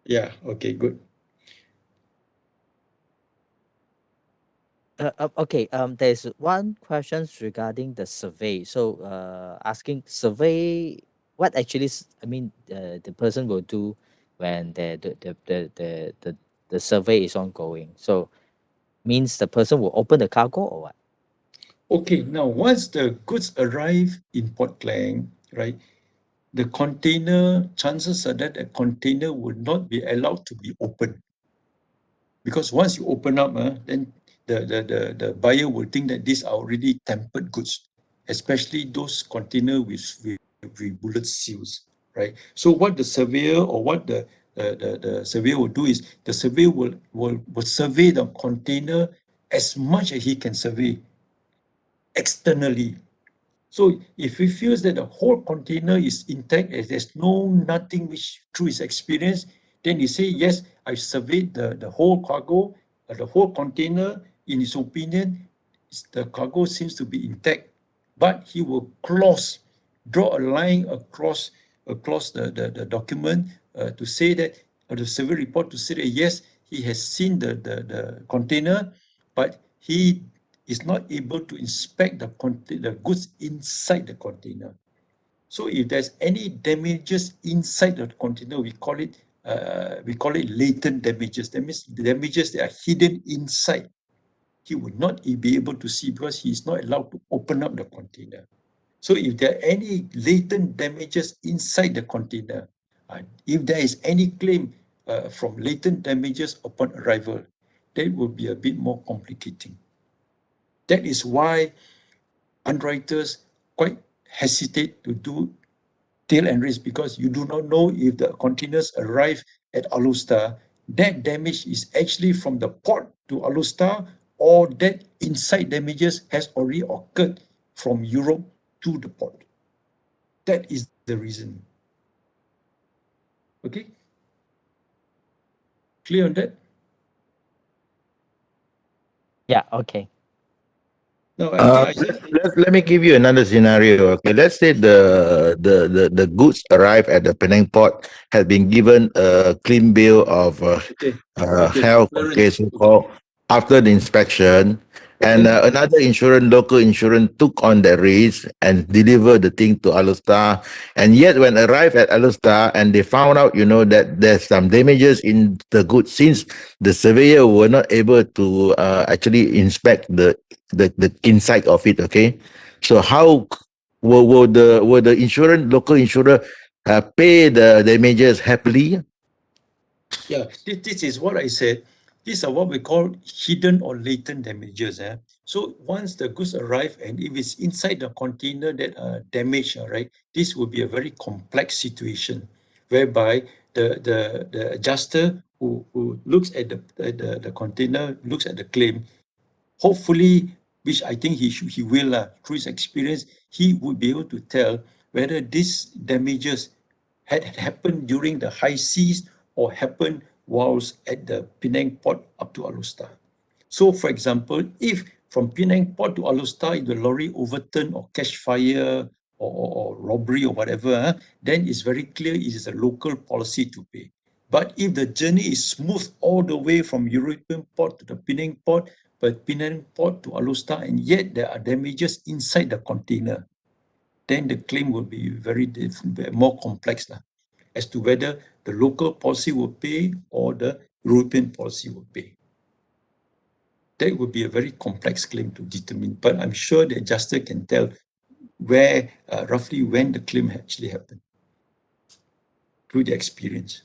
Yeah, okay, good. Okay. There's one question regarding the survey. So, asking survey, what actually, the person will do when the survey is ongoing. So, means the person will open the cargo or what? Okay, now once the goods arrive in Port Klang, right, the container, chances are that a container would not be allowed to be opened. Because once you open up, then the buyer will think that these are already tempered goods, especially those container with bullet seals, right? So what the surveyor or what the surveyor will do is the surveyor will survey the container as much as he can survey externally. So if he feels that the whole container is intact, and there's nothing which through his experience, then he say, yes, I surveyed the whole cargo, the whole container. In his opinion, the cargo seems to be intact, but he will draw a line across the document to say that, or the survey report to say that, yes, he has seen the container, but he is not able to inspect the goods inside the container. So if there's any damages inside the container, we call it latent damages. That means the damages that are hidden inside. He would not be able to see because he is not allowed to open up the container. So if there are any latent damages inside the container, if there is any claim from latent damages upon arrival, that will be a bit more complicating. That is why underwriters quite hesitate to do tail and risk, because you do not know if the containers arrive at Alustar, that damage is actually from the port to Alustar, or that inside damages has already occurred from Europe to the port. That is the reason. Okay? Clear on that? Yeah. Okay. Now, I think I said, Let me give you another scenario. Okay, let's say the goods arrive at the Penang port has been given a clean bill of okay, health. Okay, clearance. so Okay, called after the inspection, and okay, another local insurance took on the risk and delivered the thing to Alustar. And yet, when arrived at Alustar, and they found out, that there's some damages in the goods, since the surveyor were not able to actually inspect the inside of it. Okay, so how will the local insurer pay the damages happily? yeah, this is what I said. These are what we call hidden or latent damages. So once the goods arrive and if it's inside the container that are damaged, right, this will be a very complex situation whereby the adjuster who looks at the container, looks at the claim, hopefully, which I think he will, through his experience, he would be able to tell whether these damages had happened during the high seas or happened whilst at the Penang port up to Alor. So, for example, if from Penang port to Alor, if the lorry overturned or catch fire or robbery or whatever, then it's very clear it is a local policy to pay. But if the journey is smooth all the way from European port to the Penang port, but Penang port to Alor, and yet there are damages inside the container, then the claim will be very more complex as to whether the local policy will pay or the European policy will pay. That would be a very complex claim to determine, but I'm sure the adjuster can tell where roughly when the claim actually happened through the experience.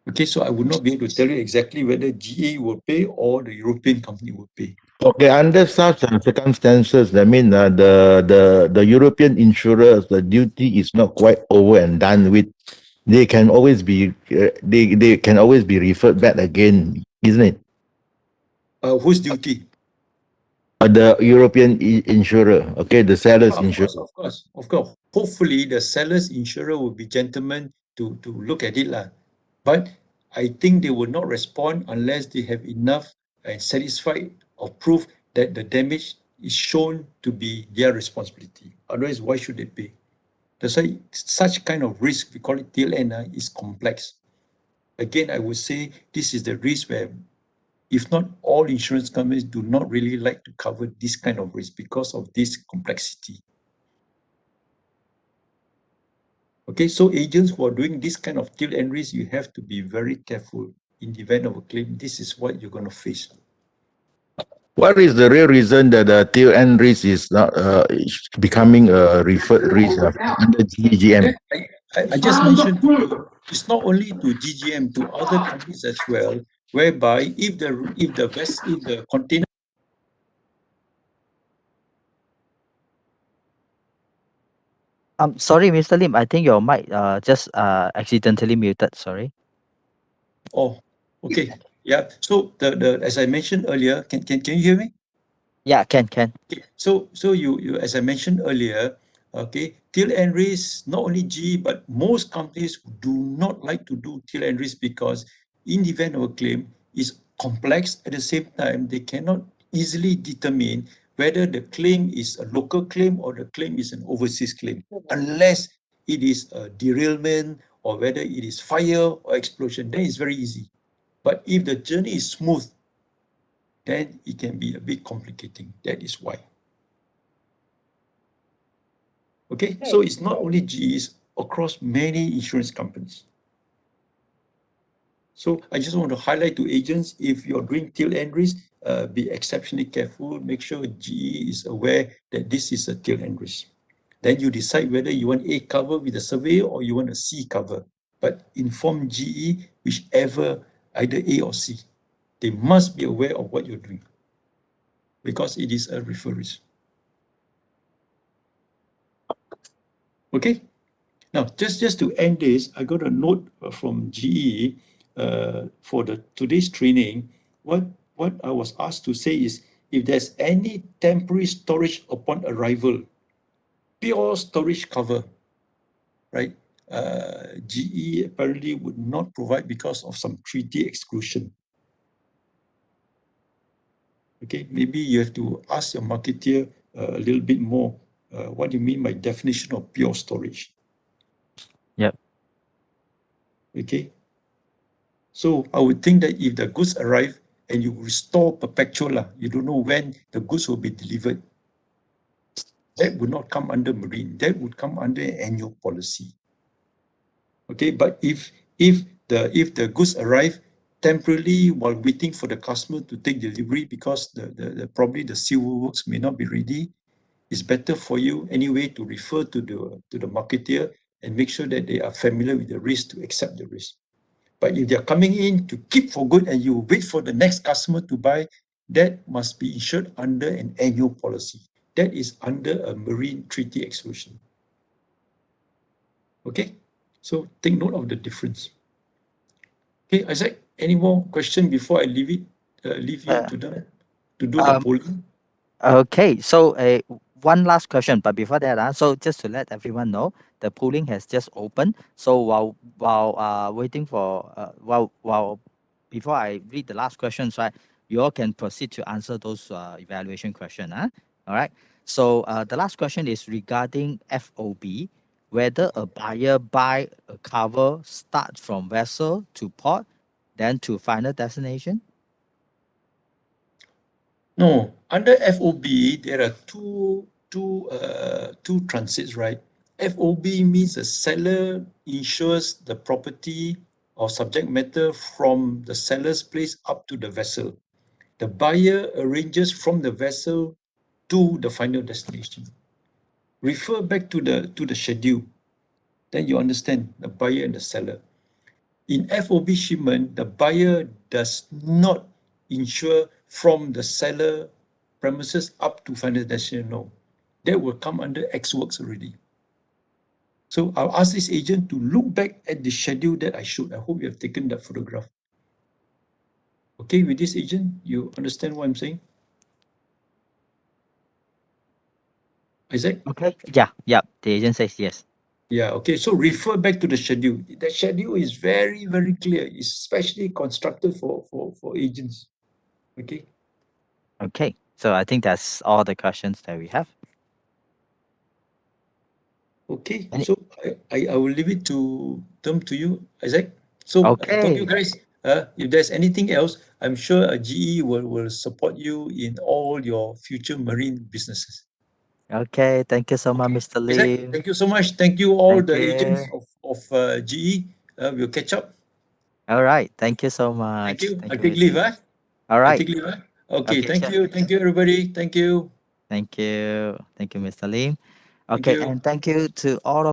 Okay, so I would not be able to tell you exactly whether GA will pay or the European company will pay. Okay, under such circumstances, I mean, the European insurers, the duty is not quite over and done with. They can always be they can always be referred back again, isn't it? Whose duty? The European insurer, okay, the seller's insurer. Of course. Hopefully, the seller's insurer will be gentlemen to look at it But I think they will not respond unless they have enough and satisfied or proof that the damage is shown to be their responsibility. Otherwise, why should they pay? That's why such kind of risk, we call it TLN, is complex. Again, I would say this is the risk where, if not all insurance companies do not really like to cover this kind of risk because of this complexity. Okay, so agents who are doing this kind of till end risk, you have to be very careful. In the event of a claim, this is what you're going to face. What is the real reason that the tail end risk is not becoming a referred risk under GEGM? I just mentioned to you, it's not only to GGM, to other companies as well, whereby if the container. Sorry, Mr. Lim, I think your mic just accidentally muted. Sorry. Oh, okay. Yeah. So the as I mentioned earlier, can you hear me? Yeah, can. Okay. So you as I mentioned earlier, okay, till end risk, not only G, but most companies do not like to do till end risk because in the event of a claim is complex. At the same time, they cannot easily determine whether the claim is a local claim or the claim is an overseas claim, unless it is a derailment or whether it is fire or explosion. Then it's very easy. But if the journey is smooth, then it can be a bit complicating. That is why. Okay, so it's not only GEs, across many insurance companies. So I just want to highlight to agents, if you're doing tail end risk, be exceptionally careful. Make sure GE is aware that this is a tail end risk. Then you decide whether you want A cover with a survey or you want a C cover. But inform GE whichever, either A or C. They must be aware of what you're doing because it is a referral risk. Okay. Now, just to end this, I got a note from GE for today's training. What I was asked to say is, if there's any temporary storage upon arrival, pure storage cover, right? GE apparently would not provide because of some treaty exclusion. Okay, maybe you have to ask your marketeer a little bit more. What do you mean by definition of pure storage? Yep. Okay. So I would think that if the goods arrive and you restore perpetual, you don't know when the goods will be delivered, that would not come under marine. That would come under annual policy. Okay, but if the goods arrive temporarily while waiting for the customer to take delivery because probably the civil works may not be ready, it's better for you anyway to refer to the marketeer and make sure that they are familiar with the risk to accept the risk. But if they're coming in to keep for good and you wait for the next customer to buy, that must be insured under an annual policy. That is under a marine treaty exclusion. Okay, so take note of the difference. Okay, Isaac, any more question before I leave you to do the polling? Okay, so one last question, but before that, so just to let everyone know, the polling has just opened. So while waiting for while before I read the last questions, right, you all can proceed to answer those evaluation question. All right. So the last question is regarding FOB, whether a buyer buy a cover start from vessel to port, then to final destination. No, under FOB, there are two transits, right? FOB means the seller insures the property or subject matter from the seller's place up to the vessel. The buyer arranges from the vessel to the final destination. Refer back to the schedule, then you understand the buyer and the seller. In FOB shipment, the buyer does not insure from the seller premises up to final destination. No, that will come under X works already. So I'll ask this agent to look back at the schedule that I showed. I hope you have taken that photograph. Okay, with this agent, you understand what I'm saying? Isaac? Okay. Yeah. Yeah. The agent says yes. Yeah, okay. So refer back to the schedule. The schedule is very, very clear. It's especially constructed for agents. Okay. Okay. So I think that's all the questions that we have. Okay, Any- so I will leave it to you, Isaac. So I told you Okay. guys, if there's anything else, I'm sure GE will support you in all your future marine businesses. Okay. Thank you so much, Okay, Mr. Isaac, Lim. thank you so much. Thank you all Thank the agents you. of GE. We'll catch up. All right. Thank you so Thank much. you. Thank I you, take Mr. leave, Lim. All I right. take leave, Okay, Okay. thank Sure. you. Thank you, everybody. Thank you. Thank you. Thank you, Mr. Lim. Thank Okay. you. And thank you to all of